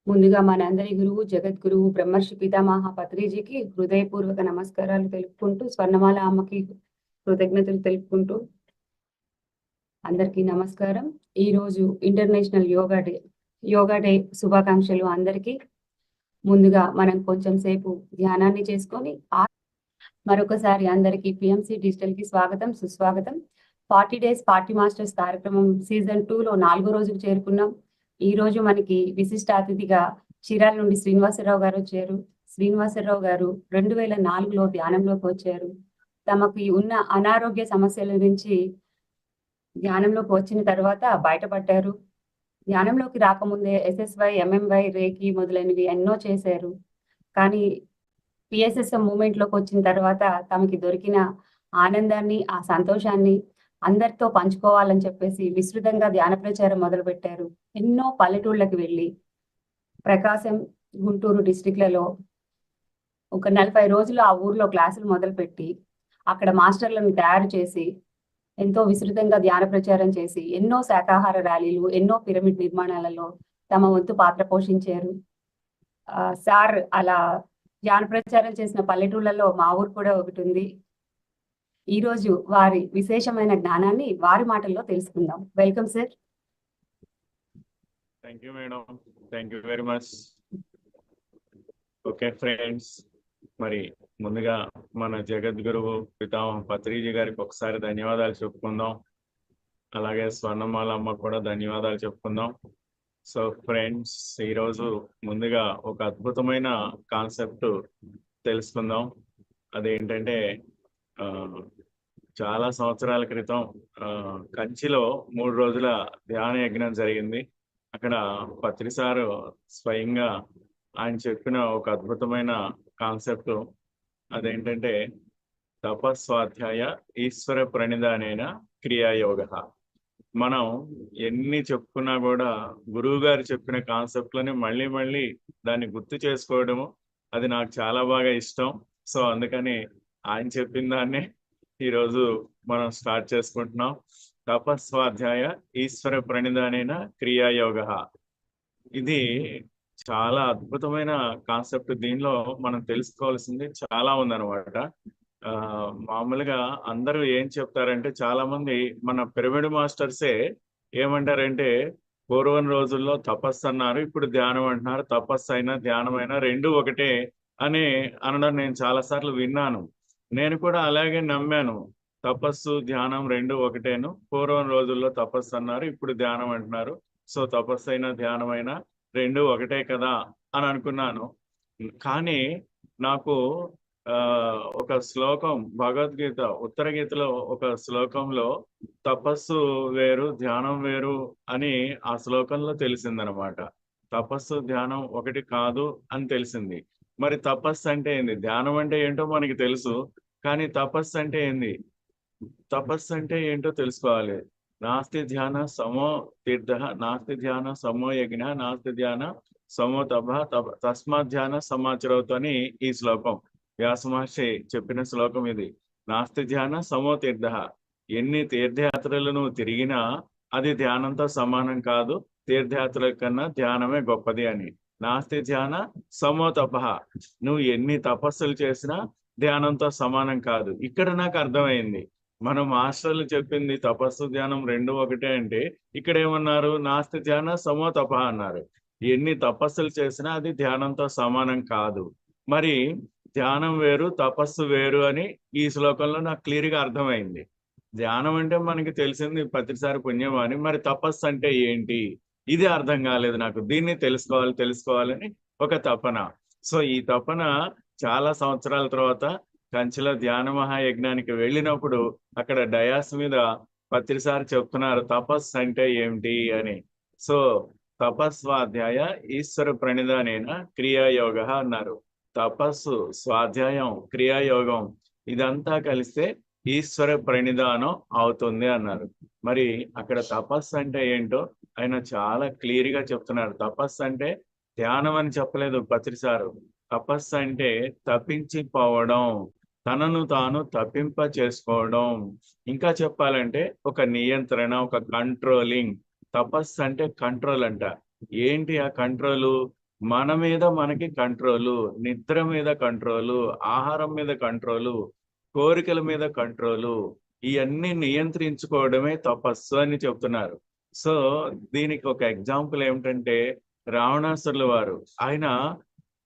ముందుగా మనందరి గురువు జగద్గురువు బ్రహ్మర్షి పితామహ పత్రిజీకి హృదయపూర్వక నమస్కారాలు తెలుపుకుంటూ, స్వర్ణమాల అమ్మకి కృతజ్ఞతలు తెలుపుకుంటూ అందరికీ నమస్కారం. ఈరోజు ఇంటర్నేషనల్ యోగా డే శుభాకాంక్షలు అందరికీ. ముందుగా మనం కొంచెం సేపు ధ్యానాన్ని చేసుకొని మరొకసారి అందరికీ పిఎంసి డిజిటల్ కి స్వాగతం, సుస్వాగతం. 40 డేస్ పార్టీ మాస్టర్స్ కార్యక్రమం సీజన్ 2లో 4వ రోజుకు చేరుకున్నాం. ఈ రోజు మనకి విశిష్ట అతిథిగా చీరాల నుండి శ్రీనివాసరావు గారు వచ్చారు. శ్రీనివాసరావు గారు 2004లో ధ్యానంలోకి వచ్చారు. తమకి ఉన్న అనారోగ్య సమస్యల నుంచి ధ్యానంలోకి వచ్చిన తర్వాత బయటపడ్డారు. ధ్యానంలోకి రాకముందే ఎస్ఎస్వై, ఎంఎంవై, రేకి మొదలైనవి ఎన్నో చేశారు. కానీ పిఎస్ఎస్ఎం మూమెంట్లోకి వచ్చిన తర్వాత తమకి దొరికిన ఆనందాన్ని, ఆ సంతోషాన్ని అందరితో పంచుకోవాలని చెప్పేసి విస్తృతంగా ధ్యాన ప్రచారం మొదలుపెట్టారు. ఎన్నో పల్లెటూళ్ళకి వెళ్ళి ప్రకాశం, గుంటూరు డిస్ట్రిక్ట్లలో ఒక 40 రోజులు ఆ ఊర్లో క్లాసులు మొదలుపెట్టి అక్కడ మాస్టర్లను తయారు చేసి ఎంతో విస్తృతంగా ధ్యాన ప్రచారం చేసి ఎన్నో శాకాహార ర్యాలీలు, ఎన్నో పిరమిడ్ నిర్మాణాలలో తమ వంతు పాత్ర పోషించారు. సార్ అలా ధ్యాన ప్రచారం చేసిన పల్లెటూళ్ళలో మా ఊరు కూడా ఒకటి ఉంది. ఈ రోజు వారి విశేషమైన జ్ఞానాన్ని వారి మాటల్లో తెలుసుకుందాం. Welcome sir. Thank you madam, thank you very much. Okay friends, మరి ముందుగా మన జగద్గురువు పితామహ పత్రిజీ గారికి ఒకసారి ధన్యవాదాలు చెప్పుకుందాం. అలాగే స్వర్ణమాల అమ్మ కూడా ధన్యవాదాలు చెప్పుకుందాం. సో ఫ్రెండ్స్, ఈరోజు ముందుగా ఒక అద్భుతమైన కాన్సెప్ట్ తెలుసుకుందాం. అదేంటంటే చాలా సంవత్సరాల క్రితం కంచిలో 3 రోజుల ధ్యాన యజ్ఞం జరిగింది. అక్కడ పత్రి సారు స్వయంగా ఆయన చెప్పిన ఒక అద్భుతమైన కాన్సెప్ట్ అదేంటంటే తపస్వాధ్యాయ ఈశ్వర ప్రణిధానైన క్రియాయోగ. మనం ఎన్ని చెప్పుకున్నా కూడా గురువు గారు చెప్పిన కాన్సెప్ట్లని మళ్ళీ మళ్ళీ దాన్ని గుర్తు చేసుకోవడము అది నాకు చాలా బాగా ఇష్టం. సో అందుకని ఆయన చెప్పిన దాన్నే ఈరోజు మనం స్టార్ట్ చేసుకుంటున్నాం. తపస్వాధ్యాయ ఈశ్వర ప్రణిధానైన క్రియాయోగ. ఇది చాలా అద్భుతమైన కాన్సెప్ట్. దీనిలో మనం తెలుసుకోవాల్సింది చాలా ఉందన్నమాట. మామూలుగా అందరూ ఏం చెప్తారంటే, చాలా మంది మన పిరమిడ్ మాస్టర్సే ఏమంటారంటే, పూర్వం రోజుల్లో తపస్సు అన్నారు, ఇప్పుడు ధ్యానం అంటున్నారు. తపస్సు అయినా ధ్యానం అయినా రెండు ఒకటే అని అనడం నేను చాలాసార్లు విన్నాను. నేను కూడా అలాగే నమ్మాను. తపస్సు ధ్యానం రెండు ఒకటేను. పూర్వం రోజుల్లో తపస్సు అన్నారు, ఇప్పుడు ధ్యానం అంటున్నారు. సో తపస్సు అయినా ధ్యానం అయినా రెండు ఒకటే కదా అని అనుకున్నాను. కానీ నాకు ఒక శ్లోకం, భగవద్గీత ఉత్తర గీతలో ఒక శ్లోకంలో తపస్సు వేరు ధ్యానం వేరు అని ఆ శ్లోకంలో తెలిసిందనమాట. తపస్సు ధ్యానం ఒకటి కాదు అని తెలిసింది. మరి తపస్సు అంటే ఏంది, ధ్యానం అంటే ఏంటో మనకి తెలుసు, కానీ తపస్సు అంటే ఏంది, తపస్సు అంటే ఏంటో తెలుసుకోవాలి. నాస్తి ధ్యాన సమో తీర్థ, నాస్తి ధ్యాన సమో యజ్ఞ, నాస్తి ధ్యాన సమో తస్మాత్ ధ్యాన సమాచరవుతు అని ఈ శ్లోకం వ్యాస మహర్షి చెప్పిన శ్లోకం ఇది. నాస్తి ధ్యాన సమో తీర్థ, ఎన్ని తీర్థయాత్రలను తిరిగినా అది ధ్యానంతో సమానం కాదు, తీర్థయాత్రల కన్నా ధ్యానమే గొప్పది అని. నాస్తి ధ్యాన సమో తప, నువ్వు ఎన్ని తపస్సులు చేసినా ధ్యానంతో సమానం కాదు. ఇక్కడ నాకు అర్థమైంది, మన మాస్టర్లు చెప్పింది తపస్సు ధ్యానం రెండు ఒకటే అంటే, ఇక్కడ ఏమన్నారు, నాస్తి ధ్యాన సమో తప అన్నారు. ఎన్ని తపస్సులు చేసినా అది ధ్యానంతో సమానం కాదు. మరి ధ్యానం వేరు తపస్సు వేరు అని ఈ శ్లోకంలో నాకు క్లియర్గా అర్థమైంది. ధ్యానం అంటే మనకి తెలిసింది ప్రతిసారి పుణ్యం అని, మరి తపస్సు అంటే ఏంటి, ఇది అర్థం కాలేదు నాకు. దీన్ని తెలుసుకోవాలని ఒక తపన. సో ఈ తపన చాలా సంవత్సరాల తర్వాత కంచిలో ధ్యాన మహాయజ్ఞానికి వెళ్ళినప్పుడు అక్కడ డయాస్ మీద పత్రిసారి చెప్తున్నారు తపస్సు అంటే ఏమిటి అని. సో తపస్వాధ్యాయ ఈశ్వర ప్రణిధానైన క్రియాయోగ అన్నారు. తపస్సు, స్వాధ్యాయం, క్రియాయోగం ఇదంతా కలిస్తే ఈశ్వర ప్రణిధానం అవుతుంది అన్నారు. మరి అక్కడ తపస్సు అంటే ఏంటో ఆయన చాలా క్లియర్గా చెప్తున్నారు. తపస్సు అంటే ధ్యానం అని చెప్పలేదు పత్రిసారు. తపస్సు అంటే తప్పించిపోవడం, తనను తాను తప్పింప చేసుకోవడం. ఇంకా చెప్పాలంటే ఒక నియంత్రణ, ఒక కంట్రోలింగ్. తపస్సు అంటే కంట్రోల్ అంట. ఏంటి ఆ కంట్రోలు, మన మీద మనకి కంట్రోలు, నిద్ర మీద కంట్రోలు, ఆహారం మీద కంట్రోలు, కోరికల మీద కంట్రోలు, ఇవన్నీ నియంత్రించుకోవడమే తపస్సు అని చెప్తున్నారు. సో దీనికి ఒక ఎగ్జాంపుల్ ఏమిటంటే రావణాసురుల వారు. ఆయన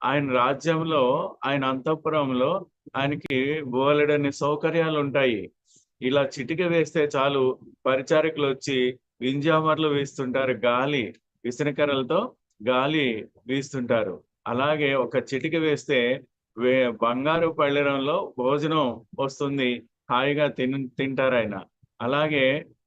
ఆయన రాజ్యంలో, ఆయన అంతఃపురంలో ఆయనకి బోలెడన్ని సౌకర్యాలు ఉంటాయి. ఇలా చిటిక వేస్తే చాలు పరిచారకులు వచ్చి వింజామర్లు వీస్తుంటారు, గాలి విసనకర్రలతో గాలి వీస్తుంటారు. అలాగే ఒక చిటిక వేస్తే బంగారు పళ్ళెరంలో భోజనం వస్తుంది, హాయిగా తింటారు ఆయన. అలాగే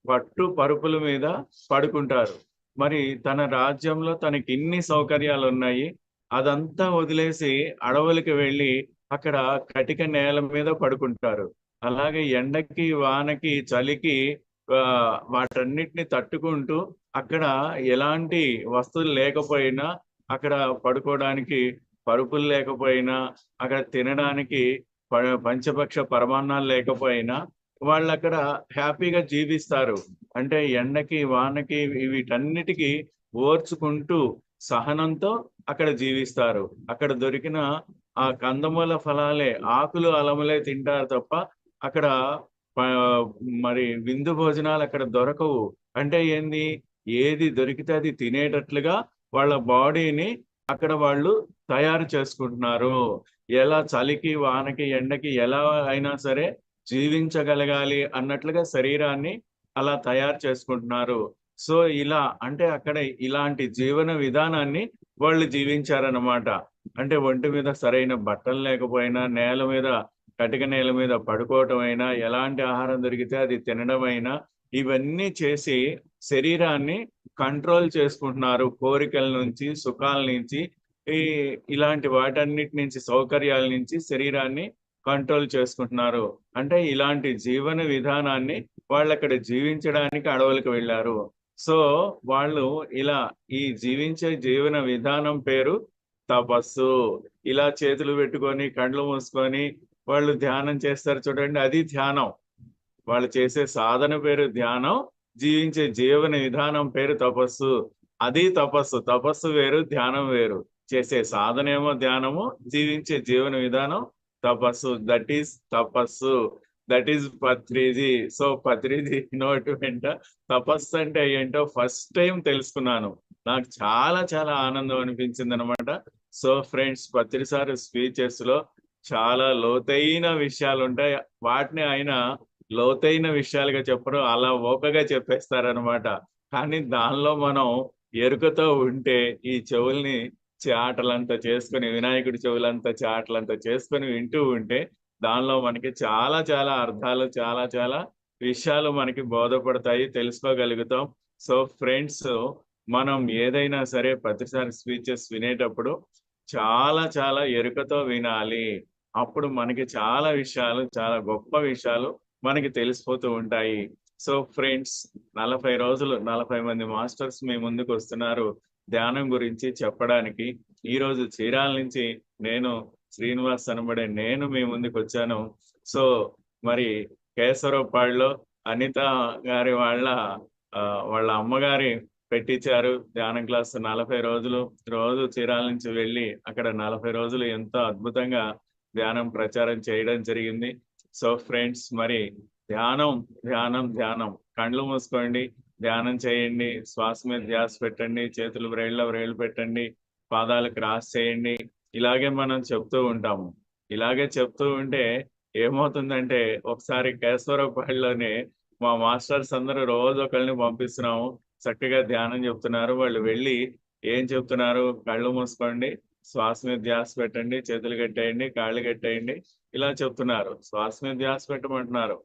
పట్టు పరుపుల మీద పడుకుంటారు. మరి తన రాజ్యంలో తనకి ఇన్ని సౌకర్యాలు ఉన్నాయి, అదంతా వదిలేసి అడవులకి వెళ్ళి అక్కడ కటిక నేల మీద పడుకుంటారు. అలాగే ఎండకి, వానకి, చలికి వాటన్నిటిని తట్టుకుంటూ అక్కడ ఎలాంటి వస్తువులు లేకపోయినా, అక్కడ పడుకోవడానికి పరుపులు లేకపోయినా, అక్కడ తినడానికి పంచభక్ష పరమాన్నాలు లేకపోయినా వాళ్ళు అక్కడ హ్యాపీగా జీవిస్తారు. అంటే ఎండకి, వానకి, వీటన్నిటికీ ఓర్చుకుంటూ సహనంతో అక్కడ జీవిస్తారు. అక్కడ దొరికిన ఆ కందమూల ఫలాలే, ఆకులు అలములే తింటారు తప్ప అక్కడ మరి విందు భోజనాలు అక్కడ దొరకవు. అంటే ఏంది, ఏది దొరికితే అది తినేటట్లుగా వాళ్ళ బాడీని అక్కడ వాళ్ళు తయారు చేసుకుంటున్నారు. ఎలా చలికి, వానకి, ఎండకి ఎలా అయినా సరే జీవించగలగాలి అన్నట్లుగా శరీరాన్ని అలా తయారు చేసుకుంటున్నారు. సో ఇలా అంటే అక్కడ ఇలాంటి జీవన విధానాన్ని వాళ్ళు జీవించారన్నమాట. అంటే ఒంటి మీద సరైన బట్టలు లేకపోయినా, నేల మీద, కటిక నేల మీద పడుకోవటం అయినా, ఎలాంటి ఆహారం దొరికితే అది తినడం అయినా, ఇవన్నీ చేసి శరీరాన్ని కంట్రోల్ చేసుకుంటున్నారు. కోరికల నుంచి, సుఖాల నుంచి, ఈ ఇలాంటి వాటన్నిటి నుంచి, సౌకర్యాల నుంచి శరీరాన్ని కంట్రోల్ చేసుకుంటున్నారు. అంటే ఇలాంటి జీవన విధానాన్ని వాళ్ళు అక్కడ జీవించడానికి అడవులకు వెళ్ళారు. సో వాళ్ళు ఇలా ఈ జీవించే జీవన విధానం పేరు తపస్సు. ఇలా చేతులు పెట్టుకొని కళ్ళు మూసుకొని వాళ్ళు ధ్యానం చేస్తారు చూడండి, అది ధ్యానం. వాళ్ళు చేసే సాధన పేరు ధ్యానం, జీవించే జీవన విధానం పేరు తపస్సు. అది తపస్సు. తపస్సు వేరు, ధ్యానం వేరు. చేసే సాధన ఏమో ధ్యానము, జీవించే జీవన విధానం తపస్సు. దట్ ఈస్ తపస్సు. That is Patriji. So Patriji నోటి వెంట తపస్సు అంటే ఏంటో ఫస్ట్ టైం తెలుసుకున్నాను. నాకు చాలా చాలా ఆనందం అనిపించింది అనమాట. సో ఫ్రెండ్స్, పత్రి సార్ స్పీచెస్ లో చాలా లోతైన విషయాలు ఉంటాయి. వాటిని ఆయన లోతైన విషయాలుగా చెప్పరు, అలా ఓకగా చెప్పేస్తారనమాట. కానీ దానిలో మనం ఎరుకతో ఉంటే ఈ చెవుల్ని చాటలంతా చేసుకొని, వినాయకుడి చెవులంతా చాటలంతా చేసుకొని వింటూ ఉంటే దానిలో మనకి చాలా చాలా అర్థాలు, చాలా చాలా విషయాలు మనకి బోధపడతాయి, తెలుసుకోగలుగుతాం. సో ఫ్రెండ్స్, మనం ఏదైనా సరే ప్రతిసారి స్పీచెస్ వినేటప్పుడు చాలా చాలా ఎరుకతో వినాలి. అప్పుడు మనకి చాలా విషయాలు, చాలా గొప్ప విషయాలు మనకి తెలిసిపోతూ ఉంటాయి. సో ఫ్రెండ్స్, 40 రోజులు 40 మంది మాస్టర్స్ మీ ముందుకు వస్తున్నారు ధ్యానం గురించి చెప్పడానికి. ఈ రోజు చీరాల నుంచి నేను శ్రీనివాస్ అనబడే నేను మీ ముందుకు వచ్చాను. సో మరి కేశవరపాడులో అనిత గారి వాళ్ళ అమ్మగారి పెట్టించారు ధ్యానం క్లాస్ 40 రోజులు. రోజు చీరాల నుంచి వెళ్ళి అక్కడ 40 రోజులు ఎంతో అద్భుతంగా ధ్యానం ప్రచారం చేయడం జరిగింది. సో ఫ్రెండ్స్, మరి ధ్యానం ధ్యానం ధ్యానం, కళ్ళు మూసుకోండి, ధ్యానం చేయండి, శ్వాస మీద ధ్యాస పెట్టండి, చేతులు వ్రేళ్ళు పెట్టండి, పాదాలు క్రాస్ చేయండి. ఇలాగే మనం చెప్తూ ఉంటాము. ఇలాగే చెప్తూ ఉంటే ఏమవుతుందంటే, ఒకసారి కేశవరపల్లిలోనే మా మాస్టర్స్ అందరూ రోజు ఒకరిని పంపిస్తున్నాము, చక్కగా ధ్యానం చెప్తున్నారు. వాళ్ళు వెళ్ళి ఏం చెప్తున్నారు, కళ్ళు మూసుకోండి, శ్వాస మీద ధ్యాస పెట్టండి, చేతులు కట్టేయండి, కాళ్ళు కట్టేయండి, ఇలా చెప్తున్నారు. శ్వాస మీద ధ్యాస పెట్టమంటున్నారు.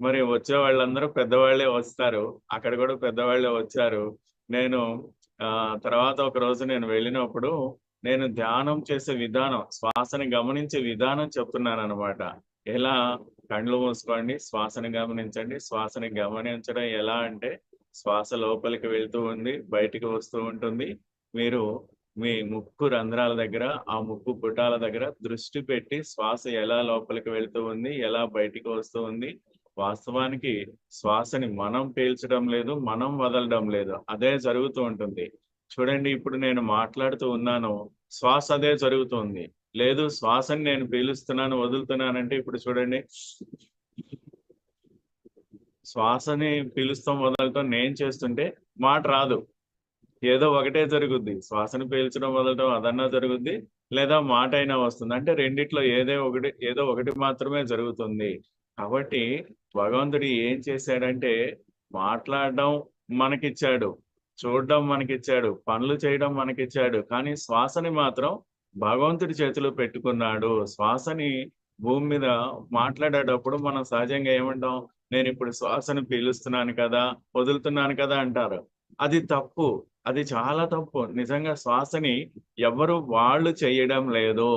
మరి వచ్చే వాళ్ళందరూ పెద్దవాళ్లే వస్తారు. అక్కడ కూడా పెద్దవాళ్లే వచ్చారు. నేను తర్వాత ఒక రోజు నేను వెళ్ళినప్పుడు నేను ధ్యానం చేసే విధానం, శ్వాసని గమనించే విధానం చెప్తున్నాను అనమాట. ఎలా, కళ్ళు మూసుకోండి, శ్వాసని గమనించండి. శ్వాసని గమనించడం ఎలా అంటే, శ్వాస లోపలికి వెళ్తూ ఉంది, బయటికి వస్తూ ఉంటుంది. మీరు మీ ముక్కు రంధ్రాల దగ్గర, ఆ ముక్కు పుటాల దగ్గర దృష్టి పెట్టి శ్వాస ఎలా లోపలికి వెళ్తూ ఉంది, ఎలా బయటికి వస్తూ ఉంది. వాస్తవానికి శ్వాసని మనం పీల్చడం లేదు, మనం వదలడం లేదు, అదే జరుగుతూ ఉంటుంది. చూడండి, ఇప్పుడు నేను మాట్లాడుతూ ఉన్నాను, శ్వాస అదే జరుగుతుంది. లేదు, శ్వాసని నేను పీలుస్తున్నాను వదులుతున్నానంటే ఇప్పుడు చూడండి, శ్వాసని పీలుస్తాం వదలటం నేను చేస్తుంటే మాట రాదు. ఏదో ఒకటే జరుగుద్ది. శ్వాసను పీల్చడం వదలటం అదన్నా జరుగుద్ది, లేదా మాట అయినా వస్తుంది. అంటే రెండిట్లో ఏదో ఒకటి మాత్రమే జరుగుతుంది. కాబట్టి భగవంతుడు ఏం చేశాడంటే, మాట్లాడడం మనకిచ్చాడు, చూడడం మనకిచ్చాడు, పనులు చేయడం మనకిచ్చాడు. కానీ శ్వాసని మాత్రం భగవంతుడి చేతిలో పెట్టుకున్నాడు. శ్వాసని భూమి మీద మాట్లాడేటప్పుడు మనం సహజంగా ఏమంటాం? నేను ఇప్పుడు శ్వాసను పీలుస్తున్నాను కదా, వదులుతున్నాను కదా అంటారు. అది తప్పు. అది చాలా తప్పు. నిజంగా శ్వాసని ఎవరు వాళ్ళు చేయడం లేదు.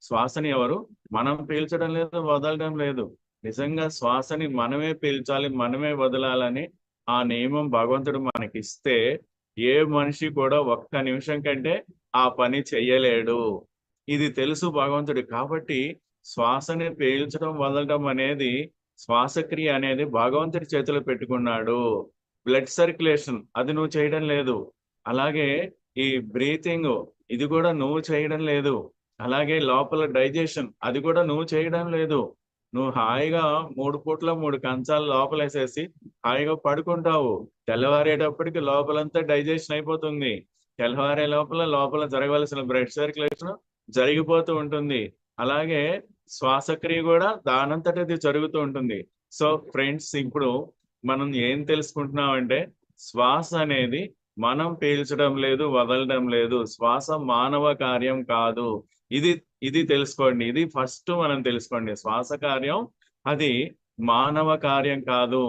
శ్వాసని ఎవరు మనం పీల్చడం లేదు, వదలడం లేదు. నిజంగా శ్వాసని మనమే పీల్చాలి, మనమే వదలాలని ఆ నియమం భగవంతుడు మనకిస్తే ఏ మనిషి కూడా ఒక్క నిమిషం కంటే ఆ పని చెయ్యలేడు. ఇది తెలుసు భగవంతుడి. కాబట్టి శ్వాసని పీల్చడం వదలడం అనేది, శ్వాసక్రియ అనేది భగవంతుడి చేతిలో పెట్టుకున్నాడు. బ్లడ్ సర్క్యులేషన్ అది నువ్వు చేయడం లేదు. అలాగే ఈ బ్రీతింగ్ ఇది కూడా నువ్వు చేయడం లేదు. అలాగే లోపల డైజెషన్ అది కూడా నువ్వు చేయడం లేదు. నువ్వు హాయిగా 3 పూట్ల 3 కంచాలు లోపలేసేసి హాయిగా పడుకుంటావు. తెల్లవారేటప్పటికి లోపలంతా డైజెషన్ అయిపోతుంది. తెల్లవారే లోపల జరగవలసిన బ్లడ్ సర్క్యులేషన్ జరిగిపోతూ ఉంటుంది. అలాగే శ్వాసక్రియ కూడా దానంతటది జరుగుతూ ఉంటుంది. సో ఫ్రెండ్స్, ఇప్పుడు మనం ఏం తెలుసుకుంటున్నామంటే, శ్వాస అనేది మనం పీల్చడం లేదు, వదలడం లేదు. శ్వాస మానవ కార్యం కాదు. ఇది ఇది తెలుసుకోండి. ఇది ఫస్ట్ మనం తెలుసుకోండి. శ్వాస కార్యం అది మానవ కార్యం కాదు.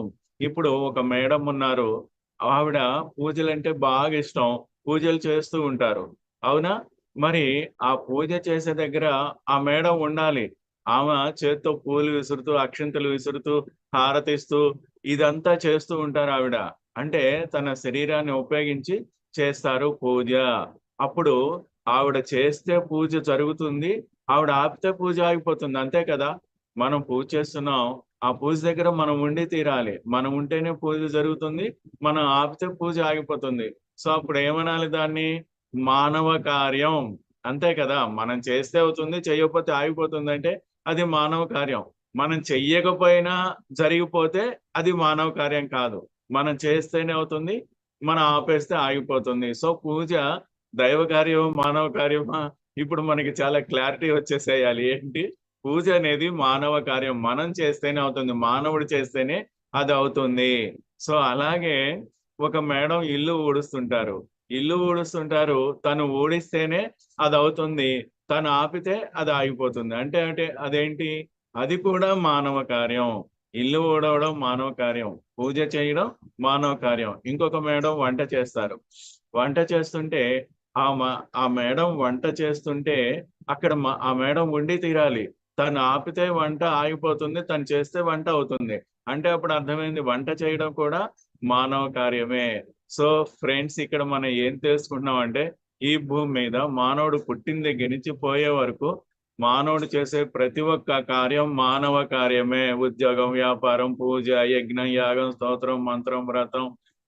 ఇప్పుడు ఒక మేడం ఉన్నారు, ఆవిడ పూజలంటే బాగా ఇష్టం, పూజలు చేస్తూ ఉంటారు. అవునా? మరి ఆ పూజ చేసే దగ్గర ఆ మేడం ఉండాలి. ఆమె చేత్తో పూలు విసురుతూ, అక్షింతలు విసురుతూ, హారతిస్తూ ఇదంతా చేస్తూ ఉంటారు ఆవిడ. అంటే తన శరీరాన్ని ఉపయోగించి చేస్తారు పూజ. అప్పుడు ఆవిడ చేస్తే పూజ జరుగుతుంది, ఆవిడ ఆపితే పూజ ఆగిపోతుంది. అంతే కదా? మనం పూజ చేస్తున్నాం, ఆ పూజ దగ్గర మనం ఉండి తీరాలి. మనం ఉంటేనే పూజ జరుగుతుంది, మనం ఆపితే పూజ ఆగిపోతుంది. సో అప్పుడు ఏమనాలి దాన్ని? మానవ కార్యం. అంతే కదా? మనం చేస్తే అవుతుంది, చేయకపోతే ఆగిపోతుంది. అంటే అది మానవ కార్యం. మనం చెయ్యకపోయినా జరిగిపోతే అది మానవ కార్యం కాదు. మనం చేస్తేనే అవుతుంది, మనం ఆపేస్తే ఆగిపోతుంది. సో పూజ దైవ కార్యం, మానవ కార్యమా? ఇప్పుడు మనకి చాలా క్లారిటీ వచ్చేసేయాలి. ఏంటి? పూజ అనేది మానవ కార్యం. మనం చేస్తేనే అవుతుంది, మానవుడు చేస్తేనే అది అవుతుంది. సో అలాగే ఒక మేడం ఇల్లు ఊడుస్తుంటారు, తను ఊడిస్తేనే అది అవుతుంది, తను ఆపితే అది ఆగిపోతుంది. అంటే అదేంటి? అది కూడా మానవ కార్యం. ఇల్లు ఊడవడం మానవ కార్యం, పూజ చేయడం మానవ కార్యం. ఇంకొక మేడం వంట చేస్తారు. వంట చేస్తుంటే ఆ మేడం వంట చేస్తుంటే అక్కడ ఆ మేడం ఉండి తీరాలి. తను ఆపితే వంట ఆగిపోతుంది, తను చేస్తే వంట అవుతుంది. అంటే అప్పుడు అర్థమైంది, వంట చేయడం కూడా మానవ కార్యమే. సో ఫ్రెండ్స్, ఇక్కడ మనం ఏం తెలుసుకుంటున్నాం అంటే, ఈ భూమి మీద మానవుడు పుట్టిన దగ్గర నుంచి పోయే వరకు మానవుడు చేసే ప్రతి ఒక్క కార్యం మానవ కార్యమే. ఉద్యోగం, వ్యాపారం, పూజ, యజ్ఞం, యాగం, స్తోత్రం, మంత్రం, వ్రతం,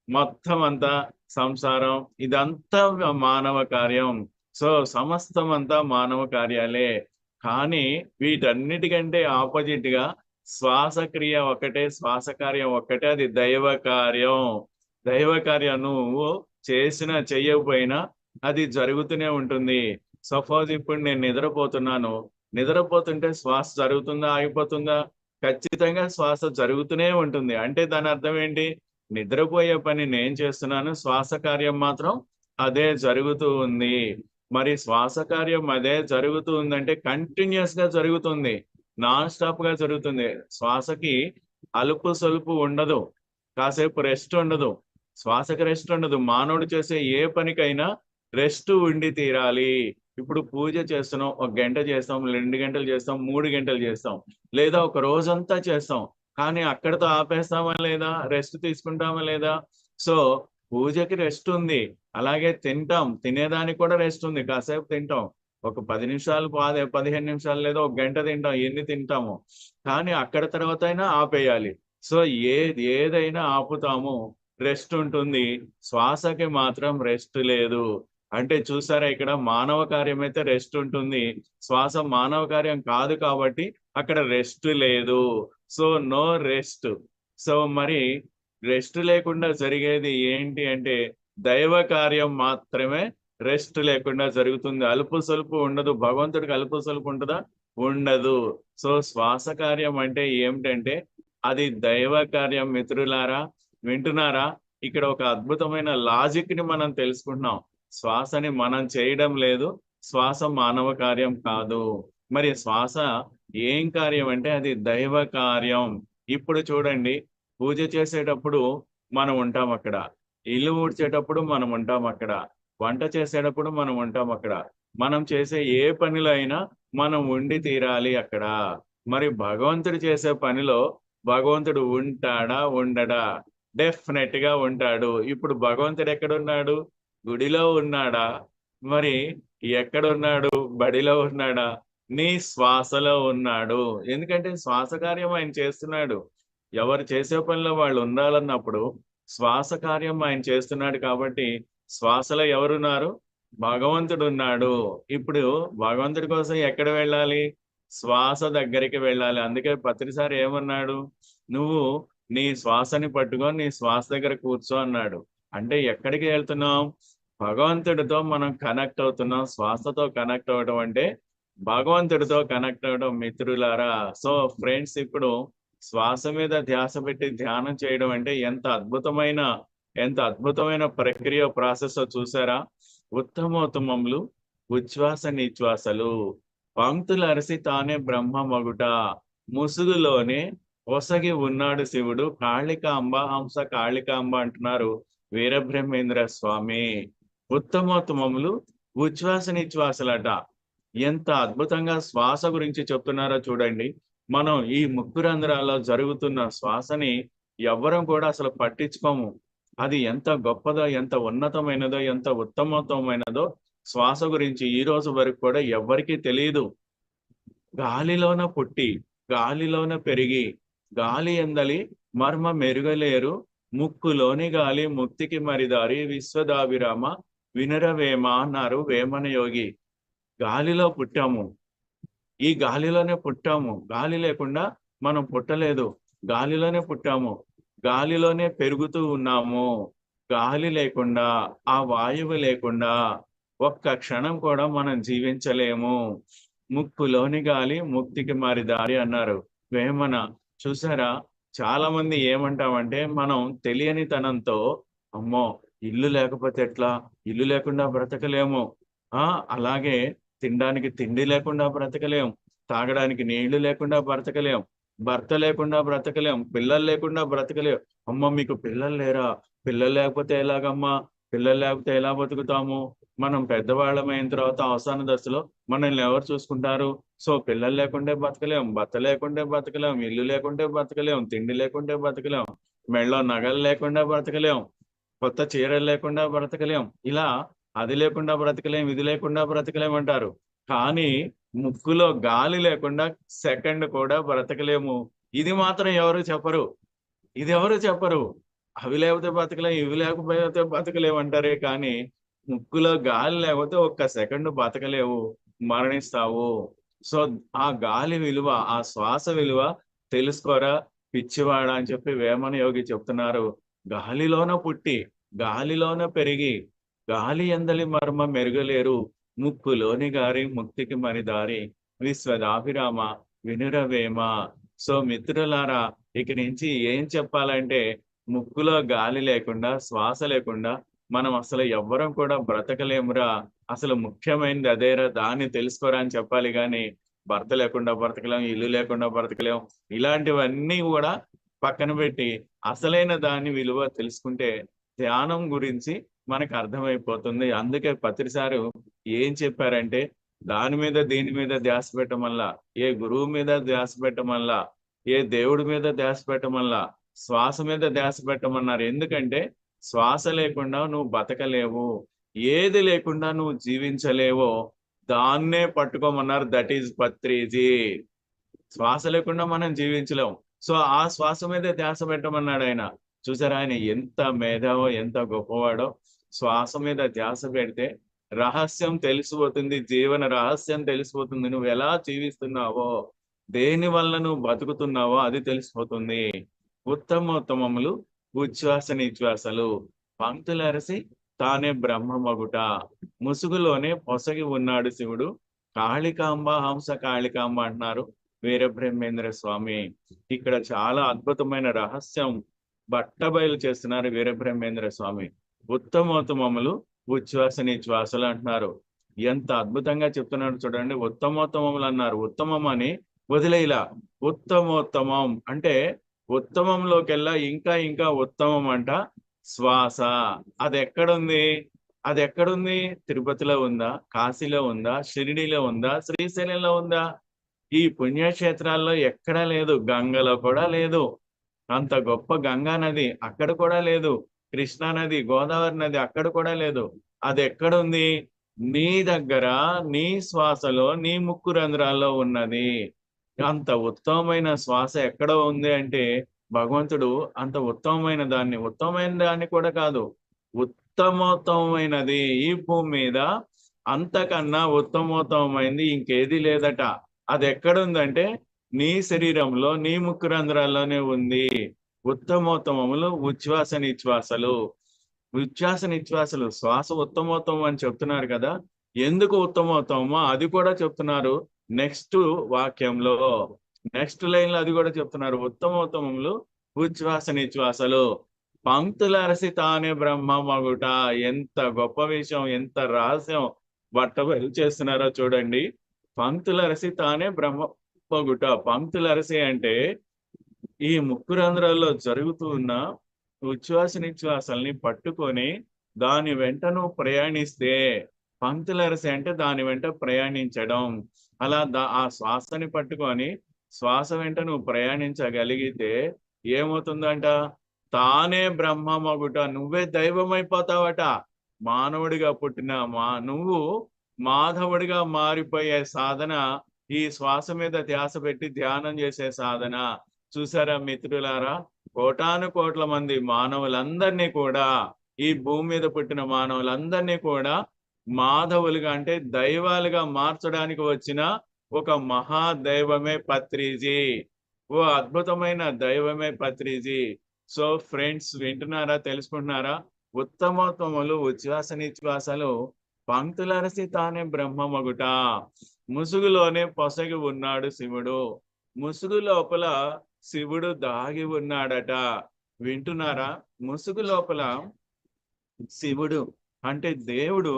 మొత్తం అంతా సంసారం, ఇదంతా మానవ కార్యం. సో సమస్తం అంతా మానవ కార్యాలే. కానీ వీటన్నిటికంటే ఆపోజిట్ గా శ్వాసక్రియ ఒకటే, శ్వాస కార్యం ఒక్కటే, అది దైవ కార్యం. దైవ కార్యం నువ్వు చేసినా చెయ్యకపోయినా అది జరుగుతూనే ఉంటుంది. సపోజ్ ఇప్పుడు నేను నిద్రపోతుంటే శ్వాస జరుగుతుందా, ఆగిపోతుందా? ఖచ్చితంగా శ్వాస జరుగుతూనే ఉంటుంది. అంటే దాని అర్థం ఏంటి? నిద్రపోయే పని నేను చేస్తున్నాను, శ్వాస కార్యం మాత్రం అదే జరుగుతూ ఉంది. మరి శ్వాస కార్యం అదే జరుగుతూ ఉందంటే కంటిన్యూస్ గా జరుగుతుంది, నాన్ స్టాప్ గా జరుగుతుంది. శ్వాసకి అలుపు సొలుపు ఉండదు, కాసేపు రెస్ట్ ఉండదు, శ్వాసకి రెస్ట్ ఉండదు. మానవుడు చేసే ఏ పనికైనా రెస్ట్ ఉండి తీరాలి. ఇప్పుడు పూజ చేస్తున్నాం, 1 గంట చేస్తాం, 2 గంటలు చేస్తాం, 3 గంటలు చేస్తాం, లేదా ఒక రోజంతా చేస్తాం. కానీ అక్కడితో ఆపేస్తామా లేదా? రెస్ట్ తీసుకుంటామా లేదా? సో పూజకి రెస్ట్ ఉంది, అలాగే తినేదానికి కూడా రెస్ట్ ఉంది. కాసేపు తింటాం, ఒక 10 నిమిషాలు, 15 నిమిషాలు, లేదా 1 గంట తింటాం, ఎన్ని తింటాము. కానీ అక్కడ తర్వాత అయినా ఆపేయాలి. సో ఏదైనా ఆపుతాము, రెస్ట్ ఉంటుంది, శ్వాసకి మాత్రం రెస్ట్ లేదు. అంటే చూసారా, ఇక్కడ మానవ కార్యం అయితే రెస్ట్ ఉంటుంది, శ్వాస మానవ కార్యం కాదు కాబట్టి అక్కడ రెస్ట్ లేదు. So no rest. సో మరి రెస్ట్ లేకుండా జరిగేది ఏంటి అంటే దైవ కార్యం మాత్రమే రెస్ట్ లేకుండా జరుగుతుంది. అలుపు సొలుపు ఉండదు. భగవంతుడికి అలుపు సొలుపు ఉంటుందా? ఉండదు. సో శ్వాస కార్యం అంటే ఏమిటంటే అది దైవ కార్యం. మిత్రులారా వింటున్నారా? ఇక్కడ ఒక అద్భుతమైన లాజిక్ ని మనం తెలుసుకుంటున్నాం. శ్వాసని మనం చేయడం లేదు, శ్వాస మానవ కార్యం కాదు. మరి శ్వాస ఏం కార్యం అంటే అది దైవ కార్యం. ఇప్పుడు చూడండి, పూజ చేసేటప్పుడు మనం ఉంటాం అక్కడ, ఇల్లు ఊడ్చేటప్పుడు మనం ఉంటాం అక్కడ, వంట చేసేటప్పుడు మనం ఉంటాం అక్కడ, మనం చేసే ఏ పనిలో అయినా మనం ఉండి తీరాలి అక్కడ. మరి భగవంతుడు చేసే పనిలో భగవంతుడు ఉంటాడా? ఉండడా? డెఫినెట్ గా ఉంటాడు. ఇప్పుడు భగవంతుడు ఎక్కడున్నాడు? గుడిలో ఉన్నాడా? మరి ఎక్కడున్నాడు? బడిలో ఉన్నాడా? నీ శ్వాసలో ఉన్నాడు. ఎందుకంటే శ్వాస కార్యం ఆయన చేస్తున్నాడు. ఎవరు చేసే పనిలో వాళ్ళు ఉండాలన్నప్పుడు శ్వాస కార్యం ఆయన చేస్తున్నాడు కాబట్టి శ్వాసలో ఎవరున్నారు? భగవంతుడు ఉన్నాడు. ఇప్పుడు భగవంతుడి కోసం ఎక్కడ వెళ్ళాలి? శ్వాస దగ్గరికి వెళ్ళాలి. అందుకే పత్రిసారి ఏమన్నాడు? నువ్వు నీ శ్వాసని పట్టుకొని నీ శ్వాస దగ్గర కూర్చో అన్నాడు. అంటే ఎక్కడికి వెళ్తున్నాం? భగవంతుడితో మనం కనెక్ట్ అవుతున్నాం. శ్వాసతో కనెక్ట్ అవ్వడం అంటే భగవంతుడితో కనెక్ట్ అవ్వడం మిత్రులారా. సో ఫ్రెండ్స్, ఇప్పుడు శ్వాస మీద ధ్యాస పెట్టి ధ్యానం చేయడం అంటే ఎంత అద్భుతమైన ప్రక్రియ, ప్రాసెస్ చూసారా? ఉత్తమోత్తమములు ఉచ్ఛ్వాస నిశ్వాసలు, పంక్తులు అరిసి తానే బ్రహ్మ మగుట, ముసుగులోనే ఒసగి ఉన్నాడు శివుడు, కాళికాంబ హంస కాళికాంబ అంటున్నారు వీరబ్రహ్మేంద్ర స్వామి. ఉత్తమోత్తమములు ఉచ్ఛ్వాస నిశ్వాసలట. ఎంత అద్భుతంగా శ్వాస గురించి చెప్తున్నారో చూడండి. మనం ఈ ముక్కు రంధ్రాల్లో జరుగుతున్న శ్వాసని ఎవ్వరం కూడా అసలు పట్టించుకోము. అది ఎంత గొప్పదో, ఎంత ఉన్నతమైనదో, ఎంత ఉత్తమోత్తమైనదో శ్వాస గురించి ఈ రోజు వరకు కూడా ఎవ్వరికీ తెలియదు. గాలిలోన పుట్టి గాలిలోన పెరిగి గాలి ఎందలి మర్మ మెరుగలేరు, ముక్కులోని గాలి ముక్తికి మరిదారి, విశ్వదాభిరామ వినరవేమ అన్నారు వేమన యోగి. గాలిలో పుట్టాము, ఈ గాలిలోనే పుట్టాము. గాలి లేకుండా మనం పుట్టలేదు. గాలిలోనే పుట్టాము, గాలిలోనే పెరుగుతూ ఉన్నాము. గాలి లేకుండా, ఆ వాయువు లేకుండా ఒక్క క్షణం కూడా మనం జీవించలేము. ముక్కులోని గాలి ముక్తికి మారి దారి అన్నారు వేమన. చూసారా, చాలా మంది ఏమంటామంటే మనం తెలియని తనంతో, అమ్మో ఇల్లు లేకపోతే ఎట్లా, ఇల్లు లేకుండా బ్రతకలేము, అలాగే తినడానికి తిండి లేకుండా బ్రతకలేం, తాగడానికి నీళ్లు లేకుండా బ్రతకలేం, భర్త లేకుండా బ్రతకలేం, పిల్లలు లేకుండా బ్రతకలేం. అమ్మ మీకు పిల్లలు లేరా? పిల్లలు లేకపోతే ఎలాగమ్మా? పిల్లలు లేకపోతే ఎలా బతుకుతాము? మనం పెద్దవాళ్ళమైన తర్వాత అవసాన దశలో మనల్ని ఎవరు చూసుకుంటారు? సో పిల్లలు లేకుంటే బతకలేం, భర్త లేకుంటే బతకలేం, ఇల్లు లేకుంటే బతకలేం, తిండి లేకుంటే బతకలేం, మెళ్ళో నగలు లేకుండా బ్రతకలేం, కొత్త చీరలు లేకుండా బ్రతకలేం. ఇలా అది లేకుండా బ్రతకలేం, ఇది లేకుండా బ్రతకలేం అంటారు. కానీ ముక్కులో గాలి లేకుండా సెకండ్ కూడా బ్రతకలేము. ఇది మాత్రం ఎవరు చెప్పరు. ఇది ఎవరు చెప్పరు. అవి లేకపోతే బతకలేం, ఇవి లేకపోతే బతకలేము అంటారే కానీ ముక్కులో గాలి లేకపోతే ఒక్క సెకండ్ బతకలేవు, మరణిస్తావు. సో ఆ గాలి విలువ, ఆ శ్వాస విలువ తెలుసుకోరా పిచ్చివాడా అని చెప్పి వేమన యోగి చెప్తున్నారు. గాలిలోన పుట్టి గాలిలోన పెరిగి గాలి ఎందలి మర్మ మెరుగలేరు, ముక్కులోని గారి ముక్తికి మరి దారి, విశ్వదాభిరామ వినురవేమ. సో మిత్రులారా, ఇక నుంచి ఏం చెప్పాలంటే ముక్కులో గాలి లేకుండా, శ్వాస లేకుండా మనం అసలు ఎవ్వరం కూడా బ్రతకలేమురా. అసలు ముఖ్యమైనది అదేరా, దాన్ని తెలుసుకోరా అని చెప్పాలి. కానీ భర్త లేకుండా బ్రతకలేం, ఇల్లు లేకుండా బ్రతకలేం, ఇలాంటివన్నీ కూడా పక్కన పెట్టి అసలైన దాని విలువ తెలుసుకుంటే ధ్యానం గురించి మనకు అర్థమైపోతుంది. అందుకే పత్రిసారు ఏం చెప్పారంటే దాని మీద దీని మీద ధ్యాస పెట్టడం వల్ల, ఏ గురువు మీద ధ్యాస పెట్టడం వల్ల, ఏ దేవుడి మీద ధ్యాస పెట్టడం వల్ల, శ్వాస మీద ధ్యాస పెట్టమన్నారు. ఎందుకంటే శ్వాస లేకుండా నువ్వు బతకలేవు, ఏది లేకుండా నువ్వు జీవించలేవో దాన్నే పట్టుకోమన్నారు. That is Patriji. శ్వాస లేకుండా మనం జీవించలేము. సో ఆ శ్వాస మీద ధ్యాస పెట్టమన్నాడు ఆయన. చూసారా ఆయన ఎంత మేధావో, ఎంత గొప్పవాడో. శ్వాస మీద ధ్యాస పెడితే రహస్యం తెలిసిపోతుంది, జీవన రహస్యం తెలిసిపోతుంది. నువ్వు ఎలా జీవిస్తున్నావో, దేని వల్ల నువ్వు బతుకుతున్నావో అది తెలిసిపోతుంది. ఉత్తమోత్తమములు ఉచ్ఛ్వాస నిశ్వాసలు, పంక్తులరసి తానే బ్రహ్మమగుట, ముసుగులోనే పొసగి ఉన్నాడు శివుడు, కాళికాంబ హంస కాళికాంబ అంటున్నారు వీరబ్రహ్మేంద్ర స్వామి. ఇక్కడ చాలా అద్భుతమైన రహస్యం బట్టబయలు చేస్తున్నారు వీరబ్రహ్మేంద్ర స్వామి. ఉత్తమోత్తమములు ఉచ్ఛ్వాస నిశ్వాసలు అంటున్నారు. ఎంత అద్భుతంగా చెప్తున్నాడు చూడండి. ఉత్తమోత్తమములు అన్నారు, ఉత్తమం అని వదిలేలా. ఉత్తమోత్తమం అంటే ఉత్తమంలోకెల్లా ఇంకా ఇంకా ఉత్తమం అంట శ్వాస. అది ఎక్కడుంది? అది ఎక్కడుంది? తిరుపతిలో ఉందా, కాశీలో ఉందా, షిరిడీలో ఉందా, శ్రీశైలంలో ఉందా? ఈ పుణ్యక్షేత్రాల్లో ఎక్కడా లేదు. గంగలో కూడా లేదు. అంత గొప్ప గంగా నది అక్కడ కూడా లేదు. కృష్ణా నది, గోదావరి నది అక్కడ కూడా లేదు. అది ఎక్కడుంది? నీ దగ్గర, నీ శ్వాసలో, నీ ముక్కు రంధ్రాల్లో ఉన్నది. అంత ఉత్తమమైన శ్వాస ఎక్కడ ఉంది అంటే భగవంతుడు అంత ఉత్తమమైన దాన్ని కూడా కాదు, ఉత్తమోత్తమైనది ఈ భూమి మీద అంతకన్నా ఉత్తమోత్తమైంది ఇంకేది లేదట. అది ఎక్కడుందంటే నీ శరీరంలో, నీ ముక్కు రంధ్రాల్లోనే ఉంది. ఉత్తమోత్తమములు ఉచ్ఛ్వాస నిశ్వాసలు. ఉచ్ఛ్వాస నిశ్వాసలు, శ్వాస ఉత్తమోత్తమం అని చెప్తున్నారు కదా. ఎందుకు ఉత్తమోత్తమమో అది కూడా చెప్తున్నారు నెక్స్ట్ వాక్యంలో, నెక్స్ట్ లైన్ లో అది కూడా చెప్తున్నారు. ఉత్తమోత్తమములు ఉచ్ఛ్వాస నిశ్వాసలు, పంక్తుల అరసి తానే బ్రహ్మ మగుట. ఎంత గొప్ప విషయం, ఎంత రహస్యం బట్టబయలు చేస్తున్నారో చూడండి. పంక్తుల అరసి తానే బ్రహ్మ మగుట. పంక్తుల అరసి అంటే ఈ ముక్కు రంధ్రాల్లో జరుగుతూ ఉన్న ఉచ్ఛ్వాస నిశ్వాసాలని పట్టుకొని దాని వెంట నువ్వు ప్రయాణిస్తే, పంక్తులరసి అంటే దాని వెంట ప్రయాణించడం. అలా ఆ శ్వాసని పట్టుకొని శ్వాస వెంట నువ్వు ప్రయాణించగలిగితే ఏమవుతుందంట? తానే బ్రహ్మమగుట. నువ్వే దైవమైపోతావట. మానవుడిగా పుట్టిన నువ్వు మాధవుడిగా మారిపోయే సాధన ఈ శ్వాస మీద ధ్యాస పెట్టి ధ్యానం చేసే సాధన. చూసారా మిత్రులారా, కోటాను కోట్ల మంది మానవులందరినీ కూడా, ఈ భూమి మీద పుట్టిన మానవులందరినీ కూడా మాధవులుగా అంటే దైవాలుగా మార్చడానికి వచ్చిన ఒక మహాదైవమే పత్రిజీ. ఓ అద్భుతమైన దైవమే పత్రిజీ. సో ఫ్రెండ్స్, వింటున్నారా, తెలుసుకుంటున్నారా? ఉత్తమోత్తములు ఉచ్ఛ్వాస నిశ్వాసలు, పంక్తులరసి తానే బ్రహ్మమగుట, ముసుగులోనే పొసగి ఉన్నాడు శివుడు. ముసుగు లోపల శివుడు దాగి ఉన్నాడట. వింటున్నారా? ముసుగు లోపల శివుడు అంటే దేవుడు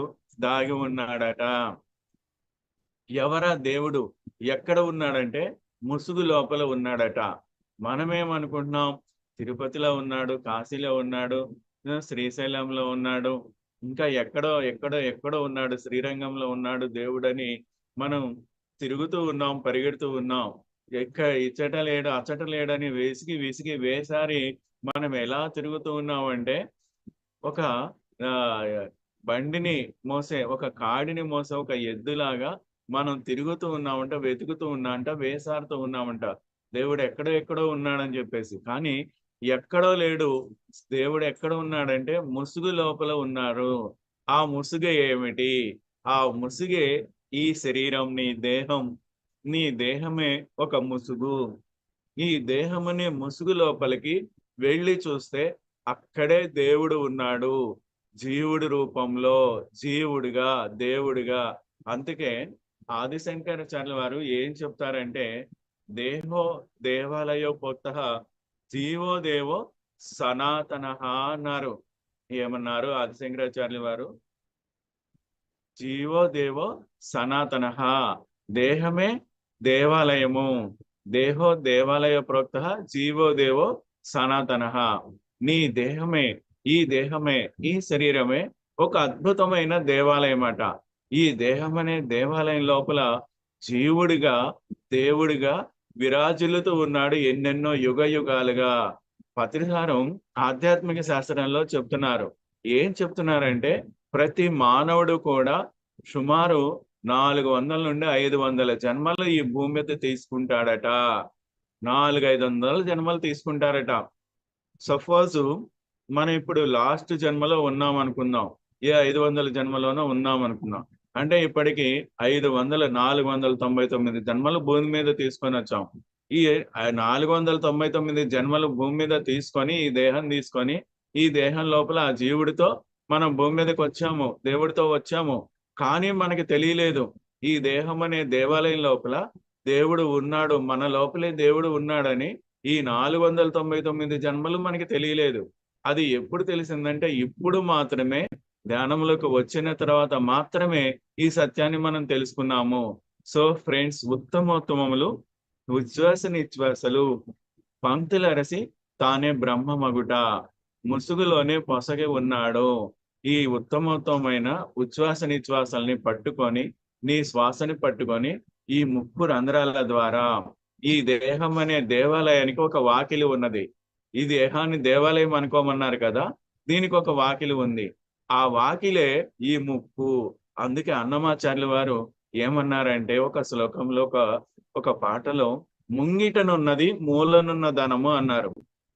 దాగి ఉన్నాడట. ఎవరా దేవుడు? ఎక్కడ ఉన్నాడంటే ముసుగు లోపల ఉన్నాడట. మనమేమనుకుంటున్నాం? తిరుపతిలో ఉన్నాడు, కాశీలో ఉన్నాడు, శ్రీశైలంలో ఉన్నాడు, ఇంకా ఎక్కడో ఎక్కడో ఎక్కడో ఉన్నాడు, శ్రీరంగంలో ఉన్నాడు దేవుడని మనం తిరుగుతూ ఉన్నాం, పరిగెడుతూ ఉన్నాం. ఇచ్చట లేడు, అచ్చట లేడని విసిగి విసిగి వేసారి మనం ఎలా తిరుగుతూ ఉన్నామంటే, ఒక బండిని మోసే, ఒక కాడిని మోసే ఒక ఎద్దులాగా మనం తిరుగుతూ ఉన్నామంట, వెతుకుతూ ఉన్నామంట, వేసారుతూ ఉన్నామంట దేవుడు ఎక్కడో ఎక్కడో ఉన్నాడని చెప్పేసి. కానీ ఎక్కడో లేడు. దేవుడు ఎక్కడ ఉన్నాడంటే ముసుగు లోపల ఉన్నారు. ఆ ముసుగే ఏమిటి? ఆ ముసుగే ఈ శరీరం, నీ దేహం. నీ దేహమే ఒక ముసుగు. ఈ దేహమనే ముసుగు లోపలికి వెళ్ళి చూస్తే అక్కడే దేవుడు ఉన్నాడు, జీవుడి రూపంలో, జీవుడిగా, దేవుడిగా. అందుకే ఆదిశంకరాచార్యుల వారు ఏం చెప్తారంటే, దేహో దేవాలయో పొత్తః జీవో దేవో సనాతన అన్నారు. ఏమన్నారు ఆదిశంకరాచార్యుల వారు? జీవో దేవో సనాతన, దేహమే దేవాలయము. దేహో దేవాలయ ప్రోక్త జీవో దేవో సనాతన. నీ దేహమే, ఈ దేహమే, ఈ శరీరమే ఒక అద్భుతమైన దేవాలయం అట. ఈ దేహం అనే దేవాలయం లోపల జీవుడిగా, దేవుడిగా విరాజిల్లుతూ ఉన్నాడు ఎన్నెన్నో యుగ యుగాలుగా. పత్రిసారం ఆధ్యాత్మిక శాస్త్రంలో చెప్తున్నారు. ఏం చెప్తున్నారంటే, ప్రతి మానవుడు కూడా సుమారు 400 నుండి 500 జన్మలు ఈ భూమి మీద తీసుకుంటాడట. 400-500 జన్మలు తీసుకుంటారట. సపోజ్ మనం ఇప్పుడు లాస్ట్ జన్మలో ఉన్నాం అనుకుందాం, ఏ 500 జన్మలోనో ఉన్నాం అనుకుందాం. అంటే ఇప్పటికి 499 జన్మలు భూమి మీద తీసుకొని వచ్చాం. ఈ 499 జన్మలు భూమి మీద తీసుకొని ఈ దేహం తీసుకొని ఈ దేహం లోపల ఆ జీవుడితో మనం భూమి మీదకి వచ్చాము, దేవుడితో వచ్చాము. కానీ మనకి తెలియలేదు ఈ దేహం అనే దేవాలయం లోపల దేవుడు ఉన్నాడు, మన లోపలే దేవుడు ఉన్నాడని. ఈ 499 జన్మలు మనకి తెలియలేదు. అది ఎప్పుడు తెలిసిందంటే ఇప్పుడు మాత్రమే, ధ్యానంలోకి వచ్చిన తర్వాత మాత్రమే ఈ సత్యాన్ని మనం తెలుసుకున్నాము. సో ఫ్రెండ్స్, ఉత్తమోత్తమములు ఉచ్ఛ్వాస నిశ్వాసలు పంక్తులరసి తానే బ్రహ్మమగుట ముసుగులోనే పొసగి ఉన్నాడు. ఈ ఉత్తమోత్తమైన ఉచ్ఛ్వాస నిశ్వాసాలని పట్టుకొని, నీ శ్వాసని పట్టుకొని ఈ ముక్కు రంధ్రాల ద్వారా ఈ దేహం అనే దేవాలయానికి ఒక వాకిలి ఉన్నది. ఈ దేహాన్ని దేవాలయం అనుకోమన్నారు కదా, దీనికి ఒక వాకిలి ఉంది. ఆ వాకిలే ఈ ముక్కు. అందుకే అన్నమాచార్యుల వారు ఏమన్నారంటే ఒక శ్లోకంలో, ఒక పాటలో, ముంగిటనున్నది మూలనున్న ధనము అన్నారు.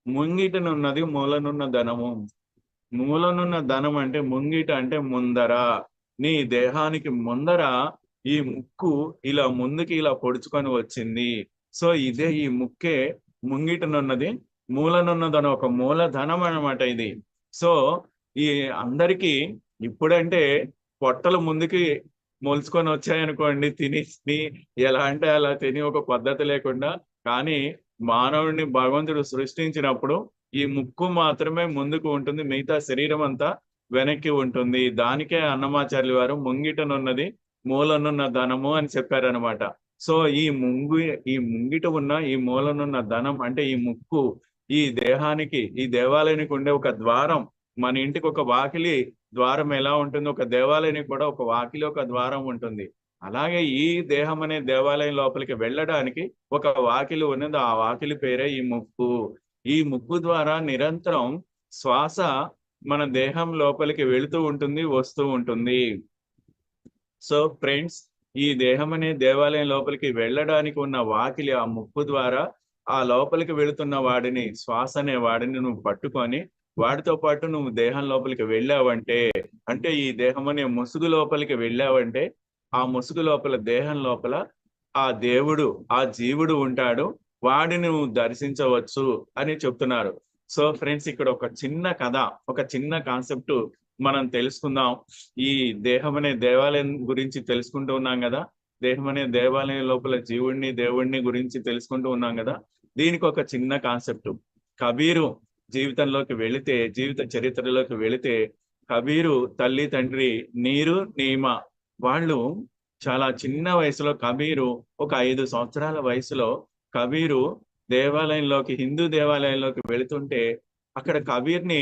ముంగిటనున్నది మూలనున్న ధనము. మూలనున్న ధనం అంటే ముంగిట అంటే ముందర. నీ దేహానికి ముందర ఈ ముక్కు ఇలా ముందుకి ఇలా పొడుచుకొని వచ్చింది. సో ఇదే ఈ ముక్కే ముంగిటనున్నది మూలనున్నదని ఒక మూలధనం అన్నమాట ఇది. సో ఈ అందరికీ ఇప్పుడంటే పొట్టలు ముందుకి మొలుచుకొని వచ్చాయనుకోండి, తిని ఎలా అంటే అలా తిని ఒక పద్ధతి లేకుండా. కానీ మానవుడిని భగవంతుడు సృష్టించినప్పుడు ఈ ముక్కు మాత్రమే ముందుకు ఉంటుంది, మిగతా శరీరం అంతా వెనక్కి ఉంటుంది. దానికే అన్నమాచార్యుల వారు ముంగిటనున్నది మూలనున్న ధనము అని చెప్పారనమాట. సో ఈ ముంగిట ఉన్న ఈ మూలనున్న ధనం అంటే ఈ ముక్కు, ఈ దేహానికి, ఈ దేవాలయానికి ఉండే ఒక ద్వారం. మన ఇంటికి ఒక వాకిలి ద్వారం ఎలా ఉంటుందో, ఒక దేవాలయానికి కూడా ఒక వాకిలి, ఒక ద్వారం ఉంటుంది. అలాగే ఈ దేహం అనే దేవాలయం లోపలికి వెళ్ళడానికి ఒక వాకిలి ఉన్నది. ఆ వాకిలి పేరే ఈ ముక్కు. ఈ ముక్కు ద్వారా నిరంతరం శ్వాస మన దేహం లోపలికి వెళుతూ ఉంటుంది, వస్తూ ఉంటుంది. సో ఫ్రెండ్స్, ఈ దేహం అనే దేవాలయం లోపలికి వెళ్ళడానికి ఉన్న వాకిలి ఆ ముక్కు ద్వారా ఆ లోపలికి వెళుతున్న వాడిని, శ్వాస అనే వాడిని నువ్వు పట్టుకొని వాడితో పాటు నువ్వు దేహం లోపలికి వెళ్ళావంటే, అంటే ఈ దేహం అనే ముసుగు లోపలికి వెళ్ళావంటే, ఆ ముసుగు లోపల, దేహం లోపల ఆ దేవుడు, ఆ జీవుడు ఉంటాడు. వాడిని నువ్వు దర్శించవచ్చు అని చెప్తున్నారు. సో ఫ్రెండ్స్, ఇక్కడ ఒక చిన్న కథ, ఒక చిన్న కాన్సెప్ట్ మనం తెలుసుకుందాం. ఈ దేహం అనే దేవాలయం గురించి తెలుసుకుంటూ ఉన్నాం కదా, దేహం అనే దేవాలయం లోపల జీవుడిని, దేవుడిని గురించి తెలుసుకుంటూ ఉన్నాం కదా. దీనికి ఒక చిన్న కాన్సెప్ట్. కబీరు జీవితంలోకి వెళితే, జీవిత చరిత్రలోకి వెళితే, కబీరు తల్లి తండ్రి నీరు నీమ వాళ్ళు చాలా చిన్న వయసులో, కబీరు ఒక 5 సంవత్సరాల వయసులో కబీరు దేవాలయంలోకి, హిందూ దేవాలయంలోకి వెళుతుంటే అక్కడ కబీర్ని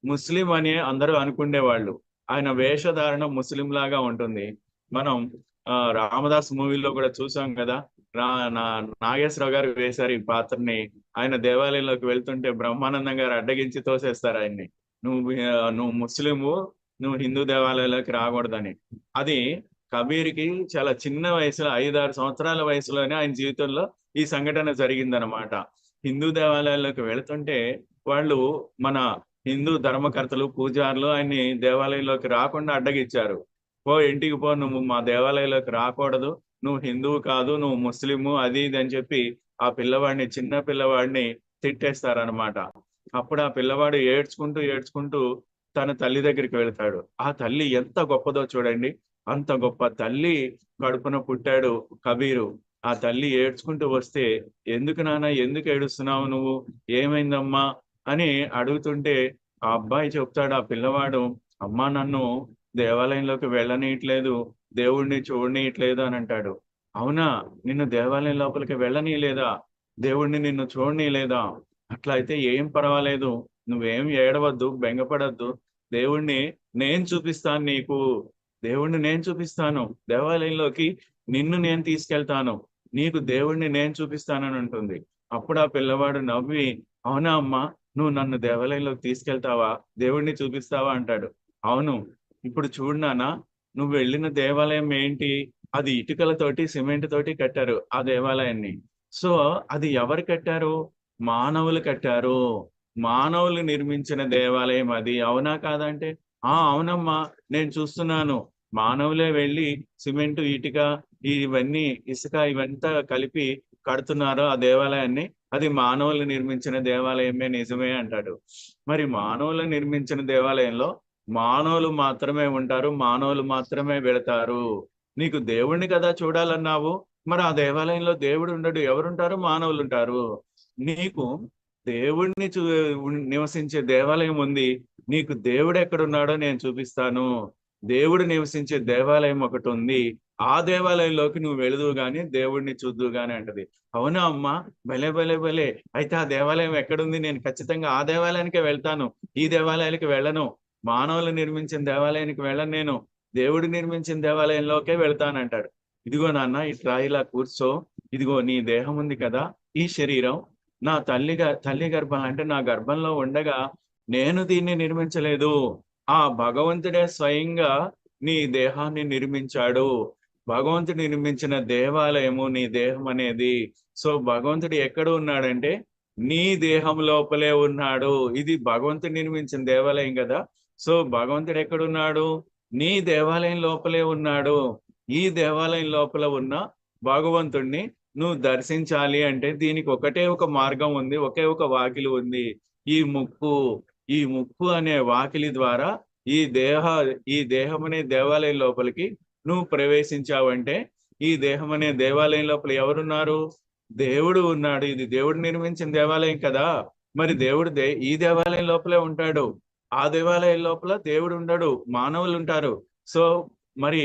ముస్లిం అని అందరూ అనుకునేవాళ్ళు. ఆయన వేషధారణ ముస్లిం లాగా ఉంటుంది. మనం రామదాస్ మూవీలో కూడా చూసాం కదా, నాగేశ్వరరావు గారు వేశారు ఈ పాత్రని. ఆయన దేవాలయంలోకి వెళ్తుంటే బ్రహ్మానందం గారు అడ్డగించి తోసేస్తారు ఆయన్ని. నువ్వు ముస్లిము, నువ్వు హిందూ దేవాలయంలోకి రాకూడదని. అది కబీర్కి చాలా చిన్న వయసులో, 5-6 సంవత్సరాల వయసులోనే ఆయన జీవితంలో ఈ సంఘటన జరిగిందనమాట. హిందూ దేవాలయాల్లోకి వెళుతుంటే వాళ్ళు, మన హిందూ ధర్మకర్తలు, పూజారులు ఆయన్ని దేవాలయంలోకి రాకుండా అడ్డగిచ్చారు. ఇంటికి పో, నువ్వు మా దేవాలయంలోకి రాకూడదు, నువ్వు హిందువు కాదు, నువ్వు ముస్లిము, అది ఇది అని చెప్పి ఆ పిల్లవాడిని, చిన్న పిల్లవాడిని తిట్టేస్తారనమాట. అప్పుడు ఆ పిల్లవాడు ఏడ్చుకుంటూ తన తల్లి దగ్గరికి వెళ్తాడు. ఆ తల్లి ఎంత గొప్పదో చూడండి. అంత గొప్ప తల్లి కడుపున పుట్టాడు కబీరు. ఆ తల్లి ఏడ్చుకుంటూ వస్తే, ఎందుకు నాన్న, ఎందుకు ఏడుస్తున్నావు నువ్వు, ఏమైందమ్మా అని అడుగుతుంటే ఆ అబ్బాయి చెప్తాడు, ఆ పిల్లవాడు, అమ్మా నన్ను దేవాలయంలోకి వెళ్ళనీయట్లేదు, దేవుణ్ణి చూడనీయట్లేదు అని అంటాడు. అవునా, నిన్ను దేవాలయం లోపలికి వెళ్ళనీయలేదా, దేవుణ్ణి నిన్ను చూడనీయలేదా? అట్లా అయితే ఏం పర్వాలేదు, నువ్వేం ఏడవద్దు, బెంగపడద్దు, దేవుణ్ణి నేను చూపిస్తాను నీకు, దేవుణ్ణి నేను చూపిస్తాను, దేవాలయంలోకి నిన్ను నేను తీసుకెళ్తాను, నీకు దేవుణ్ణి నేను చూపిస్తానని ఉంటుంది. అప్పుడు ఆ పిల్లవాడు నవ్వి, అవునా అమ్మా, నువ్వు నన్ను దేవాలయంలోకి తీసుకెళ్తావా, దేవుణ్ణి చూపిస్తావా అంటాడు. అవును, ఇప్పుడు చూడు నాన్న, నువ్వు వెళ్ళిన దేవాలయం ఏంటి, అది ఇటుకలతోటి, సిమెంట్ తోటి కట్టారు ఆ దేవాలయాన్ని. సో అది ఎవరు కట్టారు? మానవులు కట్టారు. మానవులు నిర్మించిన దేవాలయం అది. అవునా కాదంటే, అవునమ్మా నేను చూస్తున్నాను. మానవులే వెళ్ళి సిమెంటు, ఇటుక ఇవన్నీ ఇసుక ఇవంతా కలిపి కడుతున్నారు ఆ దేవాలయాన్ని. అది మానవులు నిర్మించిన దేవాలయమే నిజమే అంటాడు. మరి మానవులు నిర్మించిన దేవాలయంలో మానవులు మాత్రమే ఉంటారు. మానవులు మాత్రమే వెళతారు. నీకు దేవుణ్ణి కదా చూడాలన్నావు. మరి ఆ దేవాలయంలో దేవుడు ఉండడు. ఎవరుంటారు? మానవులు ఉంటారు. నీకు దేవుణ్ణి నివసించే దేవాలయం ఉంది. నీకు దేవుడు ఎక్కడున్నాడో నేను చూపిస్తాను. దేవుడు నివసించే దేవాలయం ఒకటి ఉంది. ఆ దేవాలయంలోకి నువ్వు వెళుదువు గాని దేవుణ్ణి చూద్దువు గాని అంటది. అవునా అమ్మా, భలే భలే భలే. అయితే ఆ దేవాలయం ఎక్కడుంది? నేను ఖచ్చితంగా ఆ దేవాలయానికే వెళ్తాను. ఈ దేవాలయానికి వెళ్ళను. మానవులు నిర్మించిన దేవాలయానికి వెళ్ళను నేను. దేవుడు నిర్మించిన దేవాలయంలోకే వెళ్తానంటాడు. ఇదిగో నాన్న ఇట్లా ఇలా కూర్చో. ఇదిగో నీ దేహం ఉంది కదా, ఈ శరీరం నా తల్లి గర్భం అంటే నా గర్భంలో ఉండగా నేను దీన్ని నిర్మించలేదు. ఆ భగవంతుడే స్వయంగా నీ దేహాన్ని నిర్మించాడు. భగవంతుడు నిర్మించిన దేవాలయము నీ దేహం అనేది. సో భగవంతుడు ఎక్కడ ఉన్నాడంటే నీ దేహం లోపలే ఉన్నాడు. ఇది భగవంతుడు నిర్మించిన దేవాలయం కదా. సో భగవంతుడు ఎక్కడున్నాడు? నీ దేవాలయం లోపలే ఉన్నాడు. ఈ దేవాలయం లోపల ఉన్న భగవంతుణ్ణి నువ్వు దర్శించాలి అంటే దీనికి ఒకటే ఒక మార్గం ఉంది. ఒకే ఒక వాకిలి ఉంది. ఈ ముక్కు. ఈ ముక్కు అనే వాకిలి ద్వారా ఈ దేహం అనే దేవాలయం లోపలికి నువ్వు ప్రవేశించావంటే ఈ దేహం అనే దేవాలయం లోపల ఎవరున్నారు? దేవుడు ఉన్నాడు. ఇది దేవుడు నిర్మించిన దేవాలయం కదా. మరి దేవుడు ఈ దేవాలయం లోపలే ఉంటాడు. ఆ దేవాలయం లోపల దేవుడు ఉండడు, మానవులు ఉంటారు. సో మరి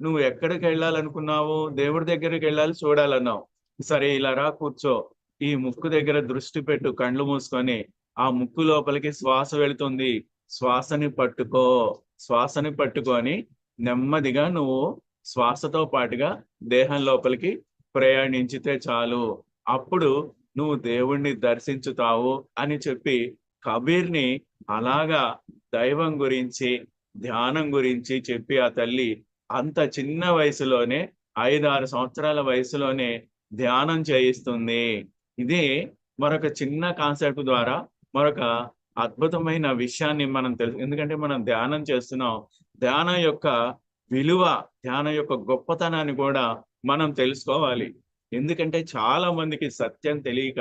నువ్వు ఎక్కడికి వెళ్ళాలనుకున్నావు? దేవుడి దగ్గరికి వెళ్ళాలి, చూడాలన్నావు. సరే ఇలా రా, కూర్చో. ఈ ముక్కు దగ్గర దృష్టి పెట్టు, కళ్ళు మూసుకొని. ఆ ముక్కు లోపలికి శ్వాస వెళుతుంది. శ్వాసని పట్టుకొని నెమ్మదిగా నువ్వు శ్వాసతో పాటుగా దేహం లోపలికి ప్రయాణించితే చాలు. అప్పుడు నువ్వు దేవుణ్ణి దర్శించుతావు అని చెప్పి కబీర్ని అలాగా దైవం గురించి, ధ్యానం గురించి చెప్పి ఆ తల్లి అంత చిన్న వయసులోనే 5-6 సంవత్సరాల వయసులోనే ధ్యానం చేయిస్తుంది. ఇది మరొక చిన్న కాన్సెప్ట్ ద్వారా మరొక అద్భుతమైన విషయాన్ని మనం తెలుసు. ఎందుకంటే మనం ధ్యానం చేస్తున్నాం. ధ్యానం యొక్క విలువ, ధ్యానం యొక్క గొప్పతనాన్ని కూడా మనం తెలుసుకోవాలి. ఎందుకంటే చాలా మందికి సత్యం తెలియక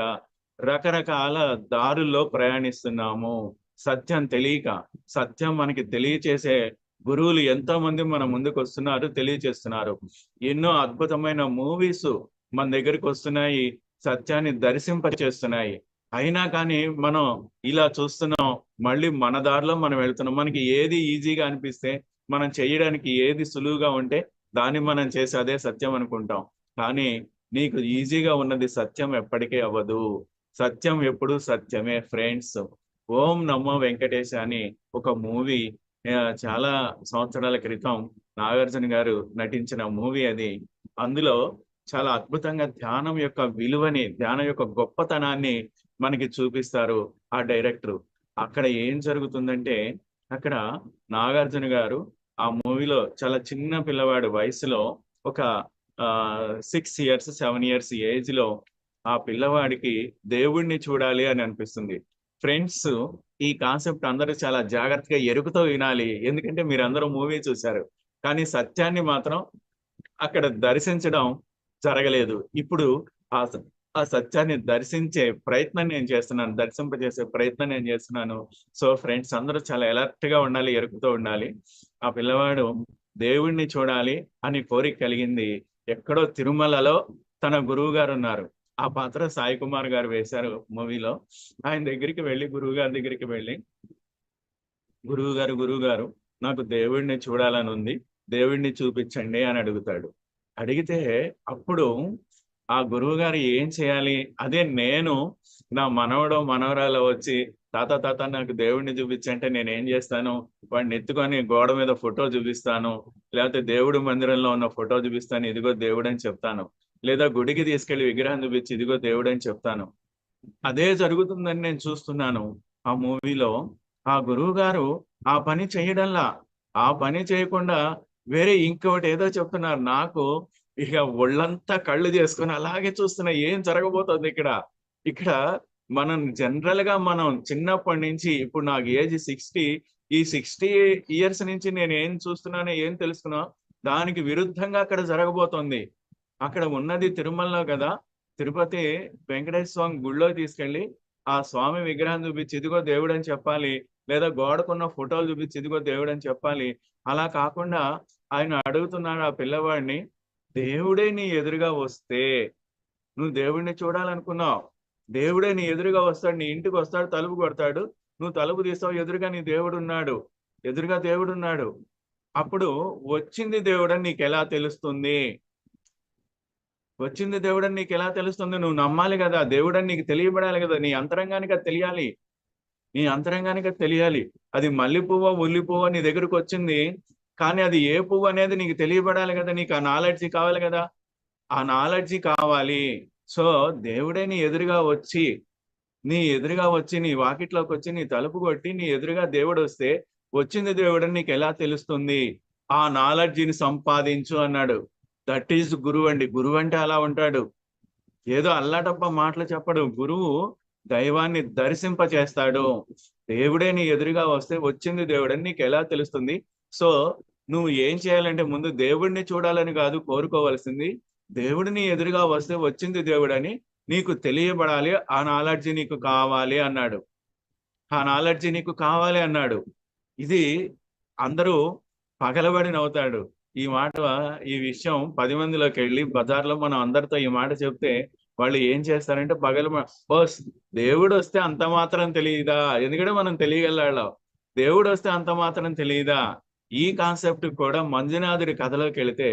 రకరకాల దారుల్లో ప్రయాణిస్తున్నాము. సత్యం తెలియక, సత్యం మనకి తెలియచేసే గురువులు ఎంతో మంది మన ముందుకు వస్తున్నారు, తెలియచేస్తున్నారు. ఎన్నో అద్భుతమైన మూవీస్ మన దగ్గరికి వస్తున్నాయి, సత్యాన్ని దర్శింపచేస్తున్నాయి. అయినా కానీ మనం ఇలా చూస్తున్నాం, మళ్ళీ మన దారిలో మనం వెళ్తున్నాం. మనకి ఏది ఈజీగా అనిపిస్తే, మనం చేయడానికి ఏది సులువుగా ఉంటే దాన్ని మనం చేసి అదే సత్యం అనుకుంటాం. కానీ నీకు ఈజీగా ఉన్నది సత్యం ఎప్పటికీ అవ్వదు. సత్యం ఎప్పుడు సత్యమే ఫ్రెండ్స్. ఓం నమో వెంకటేశ అని ఒక మూవీ చాలా సంవత్సరాల క్రితం నాగార్జున గారు నటించిన మూవీ అది. అందులో చాలా అద్భుతంగా ధ్యానం యొక్క విలువని, ధ్యానం యొక్క గొప్పతనాన్ని మనకి చూపిస్తారు ఆ డైరెక్టర్. అక్కడ ఏం జరుగుతుందంటే, అక్కడ నాగార్జున గారు ఆ మూవీలో చాలా చిన్న పిల్లవాడు వయసులో ఒక 6 years 7 years ఏజ్ లో ఆ పిల్లవాడికి దేవుణ్ణి చూడాలి అని అనిపిస్తుంది. ఫ్రెండ్స్, ఈ కాన్సెప్ట్ అందరూ చాలా జాగ్రత్తగా ఎరుకుతో వినాలి. ఎందుకంటే మీరందరూ మూవీ చూశారు, కానీ సత్యాన్ని మాత్రం అక్కడ దర్శించడం జరగలేదు. ఇప్పుడు ఆ ఆ సత్యాన్ని దర్శించే ప్రయత్నం నేను చేస్తున్నాను, దర్శింపజేసే ప్రయత్నం నేను చేస్తున్నాను. సో ఫ్రెండ్స్, అందరూ చాలా అలర్ట్ గా ఉండాలి, ఎరుకుతో ఉండాలి. ఆ పిల్లవాడు దేవుణ్ణి చూడాలి అని కోరిక కలిగింది. ఎక్కడో తిరుమలలో తన గురువు గారు ఉన్నారు. ఆ పాత్ర సాయి కుమార్ గారు వేశారు మూవీలో. ఆయన దగ్గరికి వెళ్ళి, గురువు గారి దగ్గరికి వెళ్ళి, గురువు గారు నాకు దేవుడిని చూడాలని ఉంది, దేవుడిని చూపించండి అని అడుగుతాడు. అడిగితే అప్పుడు ఆ గురువు గారు ఏం చేయాలి? అదే నేను నా మనవడో మనవరాలో వచ్చి తాత నాకు దేవుడిని చూపించంటే నేను ఏం చేస్తాను? వాడిని ఎత్తుకొని గోడ మీద ఫోటో చూపిస్తాను, లేకపోతే దేవుడి మందిరంలో ఉన్న ఫోటో చూపిస్తాను, ఇదిగో దేవుడు అని చెప్తాను. లేదా గుడికి తీసుకెళ్లి విగ్రహం చూపించి ఇదిగో దేవుడు అని చెప్తాను. అదే జరుగుతుందని నేను చూస్తున్నాను ఆ మూవీలో. ఆ గురువు గారు ఆ పని చేయడంలా, ఆ పని చేయకుండా వేరే ఇంకోటి ఏదో చెప్తున్నారు. నాకు ఇక ఒళ్ళంతా కళ్ళు చేసుకుని అలాగే చూస్తున్నా, ఏం జరగబోతోంది ఇక్కడ. మనం జనరల్ గా మనం చిన్నప్పటి నుంచి ఇప్పుడు నాకు ఏజ్ 60, ఈ 60 ఇయర్స్ నుంచి నేను ఏం చూస్తున్నానో ఏం తెలుసుకున్నా దానికి విరుద్ధంగా అక్కడ జరగబోతోంది. అక్కడ ఉన్నది తిరుమలలో కదా, తిరుపతి వెంకటేశ్వర స్వామి గుళ్ళో తీసుకెళ్ళి ఆ స్వామి విగ్రహం చూపించి ఇదిగో దేవుడు అని చెప్పాలి, లేదా గోడకున్న ఫోటోలు చూపించి ఇదిగో దేవుడు అని చెప్పాలి. అలా కాకుండా ఆయన అడుగుతున్నాడు ఆ పిల్లవాడిని, దేవుడే నీ ఎదురుగా వస్తే నువ్వు దేవుడిని చూడాలనుకున్నావు, దేవుడే నీ ఎదురుగా వస్తాడు, నీ ఇంటికి వస్తాడు, తలుపు కొడతాడు, నువ్వు తలుపు తీస్తావు, ఎదురుగా నీ దేవుడు ఉన్నాడు, ఎదురుగా దేవుడు ఉన్నాడు. అప్పుడు వచ్చింది దేవుడని నీకు ఎలా తెలుస్తుంది? వచ్చింది దేవుడని నీకు ఎలా తెలుస్తుంది? నువ్వు నమ్మాలి కదా, దేవుడని నీకు తెలియబడాలి కదా, నీ అంతరంగానికి అది తెలియాలి, నీ అంతరంగానికి అది తెలియాలి. అది మల్లె పువ్వ ఉల్లి పువ్వ నీ దగ్గరకు వచ్చింది, కానీ అది ఏ పువ్వు అనేది నీకు తెలియబడాలి కదా, నీకు ఆ నాలెడ్జీ కావాలి కదా, ఆ నాలెడ్జీ కావాలి. సో దేవుడే నీ ఎదురుగా వచ్చి నీ వాకిట్లోకి వచ్చి నీ తలుపు కొట్టి నీ ఎదురుగా దేవుడు వస్తే వచ్చింది దేవుడని నీకు ఎలా తెలుస్తుంది? ఆ నాలెడ్జిని సంపాదించు అన్నాడు. దట్ ఈజ్ గురువు అండి. గురువు అంటే అలా ఉంటాడు, ఏదో అల్లాటప్ప మాటలు చెప్పడు. గురువు దైవాన్ని దర్శింప చేస్తాడు. దేవుడే నీ ఎదురుగా వస్తే వచ్చింది దేవుడని నీకు ఎలా తెలుస్తుంది? సో నువ్వు ఏం చేయాలంటే ముందు దేవుడిని చూడాలని కాదు కోరుకోవాల్సింది, దేవుడిని ఎదురుగా వస్తే వచ్చింది దేవుడని నీకు తెలియబడాలి, ఆ నాలెడ్జి నీకు కావాలి అన్నాడు. ఆ నాలెడ్జి నీకు కావాలి అన్నాడు. ఇది అందరూ పగలబడి నవ్వుతాడు. ఈ మాట, ఈ విషయం 10 మందిలోకి వెళ్ళి బజార్లో మనం అందరితో ఈ మాట చెప్తే వాళ్ళు ఏం చేస్తారంటే బస్ దేవుడు వస్తే అంత మాత్రం తెలియదా? ఎందుకంటే మనం తెలియగలం, దేవుడు వస్తే అంత మాత్రం తెలియదా? ఈ కాన్సెప్ట్ కూడా మంజునాథుడి కథలోకి వెళితే,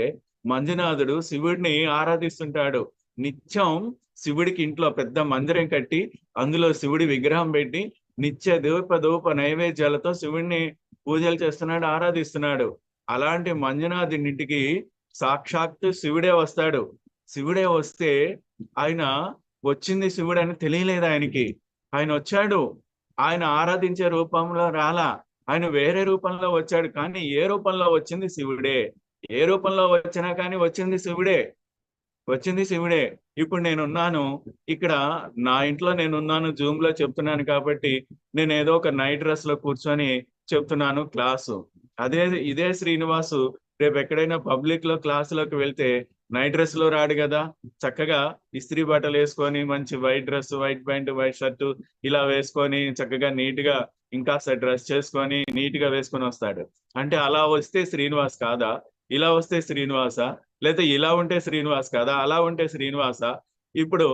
మంజునాథుడు శివుడిని ఆరాధిస్తుంటాడు. నిత్యం శివుడికి ఇంట్లో పెద్ద మందిరం కట్టి అందులో శివుడి విగ్రహం పెట్టి నిత్య ధూప నైవేద్యాలతో శివుడిని పూజలు చేస్తున్నాడు, ఆరాధిస్తున్నాడు. అలాంటి మంజునాథుడింటికి సాక్షాత్తు శివుడే వస్తాడు. శివుడే వస్తే ఆయన వచ్చింది శివుడు అని తెలియలేదు ఆయనకి. ఆయన వచ్చాడు, ఆయన ఆరాధించే రూపంలో రాలా, ఆయన వేరే రూపంలో వచ్చాడు, కానీ ఏ రూపంలో వచ్చింది శివుడే. ఏ రూపంలో వచ్చినా కానీ వచ్చింది శివుడే, వచ్చింది శివుడే. ఇప్పుడు నేనున్నాను ఇక్కడ, నా ఇంట్లో నేనున్నాను, జూమ్ లో చెప్తున్నాను కాబట్టి నేను ఏదో ఒక నైట్ డ్రెస్ లో కూర్చొని చెప్తున్నాను క్లాసు. ఇదే శ్రీనివాసు రేపు ఎక్కడైనా పబ్లిక్ లో క్లాసులోకి వెళ్తే నైట్ డ్రెస్ లో రాడు కదా, చక్కగా ఇస్త్రీ బట్టలు వేసుకొని మంచి white dress, white pant, white shirt ఇలా వేసుకొని చక్కగా నీట్ గా ఇంకా డ్రెస్ చేసుకొని నీట్ గా వేసుకొని వస్తాడు. అంటే అలా వస్తే శ్రీనివాస్ కాదా? ఇలా వస్తే శ్రీనివాసా? లేదా ఇలా ఉంటే శ్రీనివాస్ కాదా? అలా ఉంటే శ్రీనివాస? ఇప్పుడు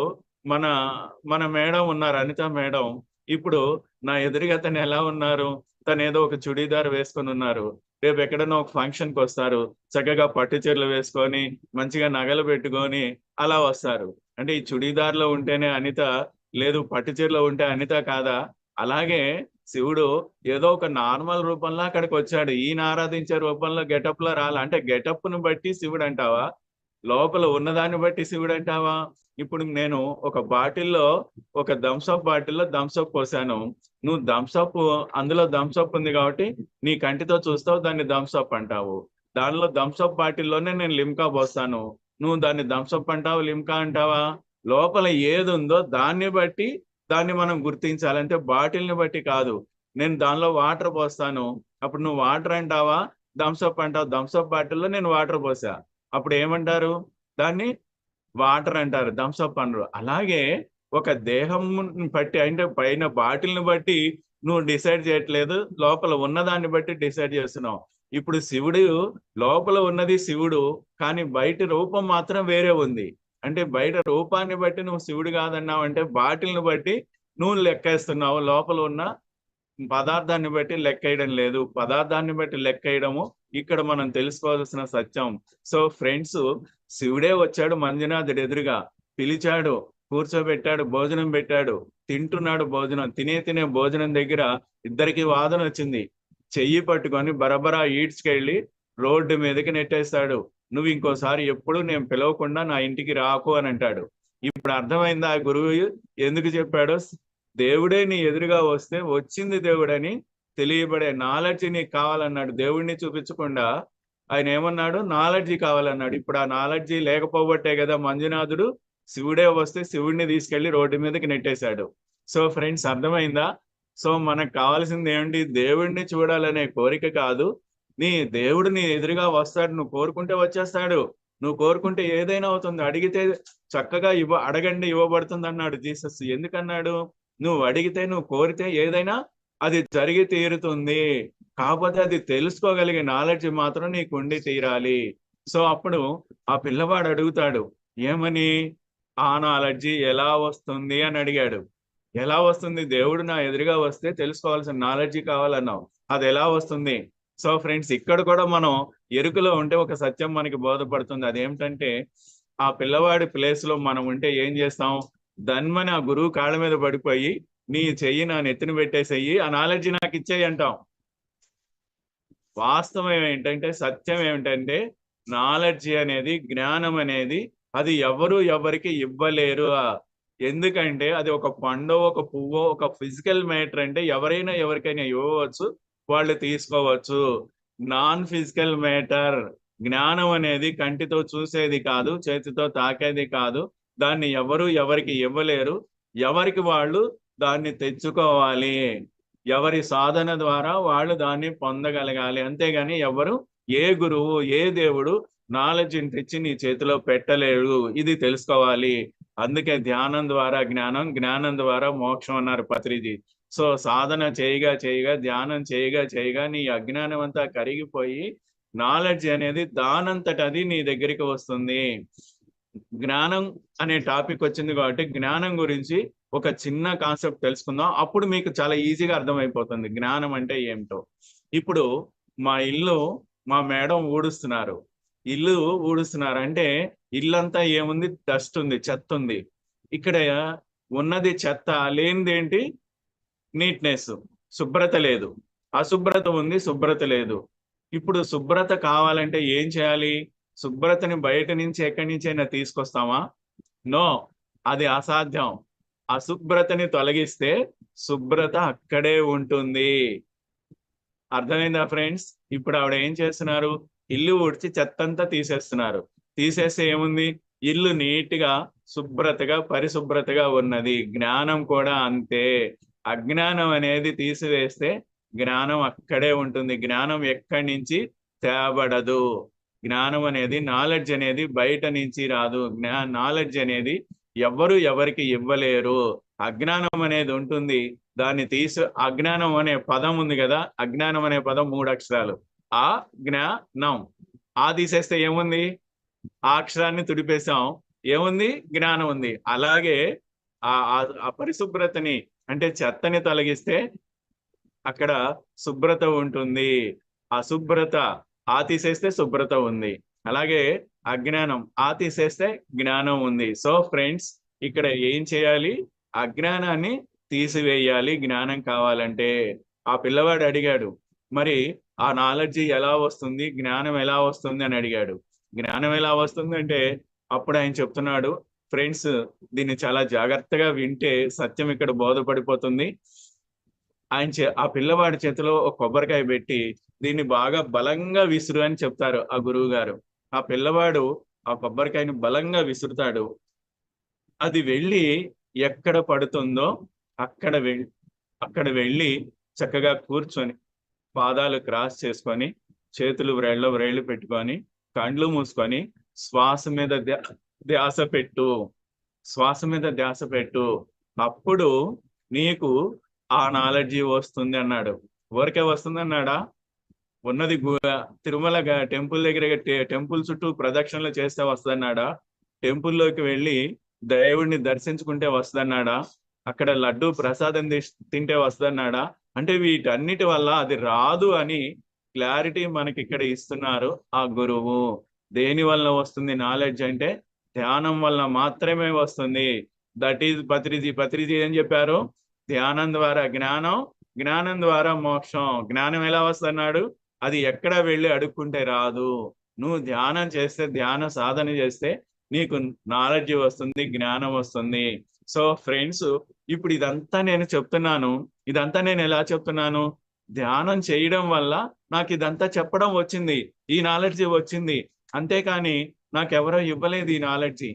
మన మన మేడం ఉన్నారు, అనిత మేడం, ఇప్పుడు నా ఎదురుగా తను ఎలా ఉన్నారు? తను ఏదో ఒక చుడీదార్ వేసుకొని ఉన్నారు. రేపు ఎక్కడైనా ఒక ఫంక్షన్ కి వస్తారు, చక్కగా పట్టు చీరలు వేసుకొని మంచిగా నగలు పెట్టుకొని అలా వస్తారు. అంటే ఈ చుడీదార్ లో ఉంటేనే అనిత, లేదు పట్టు చీరలో ఉంటే అనిత కాదా? అలాగే శివుడు ఏదో ఒక నార్మల్ రూపంలో అక్కడికి వచ్చాడు, ఈయన ఆరాధించే రూపంలో గెటప్ లో రాలా. అంటే గెటప్ ను బట్టి శివుడు అంటావా, లోపల ఉన్నదాన్ని బట్టి శివుడు అంటావా? ఇప్పుడు నేను ఒక బాటిల్లో, ఒక థమ్స్అప్ బాటిల్లో థమ్స్అప్ పోసాను, నువ్వు థమ్స్అప్, అందులో థమ్స్అప్ ఉంది కాబట్టి నీ కంటితో చూస్తావు, దాన్ని థమ్స్అప్ అంటావు. దానిలో థమ్స్అప్ బాటిల్లోనే నేను లిమ్కా పోస్తాను, నువ్వు దాన్ని థమ్స్అప్ అంటావు, లిమ్కా అంటావా? లోపల ఏది ఉందో దాన్ని బట్టి దాన్ని మనం గుర్తించాలంటే బాటిల్ని బట్టి కాదు. నేను దానిలో వాటర్ పోస్తాను, అప్పుడు నువ్వు వాటర్ అంటావా, థమ్స్అప్ అంటావు? థమ్స్అప్ బాటిల్లో నేను వాటర్ పోసా, అప్పుడు ఏమంటారు? దాన్ని వాటర్ అంటారు, థమ్స్అప్ అనరు. అలాగే ఒక దేహం బట్టి, అంటే పైన బాటిల్ని బట్టి నువ్వు డిసైడ్ చేయట్లేదు, లోపల ఉన్నదాన్ని బట్టి డిసైడ్ చేస్తున్నావు. ఇప్పుడు శివుడు లోపల ఉన్నది శివుడు, కానీ బయట రూపం మాత్రం వేరే ఉంది. అంటే బయట రూపాన్ని బట్టి నువ్వు శివుడు కాదన్నావు, అంటే బాటిల్ని బట్టి నువ్వు లెక్కేస్తున్నావు, లోపల ఉన్న పదార్థాన్ని బట్టి లెక్కేయడం లేదు. పదార్థాన్ని బట్టి లెక్కేయడము ఇక్కడ మనం తెలుసుకోవాల్సిన సత్యం. సో ఫ్రెండ్స్, శివుడే వచ్చాడు మంజునాథుడు ఎదురుగా, పిలిచాడు, కూర్చోబెట్టాడు, భోజనం పెట్టాడు, తింటున్నాడు భోజనం. తినే భోజనం దగ్గర ఇద్దరికి వాదన వచ్చింది. చెయ్యి పట్టుకొని బరబరా ఈడ్చుకెళ్ళి రోడ్డు మీదకి నెట్టేస్తాడు. నువ్వు ఇంకోసారి ఎప్పుడు నేను పిలవకుండా నా ఇంటికి రాకు అని అంటాడు. ఇప్పుడు అర్థమైందా ఆ గురువు ఎందుకు చెప్పాడో? దేవుడే నీ ఎదురుగా వస్తే వచ్చింది దేవుడని తెలియబడే నాలెడ్జి నీకు కావాలన్నాడు. దేవుడిని చూపించకుండా ఆయన ఏమన్నాడు? నాలెడ్జి కావాలన్నాడు. ఇప్పుడు ఆ నాలెడ్జి లేకపోబట్టే కదా మంజునాథుడు శివుడే వస్తే శివుడిని తీసుకెళ్లి రోడ్డు మీదకి నెట్టేశాడు. సో ఫ్రెండ్స్, అర్థమైందా? సో మనకు కావాల్సింది ఏంటి? దేవుడిని చూడాలనే కోరిక కాదు. దేవుడు నీ ఎదురుగా వస్తాడు, నువ్వు కోరుకుంటే వచ్చేస్తాడు. నువ్వు కోరుకుంటే ఏదైనా అవుతుంది. అడిగితే చక్కగా అడగండి ఇవ్వబడుతుంది అన్నాడు జీసస్. ఎందుకన్నాడు? నువ్వు అడిగితే, నువ్వు కోరితే ఏదైనా అది జరిగి తీరుతుంది. కాకపోతే అది తెలుసుకోగలిగే నాలెడ్జ్ మాత్రం నీకు ఉండి తీరాలి. సో అప్పుడు ఆ పిల్లవాడు అడుగుతాడు, ఏమని? ఆ నాలెడ్జి ఎలా వస్తుంది అని అడిగాడు. ఎలా వస్తుంది? దేవుడు నా ఎదురుగా వస్తే తెలుసుకోవాల్సిన నాలెడ్జి కావాలన్నావు, అది ఎలా వస్తుంది? సో ఫ్రెండ్స్, ఇక్కడ కూడా మనం ఎరుకలో ఉంటే ఒక సత్యం మనకి బోధపడుతుంది. అదేమిటంటే, ఆ పిల్లవాడి ప్లేస్ లో మనం ఉంటే ఏం చేస్తాం? ధన్మని ఆ గురువు కాళ్ళ మీద పడిపోయి, నీ చెయ్యి నా నెత్తిన పెట్టేసేయి, ఆ నాలెడ్జి నాకు ఇచ్చేయి అంటాం. వాస్తవం ఏంటంటే, సత్యం ఏమిటంటే, నాలెడ్జి అనేది, జ్ఞానం అనేది అది ఎవరికి ఇవ్వలేరు. ఎందుకంటే అది ఒక పండో, ఒక పువ్వో, ఒక ఫిజికల్ మ్యాటర్. అంటే ఎవరైనా ఎవరికైనా ఇవ్వవచ్చు, వాళ్ళు తీసుకోవచ్చు. Non physical matter. జ్ఞానం అనేది కంటితో చూసేది కాదు, చేతితో తాకేది కాదు. దాన్ని ఎవరికి ఇవ్వలేరు. ఎవరికి వాళ్ళు దాన్ని తెచ్చుకోవాలి. ఎవరి సాధన ద్వారా వాళ్ళు దాన్ని పొందగలగాలి. అంతేగాని ఏ గురువు, ఏ దేవుడు నాలెడ్జ్ని తెచ్చి నీ చేతిలో పెట్టలేడు. ఇది తెలుసుకోవాలి. అందుకే ధ్యానం ద్వారా జ్ఞానం, జ్ఞానం ద్వారా మోక్షం అన్నారు పత్రిజీ. సో సాధన చేయగా చేయగా, ధ్యానం చేయగా చేయగా నీ అజ్ఞానం అంతా కరిగిపోయి నాలెడ్జ్ అనేది దానంతట అది నీ దగ్గరికి వస్తుంది. జ్ఞానం అనే టాపిక్ వచ్చింది కాబట్టి జ్ఞానం గురించి ఒక చిన్న కాన్సెప్ట్ తెలుసుకుందాం. అప్పుడు మీకు చాలా ఈజీగా అర్థమైపోతుంది జ్ఞానం అంటే ఏమిటో. ఇప్పుడు మా మేడం ఊడుస్తున్నారు. ఇల్లు ఊడుస్తున్నారు అంటే ఇల్లంతా ఏముంది? డస్ట్ ఉంది, చెత్త ఉంది. ఇక్కడ ఉన్నది చెత్త, లేనిది ఏంటి? నీట్నెస్, శుభ్రత లేదు. అశుభ్రత ఉంది, శుభ్రత లేదు. ఇప్పుడు శుభ్రత కావాలంటే ఏం చేయాలి? శుభ్రతని బయట నుంచి ఎక్కడి నుంచైనా తీసుకొస్తామా? నో, అది అసాధ్యం. అశుభ్రతని తొలగిస్తే శుభ్రత అక్కడే ఉంటుంది. అర్థమైందా ఫ్రెండ్స్? ఇప్పుడు ఆవిడ ఏం చేస్తున్నారు? ఇల్లు ఊడ్చి చెత్తంతా తీసేస్తున్నారు. తీసేస్తే ఏముంది? ఇల్లు నీట్గా, శుభ్రతగా, పరిశుభ్రతగా ఉన్నది. జ్ఞానం కూడా అంతే. అజ్ఞానం అనేది తీసివేస్తే జ్ఞానం అక్కడే ఉంటుంది. జ్ఞానం ఎక్కడి నుంచి తేబడదు. జ్ఞానం అనేది, నాలెడ్జ్ అనేది బయట నుంచి రాదు. నాలెడ్జ్ అనేది ఎవరికి ఇవ్వలేరు. అజ్ఞానం అనేది ఉంటుంది, దాన్ని అజ్ఞానం అనే పదం ఉంది కదా, అజ్ఞానం అనే పదం 3 అక్షరాలు. జ్ఞానం. తీసేస్తే ఏముంది? ఆ అక్షరాన్ని తుడిపేశాం, ఏముంది? జ్ఞానం ఉంది. అలాగే అపరిశుభ్రతని అంటే చెత్తని తొలగిస్తే అక్కడ శుభ్రత ఉంటుంది. అశుభ్రత తీసేస్తే శుభ్రత ఉంది. అలాగే అజ్ఞానం తీసేస్తే జ్ఞానం ఉంది. సో ఫ్రెండ్స్, ఇక్కడ ఏం చేయాలి? అజ్ఞానాన్ని తీసివేయాలి జ్ఞానం కావాలంటే. ఆ పిల్లవాడు అడిగాడు, మరి ఆ నాలెడ్జి ఎలా వస్తుంది, జ్ఞానం ఎలా వస్తుంది అని అడిగాడు. జ్ఞానం ఎలా వస్తుంది అంటే అప్పుడు ఆయన చెప్తున్నాడు, ఫ్రెండ్స్ దీన్ని చాలా జాగ్రత్తగా వింటే సత్యం ఇక్కడ బోధపడిపోతుంది. ఆ పిల్లవాడి చేతిలో ఒక కొబ్బరికాయ పెట్టి దీన్ని బాగా బలంగా విసురు అని చెప్తారు ఆ గురువు గారు. ఆ పిల్లవాడు ఆ కొబ్బరికాయని బలంగా విసురుతాడు. అది వెళ్ళి ఎక్కడ పడుతుందో అక్కడ వెళ్ళి చక్కగా కూర్చొని, పాదాలు క్రాస్ చేసుకొని, చేతులు వ్రేళ్ళు పెట్టుకొని, కండ్లు మూసుకొని శ్వాస మీద ధ్యాస పెట్టు. అప్పుడు నీకు ఆ నాలెడ్జి వస్తుంది అన్నాడు. ఊరికే వస్తుంది అన్నాడా? ఉన్నది తిరుమల టెంపుల్ దగ్గర టెంపుల్ చుట్టూ ప్రదక్షిణలు చేస్తే వస్తుందన్నాడా? టెంపుల్లోకి వెళ్ళి దేవుడిని దర్శించుకుంటే వస్తుందన్నాడా? అక్కడ లడ్డు ప్రసాదం తింటే వస్తుందన్నాడా? అంటే వీటన్నిటి వల్ల అది రాదు అని క్లారిటీ మనకి ఇక్కడ ఇస్తున్నారు ఆ గురువు. దేని వల్ల వస్తుంది నాలెడ్జ్ అంటే ధ్యానం వల్ల మాత్రమే వస్తుంది. దట్ ఈజ్ పత్రిజీ ఏం చెప్పారు? ధ్యానం ద్వారా జ్ఞానం, జ్ఞానం ద్వారా మోక్షం. జ్ఞానం ఎలా వస్తున్నాడు? అది ఎక్కడ వెళ్ళి అడుక్కుంటే రాదు. నువ్వు ధ్యానం చేస్తే, ధ్యాన సాధన చేస్తే నీకు నాలెడ్జ్ వస్తుంది, జ్ఞానం వస్తుంది. సో ఫ్రెండ్స్, ఇప్పుడు ఇదంతా నేను చెప్తున్నాను. ఇదంతా నేను ఎలా చెప్తున్నాను? ధ్యానం చేయడం వల్ల నాకు ఇదంతా చెప్పడం వచ్చింది, ఈ నాలెడ్జ్ వచ్చింది. అంతేకాని నాకెవరో ఇవ్వలేదు ఈ నాలెడ్జి.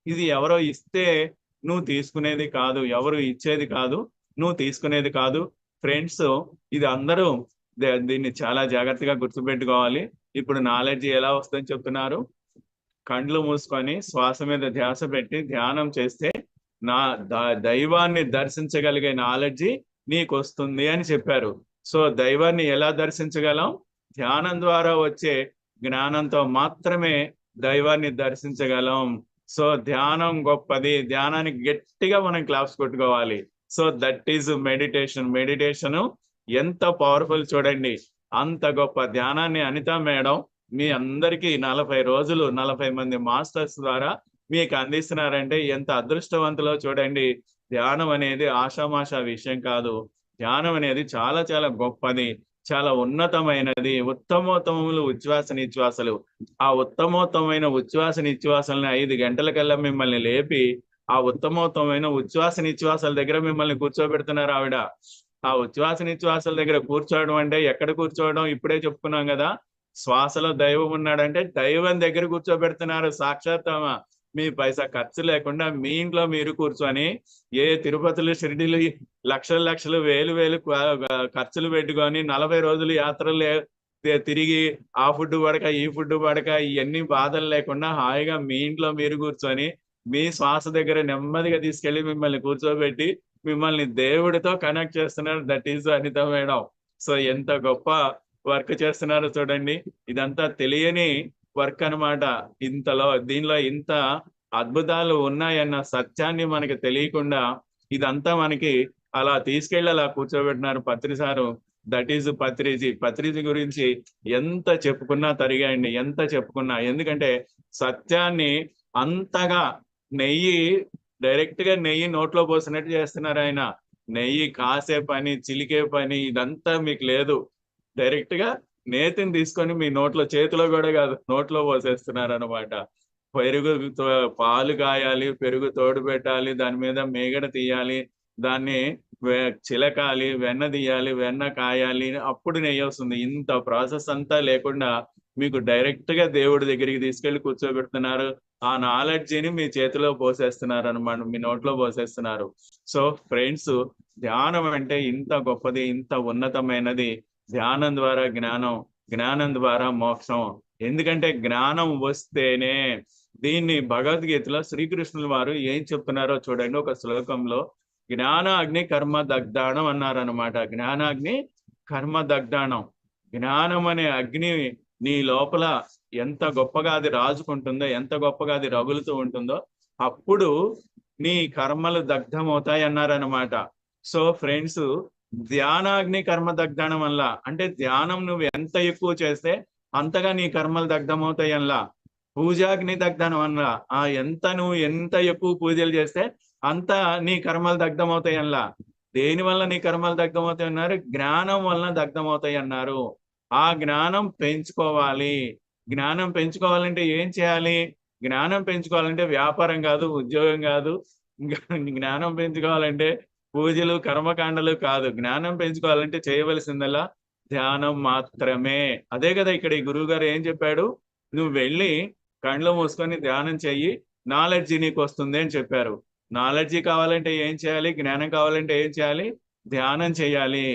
ఇది ఎవరో ఇస్తే నువ్వు తీసుకునేది కాదు, ఎవరు ఇచ్చేది కాదు, నువ్వు తీసుకునేది కాదు. ఫ్రెండ్స్, ఇది అందరూ దీన్ని చాలా జాగ్రత్తగా గుర్తుపెట్టుకోవాలి. ఇప్పుడు నాలెడ్జ్ ఎలా వస్తుందని చెప్తున్నారు? కండ్లు మూసుకొని శ్వాస మీద ధ్యాస పెట్టి ధ్యానం చేస్తే నా దైవాన్ని దర్శించగలిగే నాలెడ్జి నీకు వస్తుంది అని చెప్పారు. సో దైవాన్ని ఎలా దర్శించగలం? ధ్యానం ద్వారా వచ్చే జ్ఞానంతో మాత్రమే దైవాన్ని దర్శించగలం. సో ధ్యానం గొప్పది. ధ్యానానికి గట్టిగా మనం క్లాప్స్ కొట్టుకోవాలి. So that is meditation. Meditation ఎంత పవర్ఫుల్ చూడండి. అంత గొప్ప ధ్యానాన్ని అనిత మేడం మీ అందరికీ 40 రోజులు 40 మంది మాస్టర్స్ ద్వారా మీకు అందిస్తున్నారంటే ఎంత అదృష్టవంతులో చూడండి. ధ్యానం అనేది ఆషామాషా విషయం కాదు. ధ్యానం అనేది చాలా చాలా గొప్పది, చాలా ఉన్నతమైనది. ఉత్తమోత్తములు ఉచ్ఛ్వాస నిశ్వాసలు. ఆ ఉత్తమోత్తమైన ఉచ్ఛ్వాస నిశ్వాసాలని 5 గంటలకల్లా మిమ్మల్ని లేపి ఆ ఉత్తమోత్తమైన ఉచ్ఛ్వాస నిశ్వాసాల దగ్గర మిమ్మల్ని కూర్చోబెడుతున్నారు ఆవిడ. ఆ ఉచ్ఛ్వాస నిశ్వాసాల దగ్గర కూర్చోవడం అంటే ఎక్కడ కూర్చోవడం? ఇప్పుడే చెప్పుకున్నాం కదా, శ్వాసలో దైవం ఉన్నాడంటే దైవం దగ్గర కూర్చోబెడుతున్నారు. సాక్షాత్ మీ పైసా ఖర్చు లేకుండా మీ ఇంట్లో మీరు కూర్చొని ఏ తిరుపతిలో షిరిడీలు లక్షల లక్షలు వేలు వేలు ఖర్చులు పెట్టుకొని 40 రోజులు యాత్రలు తిరిగి ఆ ఫుడ్ పడక ఈ ఫుడ్ పడక ఇవన్నీ బాధలు లేకుండా హాయిగా మీ ఇంట్లో మీరు కూర్చొని మీ శ్వాస దగ్గర నెమ్మదిగా తీసుకెళ్లి మిమ్మల్ని కూర్చోబెట్టి మిమ్మల్ని దేవుడితో కనెక్ట్ చేస్తున్నారు. That is Anitha madam. So ఎంత గొప్ప వర్క్ చేస్తున్నారు చూడండి. ఇదంతా తెలియని వర్క్ అన్నమాట. దీనిలో ఇంత అద్భుతాలు ఉన్నాయన్న సత్యాన్ని మనకి తెలియకుండా ఇదంతా మనకి అలా తీసుకెళ్ళి అలా కూర్చోబెట్టినారు Patri sir. That is Patriji. Patriji గురించి ఎంత చెప్పుకున్నా తరిగాయండి, ఎంత చెప్పుకున్నా. ఎందుకంటే సత్యాన్ని అంతగా డైరెక్ట్ గా నెయ్యి నోట్లో పోసినట్టు చేస్తున్నారు ఆయన. నెయ్యి కాసే పని, చిలికే పని ఇదంతా మీకు లేదు. డైరెక్ట్ గా నేతిని తీసుకొని మీ నోట్లో, చేతిలో కూడా కాదు, నోట్లో పోసేస్తున్నారు అనమాట. పాలు కాయాలి, పెరుగు తోడు పెట్టాలి, దాని మీద మేగడ తీయాలి, దాన్ని చిలకాలి, వెన్న తీయాలి, వెన్న కాయాలి, అప్పుడు నెయ్యి వస్తుంది. ఇంత ప్రాసెస్ అంతా లేకుండా మీకు డైరెక్ట్ గా దేవుడి దగ్గరికి తీసుకెళ్లి కూర్చోబెడుతున్నారు. ఆ నాలెడ్జిని మీ చేతిలో పోసేస్తున్నారు అనమాట, మీ నోట్లో పోసేస్తున్నారు. సో ఫ్రెండ్స్, ధ్యానం అంటే ఇంత గొప్పది, ఇంత ఉన్నతమైనది. ధ్యానం ద్వారా జ్ఞానం, జ్ఞానం ద్వారా మోక్షం. ఎందుకంటే జ్ఞానం వస్తేనే, దీన్ని భగవద్గీతలో శ్రీకృష్ణుల వారు ఏం చెప్తున్నారో చూడండి. ఒక శ్లోకంలో జ్ఞాన అగ్ని కర్మ దగ్ధానం అన్నారనమాట. జ్ఞానాగ్ని కర్మ దగ్ధానం. జ్ఞానం అనే అగ్ని నీ లోపల ఎంత గొప్పగా అది రాజుకుంటుందో, ఎంత గొప్పగా అది రగులుతూ ఉంటుందో అప్పుడు నీ కర్మలు దగ్ధమవుతాయి అన్నారనమాట. సో ఫ్రెండ్స్, ధ్యానాగ్ని కర్మ దగ్ధానం వల్ల అంటే ధ్యానం నువ్వు ఎంత ఎక్కువ చేస్తే అంతగా నీ కర్మలు దగ్ధమవుతాయి అలా. పూజాగ్ని దగ్ధానం అన్నా, నువ్వు ఎంత ఎక్కువ పూజలు చేస్తే అంత నీ కర్మలు దగ్ధమవుతాయి అలా. దేని వల్ల నీ కర్మలు దగ్ధమవుతాయి అన్నారు? జ్ఞానం వలన దగ్ధమవుతాయి అన్నారు. ఆ జ్ఞానం పెంచుకోవాలి. జ్ఞానం పెంచుకోవాలంటే ఏం చేయాలి? జ్ఞానం పెంచుకోవాలంటే వ్యాపారం కాదు, ఉద్యోగం కాదు. జ్ఞానం పెంచుకోవాలంటే పూజలు కర్మకాండలు కాదు. జ్ఞానం పెంచుకోవాలంటే చేయవలసిందల్లా ధ్యానం మాత్రమే. అదే కదా ఇక్కడ ఈ గురువు గారు ఏం చెప్పాడు? నువ్వు వెళ్ళి కళ్ళు మూసుకొని ధ్యానం చెయ్యి, నాలెడ్జి నీకు వస్తుంది అని చెప్పారు. నాలెడ్జి కావాలంటే ఏం చేయాలి? జ్ఞానం కావాలంటే ఏం చేయాలి? ధ్యానం చేయాలి.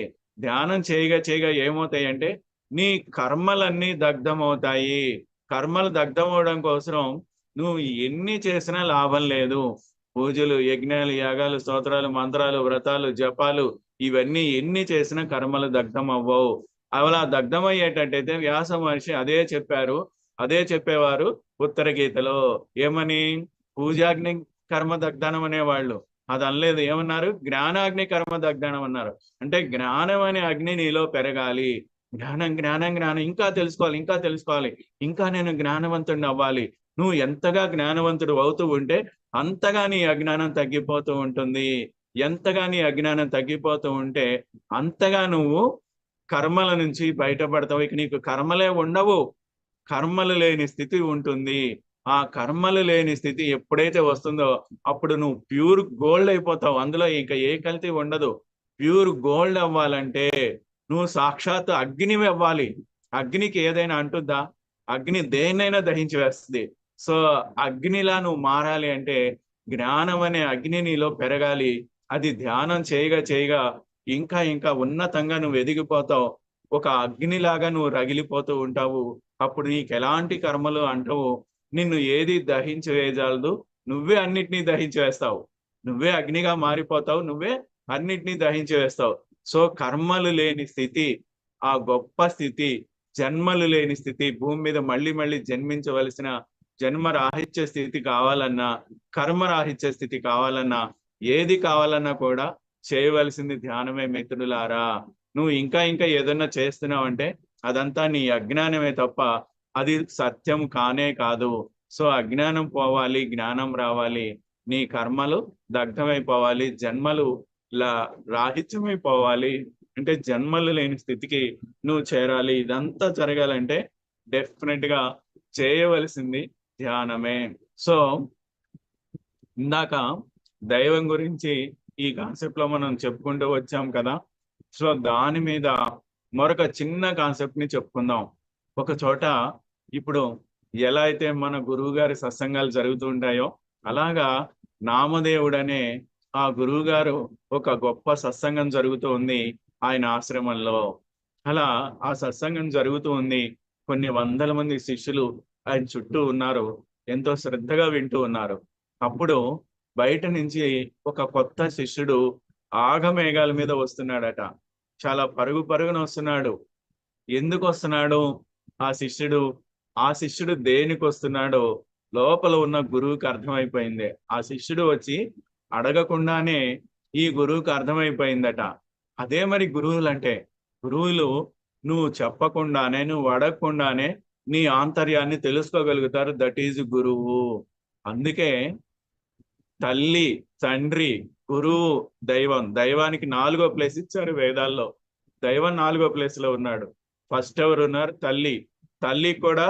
ధ్యానం చేయగా ఏమవుతాయి అంటే నీ కర్మలన్నీ దగ్ధమవుతాయి. కర్మలు దగ్ధమవడం కోసం నువ్వు ఎన్ని చేసినా లాభం లేదు. పూజలు, యజ్ఞాలు, యాగాలు, స్తోత్రాలు, మంత్రాలు, వ్రతాలు, జపాలు ఇవన్నీ ఎన్ని చేసినా కర్మలు దగ్ధం అవ్వవు. అలా దగ్ధమయ్యేటట్టయితే వ్యాస మహర్షి అదే చెప్పారు. అదే చెప్పేవారు ఉత్తర గీతలో. ఏమని? పూజాగ్ని కర్మ దగ్ధానం అనేవాళ్ళు అది అనలేదు. ఏమన్నారు? జ్ఞానాగ్ని కర్మ దగ్ధానం అన్నారు. అంటే జ్ఞానం అనే అగ్ని నీలో పెరగాలి. జ్ఞానం జ్ఞానం జ్ఞానం ఇంకా తెలుసుకోవాలి, ఇంకా నేను జ్ఞానవంతుడిని అవ్వాలి. నువ్వు ఎంతగా జ్ఞానవంతుడు అవుతూ ఉంటే అంతగా నీ అజ్ఞానం తగ్గిపోతూ ఉంటుంది. ఎంతగా నీ అజ్ఞానం తగ్గిపోతూ ఉంటే అంతగా నువ్వు కర్మల నుంచి బయటపడతావు. ఇక నీకు కర్మలే ఉండవు, కర్మలు లేని స్థితి ఉంటుంది. ఆ కర్మలు లేని స్థితి ఎప్పుడైతే వస్తుందో అప్పుడు నువ్వు ప్యూర్ గోల్డ్ అయిపోతావు. అందులో ఇంకా ఏ కల్తీ ఉండదు. ప్యూర్ గోల్డ్ అవ్వాలంటే నువ్వు సాక్షాత్ అగ్ని అవ్వాలి. అగ్నికి ఏదైనా అంటుందా? అగ్ని దేన్నైనా దహించి వేస్తుంది. సో అగ్నిలా నువ్వు మారాలి అంటే జ్ఞానం అనే అగ్ని నీలో పెరగాలి. అది ధ్యానం చేయగా చేయగా ఇంకా ఇంకా ఉన్నతంగా నువ్వు ఎదిగిపోతావు. ఒక అగ్నిలాగా నువ్వు రగిలిపోతూ ఉంటావు. అప్పుడు నీకు ఎలాంటి కర్మలు అంటవు, నిన్ను ఏది దహించి వేయజాలదు. నువ్వే అన్నిటినీ దహించి వేస్తావు. నువ్వే అగ్నిగా మారిపోతావు. నువ్వే అన్నిటినీ దహించి వేస్తావు. సో కర్మలు లేని స్థితి, ఆ గొప్ప స్థితి, జన్మలు లేని స్థితి, భూమి మీద మళ్ళీ మళ్ళీ జన్మించవలసిన జన్మ రాహిత్య స్థితి కావాలన్నా, కర్మ రాహిత్య స్థితి కావాలన్నా, ఏది కావాలన్నా కూడా చేయవలసింది ధ్యానమే మిత్రులారా. నువ్వు ఇంకా ఇంకా ఏదన్నా చేస్తున్నావంటే అదంతా నీ అజ్ఞానమే తప్ప అది సత్యం కానే కాదు. సో అజ్ఞానం పోవాలి, జ్ఞానం రావాలి, నీ కర్మలు దగ్ధమైపోవాలి, జన్మలు రాహిత్యమైపోవాలి. అంటే జన్మలు లేని స్థితికి నువ్వు చేరాలి. ఇదంతా జరగాలంటే డెఫినెట్ గా చేయవలసింది ధ్యానమే. సో ఇందాక దైవం గురించి ఈ కాన్సెప్ట్ లో మనం చెప్పుకుంటూ వచ్చాం కదా. సో దాని మీద మరొక చిన్న కాన్సెప్ట్ ని చెప్పుకుందాం. ఒక చోట ఇప్పుడు ఎలా అయితే మన గురువు గారి సత్సంగాలు జరుగుతూ ఉంటాయో అలాగా నామదేవుడనే ఆ గురువు గారు ఒక గొప్ప సత్సంగం జరుగుతూ ఉంది ఆయన ఆశ్రమంలో. అలా ఆ సత్సంగం జరుగుతూ ఉంది. కొన్ని వందల మంది శిష్యులు ఆయన చుట్టూ ఉన్నారు, ఎంతో శ్రద్ధగా వింటూ ఉన్నారు. అప్పుడు బయట నుంచి ఒక కొత్త శిష్యుడు ఆగమేఘాల మీద వస్తున్నాడట. చాలా పరుగు పరుగున వస్తున్నాడు. ఎందుకు వస్తున్నాడు ఆ శిష్యుడు దేనికి వస్తున్నాడో లోపల ఉన్న గురువుకి అర్థమైపోయింది. ఆ శిష్యుడు వచ్చి అడగకుండానే ఈ గురువుకి అర్థమైపోయిందట. అదే మరి గురువులు అంటే, గురువులు నువ్వు చెప్పకుండానే, నువ్వు అడగకుండానే నీ ఆంతర్యాన్ని తెలుసుకోగలుగుతారు. దట్ ఈజ్ గురువు. అందుకే తల్లి, తండ్రి, గురువు, దైవం. దైవానికి 4వ ప్లేస్ ఇచ్చారు వేదాల్లో. దైవం 4వ ప్లేస్ లో ఉన్నాడు. ఫస్ట్ ఎవరు ఉన్నారు? తల్లి. తల్లి కూడా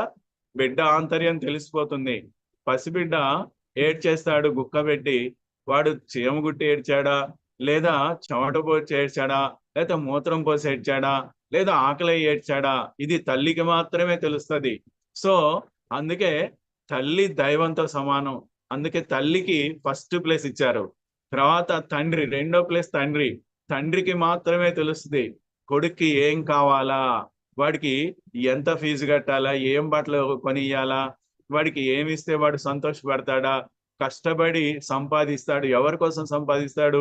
బిడ్డ ఆంతర్యం తెలిసిపోతుంది. పసిబిడ్డ ఏడ్చేస్తాడు గుక్క పెట్టి, వాడు చీమగుట్టి ఏడ్చాడా, లేదా చెమట పోసి ఏడ్చాడా, లేదా మూత్రం పోసి ఏడ్చాడా, లేదా ఆకలి ఏడ్చాడా, ఇది తల్లికి మాత్రమే తెలుస్తుంది. సో అందుకే తల్లి దైవంతో సమానం. అందుకే తల్లికి ఫస్ట్ ప్లేస్ ఇచ్చారు. తర్వాత తండ్రి, 2వ ప్లేస్ తండ్రి. తండ్రికి మాత్రమే తెలుస్తుంది కొడుక్కి ఏం కావాలా, వాడికి ఎంత ఫీజు కట్టాలా, ఏం బట్టలు కొనియాలా, వాడికి ఏమి ఇస్తే వాడు సంతోషపడతాడా. కష్టపడి సంపాదిస్తాడు. ఎవరి కోసం సంపాదిస్తాడు?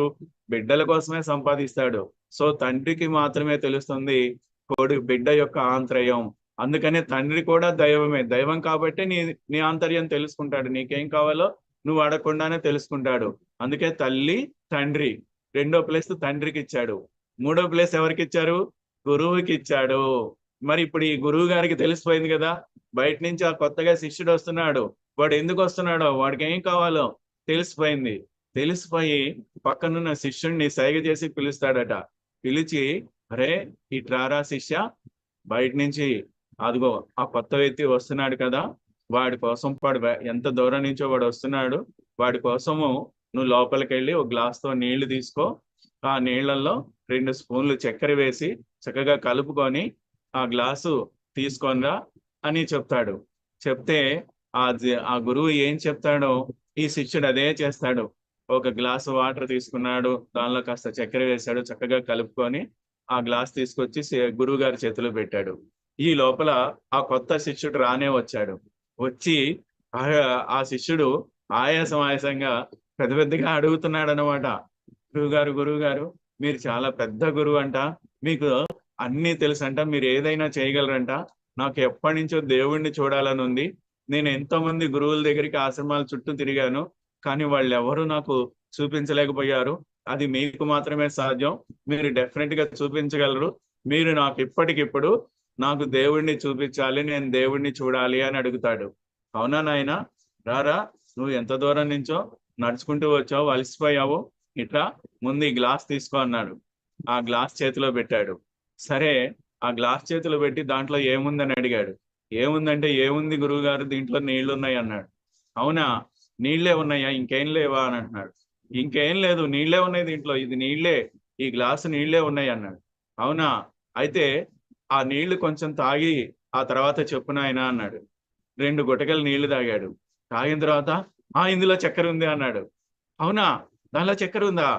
బిడ్డల కోసమే సంపాదిస్తాడు. సో తండ్రికి మాత్రమే తెలుస్తుంది బిడ్డ యొక్క ఆంతర్యం. అందుకనే తండ్రి కూడా దైవమే. దైవం కాబట్టి నీ ఆంతర్యం తెలుసుకుంటాడు. నీకేం కావాలో నువ్వు అడగకుండానే తెలుసుకుంటాడు. అందుకే తల్లి, తండ్రి. 2వ ప్లేస్ తండ్రికి ఇచ్చాడు. 3వ ప్లేస్ ఎవరికి ఇచ్చారు? గురువుకి ఇచ్చాడు. మరి ఇప్పుడు ఈ గురువు గారికి తెలిసిపోయింది కదా, బయట నుంచి ఆ కొత్తగా శిష్యుడు వస్తున్నాడు, వాడు ఎందుకు వస్తున్నాడో, వాడికి ఏం కావాలో తెలిసిపోయింది. తెలిసిపోయి పక్కనున్న శిష్యుడిని సైగ చేసి పిలుస్తాడట. పిలిచి, అరే ఇట్రారా శిష్య, బయట నుంచి అదిగో ఆ కొత్త వ్యక్తి వస్తున్నాడు కదా, వాడి కోసం వాడు ఎంత దూరం నుంచో వాడు వస్తున్నాడు, వాడి కోసము నువ్వు లోపలికి వెళ్ళి ఒక గ్లాస్తో నీళ్లు తీసుకో, ఆ నీళ్లలో 2 స్పూన్లు చక్కెర వేసి చక్కగా కలుపుకొని ఆ గ్లాసు తీసుకొనిరా అని చెప్తాడు. చెప్తే ఆ గురువు ఏం చెప్తాడో ఈ శిష్యుడు అదే చేస్తాడు. ఒక గ్లాసు వాటర్ తీసుకున్నాడు, దానిలో కాస్త చక్కెర వేశాడు, చక్కగా కలుపుకొని ఆ గ్లాస్ తీసుకొచ్చి గురువు గారి చేతిలో పెట్టాడు. ఈ లోపల ఆ కొత్త శిష్యుడు రానే వచ్చాడు. వచ్చి ఆ శిష్యుడు ఆయాసంగా పెద్దగా అడుగుతున్నాడు అనమాట. గురువు గారు మీరు చాలా పెద్ద గురువు అంట, మీకు అన్నీ తెలుసు అంట, మీరు ఏదైనా చేయగలరంట, నాకు ఎప్పటి నుంచో దేవుణ్ణి చూడాలని ఉంది. నేను ఎంతో మంది గురువుల దగ్గరికి ఆశ్రమాల చుట్టూ తిరిగాను, కానీ వాళ్ళు ఎవరు నాకు చూపించలేకపోయారు. అది మీకు మాత్రమే సాధ్యం. మీరు డెఫినెట్ గా చూపించగలరు. మీరు నాకు ఇప్పటికిప్పుడు నాకు దేవుణ్ణి చూపించాలి, నేను దేవుణ్ణి చూడాలి అని అడుగుతాడు. అవునా నాయన, రారా, నువ్వు ఎంత దూరం నుంచో నడుచుకుంటూ వచ్చావు, అలసిపోయావు, ఇట్లా ముందు ఈ గ్లాస్ తీసుకో అన్నాడు. ఆ గ్లాస్ చేతిలో పెట్టాడు. సరే ఆ గ్లాస్ చేతిలో పెట్టి దాంట్లో ఏముందని అడిగాడు. ఏముందంటే, ఏముంది గురువు గారు, దీంట్లో నీళ్లు ఉన్నాయి అన్నాడు. అవునా, నీళ్లే ఉన్నాయా, ఇంకేం లేవా అని అంటున్నాడు. ఇంకేం లేదు, నీళ్లే ఉన్నాయి దీంట్లో, ఇది నీళ్లే, ఈ గ్లాసు నీళ్లే ఉన్నాయి అన్నాడు. అవునా, అయితే ఆ నీళ్లు కొంచెం తాగి ఆ తర్వాత చెప్పు నాయనా అన్నాడు. 2 గుటకలు నీళ్లు తాగాడు. తాగిన తర్వాత ఇందులో చక్కెర ఉంది అన్నాడు. అవునా, దానిలో చక్కెర ఉందా,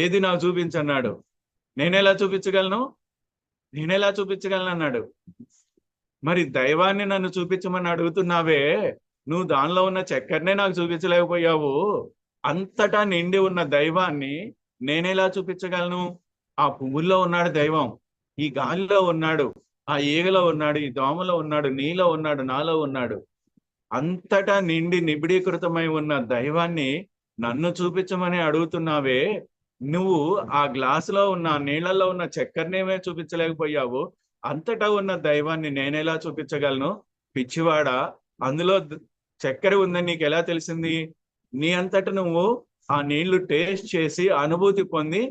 ఏది నాకు చూపించన్నాడు. నేనెలా చూపించగలను, నేనెలా చూపించగలను అన్నాడు. మరి దైవాన్ని నన్ను చూపించమని అడుగుతున్నావే, నువ్వు దానిలో ఉన్న చక్కెరనే నాకు చూపించలేకపోయావు. అంతటా నిండి ఉన్న దైవాన్ని నేనెలా చూపించగలను? ఆ పువ్వుల్లో ఉన్నాడు దైవం, ఈ గాలిలో ఉన్నాడు, ఆ ఈగలో ఉన్నాడు, ఈ దోమలో ఉన్నాడు, నీలో ఉన్నాడు, నాలో ఉన్నాడు. అంతటా నిండి నిబిడీకృతమై ఉన్న దైవాన్ని నన్ను చూపించమని అడుగుతున్నావే, నువ్వు ఆ గ్లాసులో ఉన్న నీళ్లలో ఉన్న చక్కెరనేమే చూపించలేకపోయావు, అంతటా ఉన్న దైవాన్ని నేనెలా చూపించగలను? పిచ్చివాడా, అందులో చక్కెర ఉందని నీకు ఎలా తెలిసింది? నీ అంతట నువ్వు ఆ నీళ్లు టేస్ట్ చేసి అనుభూతి పొంది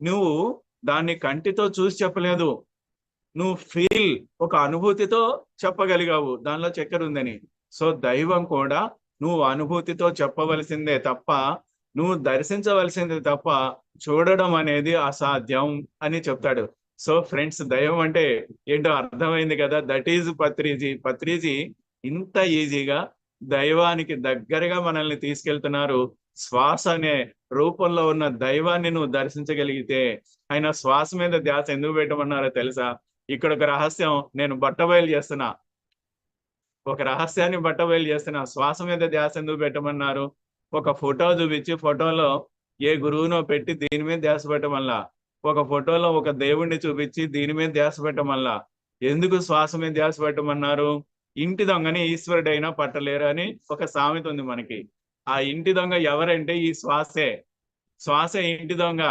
నువ్వు దాన్ని కంటితో చూసి చెప్పలేదు, నువ్వు ఫీల్ ఒక అనుభూతితో చెప్పగలిగావు దానిలో చక్కెర ఉందని. సో దైవం కూడా నువ్వు అనుభూతితో చెప్పవలసిందే తప్ప, నువ్వు దర్శించవలసిందే తప్ప చూడడం అనేది అసాధ్యం అని చెప్తాడు. సో ఫ్రెండ్స్, దైవం అంటే ఏంటో అర్థమైంది కదా. That is Patriji. పత్రిజీ ఇంత ఈజీగా దైవానికి దగ్గరగా మనల్ని తీసుకెళ్తున్నారు. శ్వాస అనే రూపంలో ఉన్న దైవాన్ని నువ్వు దర్శించగలిగితే, ఆయన శ్వాస మీద ధ్యాస ఎందుకు పెట్టమన్నారో తెలుసా? ఇక్కడ ఒక రహస్యం నేను బట్టబయలు చేస్తున్నా, ఒక రహస్యాన్ని బట్టబయలు చేస్తున్నా. శ్వాస మీద ధ్యాస ఎందుకు పెట్టమన్నారు? ఒక ఫోటో చూపించి ఫోటోలో ఏ గురువునో పెట్టి దీని మీద ధ్యాస పెట్టమల్లా, ఒక ఫోటోలో ఒక దేవుణ్ణి చూపించి దీని మీద ధ్యాస పెట్టమల్లా. ఎందుకు శ్వాస మీద ధ్యాస పెట్టమన్నారు? ఇంటి దొంగని ఈశ్వరుడైనా పట్టలేరు అని ఒక సామెత ఉంది మనకి. ఆ ఇంటి దొంగ ఎవరంటే ఈ శ్వాసే. శ్వాసే ఇంటి దొంగ.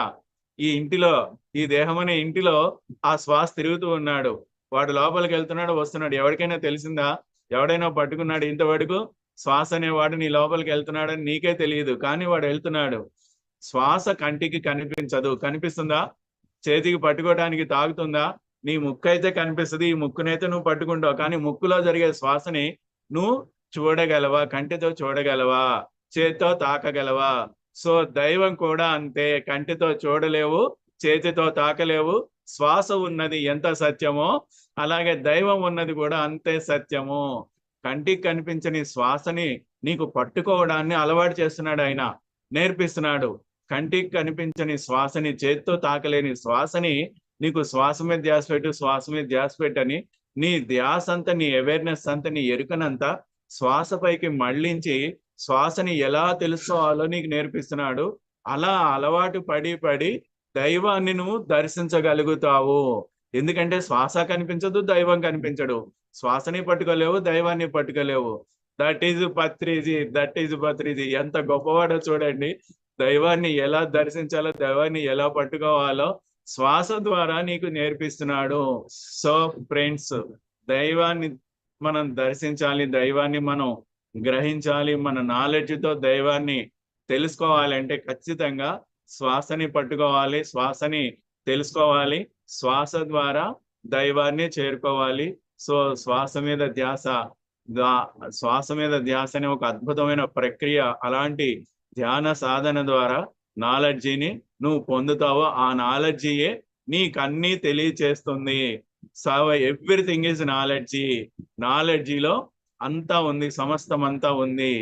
ఈ ఇంటిలో, ఈ దేహం అనే ఇంటిలో ఆ శ్వాస తిరుగుతూ ఉన్నాడు. వాడు లోపలికి వెళ్తున్నాడు, వస్తున్నాడు. ఎవరికైనా తెలిసిందా? ఎవడైనా పట్టుకున్నాడు ఇంతవరకు? శ్వాస అనేవాడు నీ లోపలికి వెళ్తున్నాడని నీకే తెలియదు, కానీ వాడు వెళ్తున్నాడు. శ్వాస కంటికి కనిపించదు, కనిపిస్తుందా? చేతికి పట్టుకోవడానికి తాగుతుందా? నీ ముక్కు అయితే కనిపిస్తుంది, ఈ ముక్కునైతే నువ్వు పట్టుకుంటావు, కానీ ముక్కులో జరిగే శ్వాసని నువ్వు చూడగలవా? కంటితో చూడగలవా? చేతితో తాకగలవా? సో దైవం కూడా అంతే, కంటితో చూడలేవు, చేతితో తాకలేవు. శ్వాస ఉన్నది ఎంత సత్యమో అలాగే దైవం ఉన్నది కూడా అంతే సత్యము. కంటికి కనిపించని శ్వాసని నీకు పట్టుకోవడాన్ని అలవాటు చేస్తున్నాడు ఆయన, నేర్పిస్తున్నాడు. కంటికి కనిపించని శ్వాసని, చేతితో తాకలేని శ్వాసని నీకు శ్వాస మీద ధ్యాస పెట్టు, శ్వాస మీద ధ్యాస పెట్టని నీ ధ్యాస అంతా, నీ అవేర్నెస్ అంతా, నీ ఎరుకనంతా శ్వాస పైకి మళ్లించి శ్వాసని ఎలా తెలుసుకోవాలో నీకు నేర్పిస్తున్నాడు. అలా అలవాటు పడి పడి దైవాన్ని నువ్వు దర్శించగలుగుతావు. ఎందుకంటే శ్వాస కనిపించదు, దైవం కనిపించడు. శ్వాసని పట్టుకోలేవు, దైవాన్ని పట్టుకోలేవు. That is Patriji, that is Patriji. ఎంత గొప్పవాడో చూడండి. దైవాన్ని ఎలా దర్శించాలో, దైవాన్ని ఎలా పట్టుకోవాలో శ్వాస ద్వారా నీకు నేర్పిస్తున్నాడు. సో ఫ్రెండ్స్, దైవాన్ని మనం దర్శించాలి, దైవాన్ని మనం గ్రహించాలి. మన నాలెడ్జ్తో దైవాన్ని తెలుసుకోవాలంటే ఖచ్చితంగా శ్వాసని పట్టుకోవాలి, శ్వాసని తెలుసుకోవాలి, శ్వాస ద్వారా దైవాన్ని చేరుకోవాలి. సో శ్వాస మీద ధ్యాస, శ్వాస మీద ధ్యాస అనే ఒక అద్భుతమైన ప్రక్రియ. అలాంటి ధ్యాన సాధన ద్వారా నాలెడ్జిని నువ్వు పొందుతావో ఆ నాలెడ్జియే నీకన్నీ తెలియచేస్తుంది. So everything is knowledge. నాలెడ్జిలో అంతా ఉంది, సమస్తం అంతా ఉంది.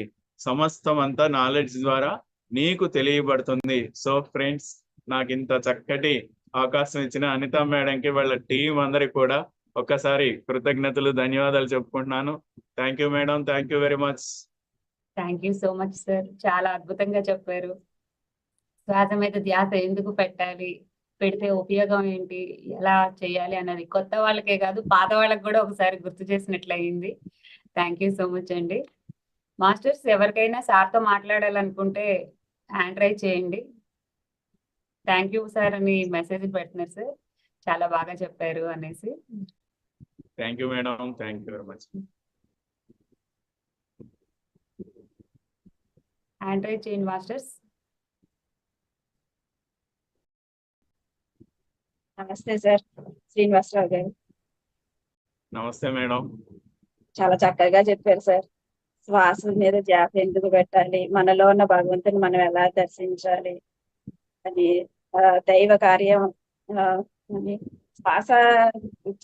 సమస్తం అంతా నాలెడ్జ్ ద్వారా నీకు తెలియబడుతుంది. సో ఫ్రెండ్స్, నాకు ఇంత చక్కటి అవకాశం ఇచ్చిన అనిత మేడంకి, వాళ్ళ టీం అందరికి కూడా ఒక్కసారి కృతజ్ఞతలు, ధన్యవాదాలు చెప్పుకుంటున్నాను. Thank you madam, thank you very much. Thank you so much sir, చాలా అద్భుతంగా చెప్పారు. శ్వాస మీద ధ్యాస ఎందుకు పెట్టాలి, పెడితే ఉపయోగం ఏంటి, ఎలా చేయాలి అన్నది కొత్త వాళ్ళకే కాదు పాత వాళ్ళకి కూడా ఒకసారి గుర్తు చేసినట్లయింది. థ్యాంక్ యూ సో మచ్ అండి. మాస్టర్స్, ఎవరికైనా సార్తో మాట్లాడాలనుకుంటే హ్యాండ్ రైజ్ చేయండి. థ్యాంక్ యూ సార్ అని మెసేజ్ పెడుతున్నారు సార్, చాలా బాగా చెప్పారు అనేసి. Thank you madam, thank you very much. Hand raise చేయండి మాస్టర్స్. నమస్తే సార్, శ్రీనివాసరావు గారు. నమస్తే మేడం. చాలా చక్కగా చెప్పారు సార్. శ్వాస మీద ధ్యాస ఎందుకు పెట్టాలి, మనలో ఉన్న భగవంతుని మనం ఎలా దర్శించాలి అని, దైవ కార్యం అని. శ్వాస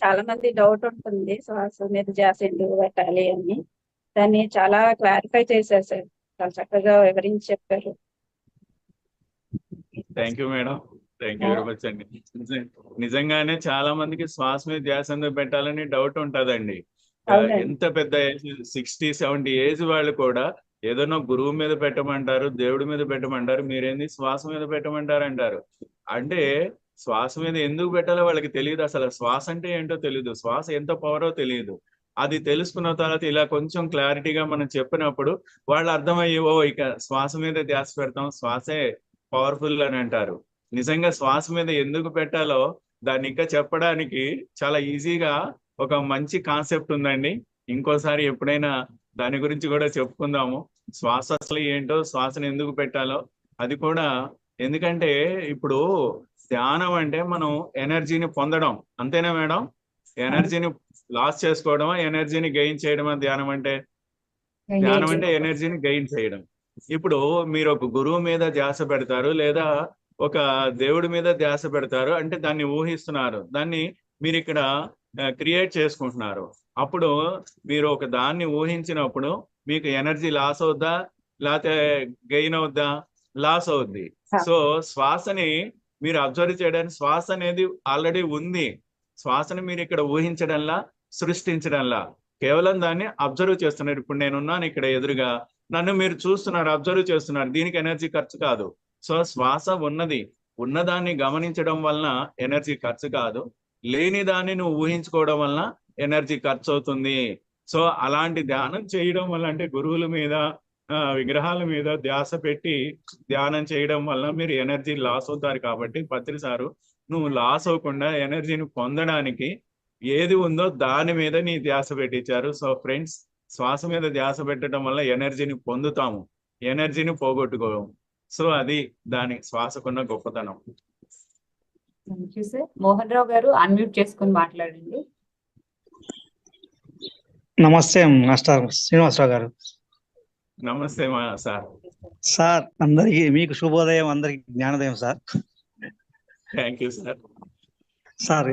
చాలా మంది డౌట్ ఉంటుంది, శ్వాస మీద ధ్యాస ఎందుకు పెట్టాలి అని. దాన్ని చాలా క్లారిఫై చేశారు సార్, చాలా చక్కగా వివరించి చెప్పారు. Thank you madam. Thank you very much అండి. నిజంగానే చాలా మందికి శ్వాస మీద ధ్యాస ఎందుకు పెట్టాలని డౌట్ ఉంటుందండి. అవునండి. ఎంత పెద్ద ఏజ్ 60-70 ఏజ్ వాళ్ళు కూడా ఏదైనా గురువు మీద పెట్టమంటారు, దేవుడి మీద పెట్టమంటారు, మీరేంది శ్వాస మీద పెట్టమంటారు అంటారు. అంటే శ్వాస మీద ఎందుకు పెట్టాలో వాళ్ళకి తెలియదు. అసలు శ్వాస అంటే ఏంటో తెలియదు, శ్వాస ఎంత పవరో తెలియదు. అది తెలుసుకున్న తర్వాత ఇలా కొంచెం క్లారిటీగా మనం చెప్పినప్పుడు వాళ్ళు అర్థమయ్యి ఓ ఇక శ్వాస మీద ధ్యాస పెడతాం, శ్వాసే పవర్ఫుల్ అని అంటారు. నిజంగా శ్వాస మీద ఎందుకు పెట్టాలో దాన్ని ఇంకా చెప్పడానికి చాలా ఈజీగా ఒక మంచి కాన్సెప్ట్ ఉందండి. ఇంకోసారి ఎప్పుడైనా దాని గురించి కూడా చెప్పుకుందాము. శ్వాస అసలు ఏంటో, శ్వాసను ఎందుకు పెట్టాలో అది కూడా. ఎందుకంటే ఇప్పుడు ధ్యానం అంటే మనం ఎనర్జీని పొందడం, అంతేనా మేడం? ఎనర్జీని లాస్ చేసుకోవడమా, ఎనర్జీని గెయిన్ చేయడమా ధ్యానం అంటే? ధ్యానం అంటే ఎనర్జీని గెయిన్ చేయడం. ఇప్పుడు మీరు ఒక గురువు మీద ధ్యాస పెడతారు, లేదా ఒక దేవుడి మీద ధ్యాస పెడతారు అంటే దాన్ని ఊహిస్తున్నారు, దాన్ని మీరు ఇక్కడ క్రియేట్ చేసుకుంటున్నారు. అప్పుడు మీరు ఒక దాన్ని ఊహించినప్పుడు మీకు ఎనర్జీ లాస్ అవుద్దా, లేకపోతే గెయిన్ అవుద్దా? లాస్ అవుద్ది. సో శ్వాసని మీరు అబ్జర్వ్ చేయడానికి, శ్వాస అనేది ఆల్రెడీ ఉంది. శ్వాసని మీరు ఇక్కడ ఊహించడంలా, సృష్టించడంలా, కేవలం దాన్ని అబ్జర్వ్ చేస్తున్నారు. ఇప్పుడు నేనున్నాను ఇక్కడ ఎదురుగా, నన్ను మీరు చూస్తున్నారు, అబ్జర్వ్ చేస్తున్నారు. దీనికి ఎనర్జీ ఖర్చు కాదు. సో శ్వాస ఉన్నది, ఉన్నదాన్ని గమనించడం వలన ఎనర్జీ ఖర్చు కాదు, లేని దాన్ని నువ్వు ఊహించుకోవడం వలన ఎనర్జీ ఖర్చు అవుతుంది. సో అలాంటి ధ్యానం చేయడం వల్ల, అంటే గురువుల మీద విగ్రహాల మీద ధ్యాస పెట్టి ధ్యానం చేయడం వల్ల మీరు ఎనర్జీ లాస్ అవుతారు. కాబట్టి పత్రి సారు, నువ్వు లాస్ అవ్వకుండా ఎనర్జీని పొందడానికి ఏది ఉందో దాని మీద నీ ధ్యాస పెట్టించారు. సో ఫ్రెండ్స్, శ్వాస మీద ధ్యాస పెట్టడం వల్ల ఎనర్జీని పొందుతాము, ఎనర్జీని పోగొట్టుకోము. సో అది దాని శ్వాసకున్న గొప్పతనం. Thank you sir. Mohan Rao గారు అన్మ్యూట్ చేసుకొని మాట్లాడండి. నమస్తే మాస్టర్ శ్రీనివాసరావు గారు. నమస్తే మా సార్. సార్ అందరికి మీకు శుభోదయం, అందరికి జ్ఞానోదయం sir. Thank you sir. Sir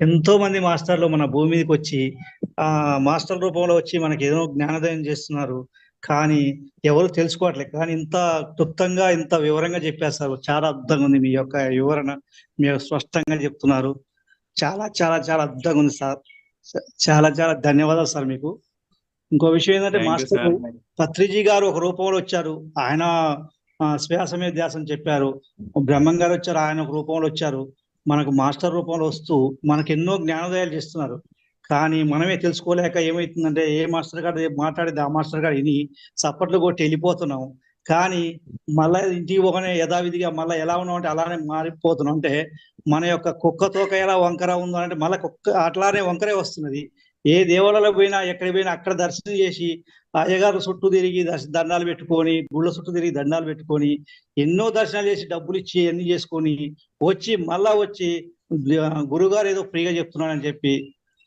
ఎంతో మంది మాస్టర్లు మన భూమి మీదకి వచ్చి మాస్టర్ రూపంలో వచ్చి మనకి ఏదో జ్ఞానోదయం చేస్తున్నారు, కానీ ఎవరు తెలుసుకోవట్లేదు. కానీ ఇంత క్లుప్తంగా ఇంత వివరంగా చెప్పారు సార్. చాలా అద్భుతంగా ఉంది మీ యొక్క వివరణ, మీరు స్పష్టంగా చెప్తున్నారు. చాలా చాలా చాలా అద్భుతంగా ఉంది సార్. చాలా చాలా ధన్యవాదాలు సార్ మీకు. ఇంకో విషయం ఏంటంటే మాస్టర్ పత్రిజీ గారు ఒక రూపంలో వచ్చారు, ఆయన శ్వాస మీద ధ్యాసని చెప్పారు. బ్రహ్మం గారు వచ్చారు, ఆయన ఒక రూపంలో వచ్చారు. మనకు మాస్టర్ రూపంలో వస్తూ మనకు ఎన్నో జ్ఞానోదయాలు చేస్తున్నారు. కానీ మనమే తెలుసుకోలేక ఏమవుతుందంటే, ఏ మాస్టర్ గారు మాట్లాడేది ఆ మాస్టర్ గారు విని చప్పట్లు కొట్టి వెళ్ళిపోతున్నాం. కానీ మళ్ళీ ఇంటికి పోగానే యథావిధిగా మళ్ళీ ఎలా ఉన్నాం అంటే అలానే మారిపోతున్నాం. అంటే మన యొక్క కుక్క తోక ఎలా వంకర ఉందో అంటే మళ్ళీ కుక్క అట్లానే వంకరే వస్తున్నది. ఏ దేవాలలో పోయినా ఎక్కడికి పోయినా అక్కడ దర్శనం చేసి అయ్యగారు చుట్టూ తిరిగి దండాలు పెట్టుకొని, గుళ్ళ చుట్టూ తిరిగి దండాలు పెట్టుకొని, ఎన్నో దర్శనాలు చేసి డబ్బులు ఇచ్చి అన్ని చేసుకొని వచ్చి మళ్ళా వచ్చి గురుగారు ఏదో ఫ్రీగా చెప్తున్నాడని చెప్పి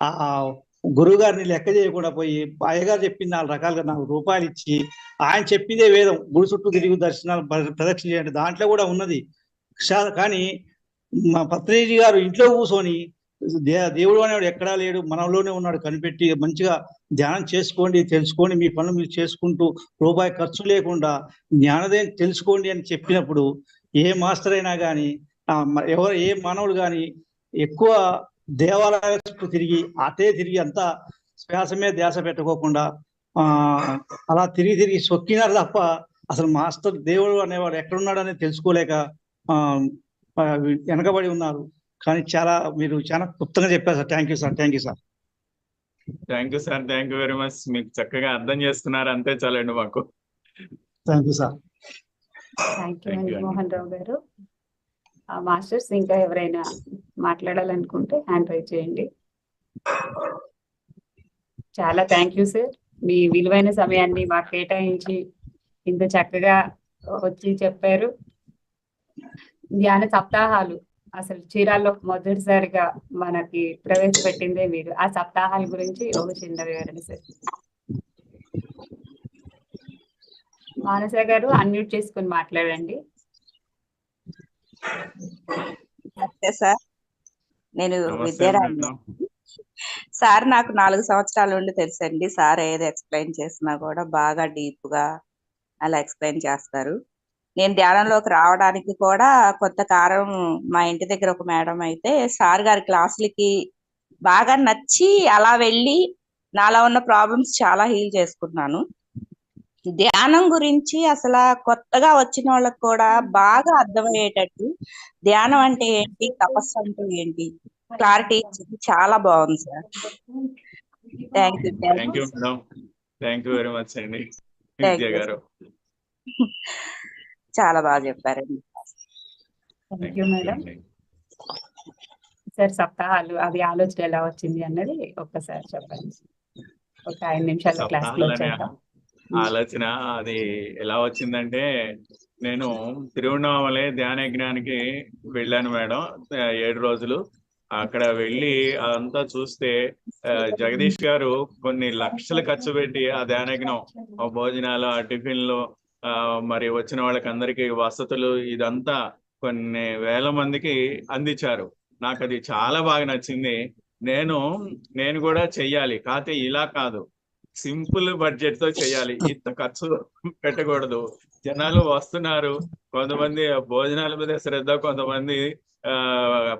ఆ గురుగారిని లెక్క చేయకుండా పోయి అయ్యగారు చెప్పిన 4 రకాలుగా 4 రూపాయలు ఇచ్చి ఆయన చెప్పిందే వేదం, గుడి చుట్టూ తిరిగి దర్శనాలు ప్రదక్షిణ చేయండి దాంట్లో కూడా ఉన్నది. కానీ మా పత్రిజీ గారు ఇంట్లో కూర్చొని దేవుడు అనేవాడు ఎక్కడా లేడు, మనలోనే ఉన్నాడు కనిపెట్టి మంచిగా ధ్యానం చేసుకోండి, తెలుసుకోండి, మీ పనులు మీరు చేసుకుంటూ రూపాయి ఖర్చు లేకుండా జ్ఞానోదయం తెలుసుకోండి అని చెప్పినప్పుడు ఏ మాస్టర్ అయినా కానీ ఎవరు ఏ మానవుడు కానీ ఎక్కువ దేవాలయాల చుట్టూ తిరిగి అటే తిరిగి అంతా శ్వాస మీద ధ్యాస పెట్టుకోకుండా అలా తిరిగి సొక్కినారు తప్ప అసలు మాస్టర్ దేవుడు అనేవాడు ఎక్కడున్నాడు అనేది తెలుసుకోలేక వెనకబడి ఉన్నారు. కానీ మీరు చాలా క్లుప్తంగా చెప్పారు sir. Thank you sir. Thank you sir. Thank you sir. Thank you very much. మీకు చక్కగా అర్థం చేస్తున్నారు, అంతే చాలండి మాకు. Thank you sir. Thank you అండి మోహన్ రావు గారు. మాస్టర్స్ ఇంకా ఎవరైనా మాట్లాడాలనుకుంటే హ్యాండ్ రైజ్ చేయండి. చాలా థ్యాంక్ యూ సార్. మీ విలువైన సమయాన్ని మాకు కేటాయించి ఇంత చక్కగా వచ్చి చెప్పారు. ధ్యాన సప్తాహాలు అసలు చీరాల్లో మొదటిసారిగా మనకి ప్రవేశపెట్టిందే మీరు. ఆ సప్తాహాల గురించి ఒక చిన్న వివరణ సార్. మానస గారు అన్మ్యూట్ చేసుకుని మాట్లాడండి. నమస్తే సార్, నేను విద్యారాణి. సార్ నాకు 4 సంవత్సరాల నుండి తెలుసండి. సార్ ఏది ఎక్స్ప్లెయిన్ చేసినా కూడా బాగా డీప్ గా అలా ఎక్స్ప్లెయిన్ చేస్తారు. నేను ధ్యానంలోకి రావడానికి కూడా కొంత కారణం మా ఇంటి దగ్గర ఒక మేడం అయితే సార్ గారి క్లాసులకి బాగా నచ్చి అలా వెళ్ళి నాలో ఉన్న ప్రాబ్లమ్స్ చాలా హీల్ చేసుకున్నాను. ధ్యానం గురించి అసలు కొత్తగా వచ్చిన వాళ్ళకి కూడా బాగా అర్థమయ్యేటట్టు ధ్యానం అంటే ఏంటి, తపస్సు అంటే ఏంటి క్లారిటీ చాలా బాగుంది sir. Thank you. Thank you madam, thank you very much అండి విద్య గారు. చాలా బాగా చెప్పారండి. Thank you madam. సార్ సప్తాహాలు అది ఆలోచన ఎలా వచ్చింది అన్నది ఒక్కసారి చెప్పండి. ఒక 5 నిమిషాల్లో క్లాస్ క్లోజ్ చేద్దాం. ఆలోచన అది ఎలా వచ్చిందంటే, నేను తిరువణామలై ధ్యాన యజ్ఞానికి వెళ్ళాను మేడం 7 రోజులు. అక్కడ వెళ్ళి అదంతా చూస్తే జగదీష్ గారు కొన్ని లక్షలు ఖర్చు పెట్టి ఆ ధ్యాన యజ్ఞం, ఆ భోజనాలు, ఆ టిఫిన్లు, మరి వచ్చిన వాళ్ళకి అందరికీ వసతులు, ఇదంతా కొన్ని వేల మందికి అందించారు. నాకు అది చాలా బాగా నచ్చింది. నేను కూడా చెయ్యాలి, కాకపోతే ఇలా కాదు, సింపుల్ బడ్జెట్ తో చేయాలి. ఇంత ఖర్చు పెట్టకూడదు. జనాలు వస్తున్నారు, కొంతమంది భోజనాల మీద శ్రద్ధ, కొంతమంది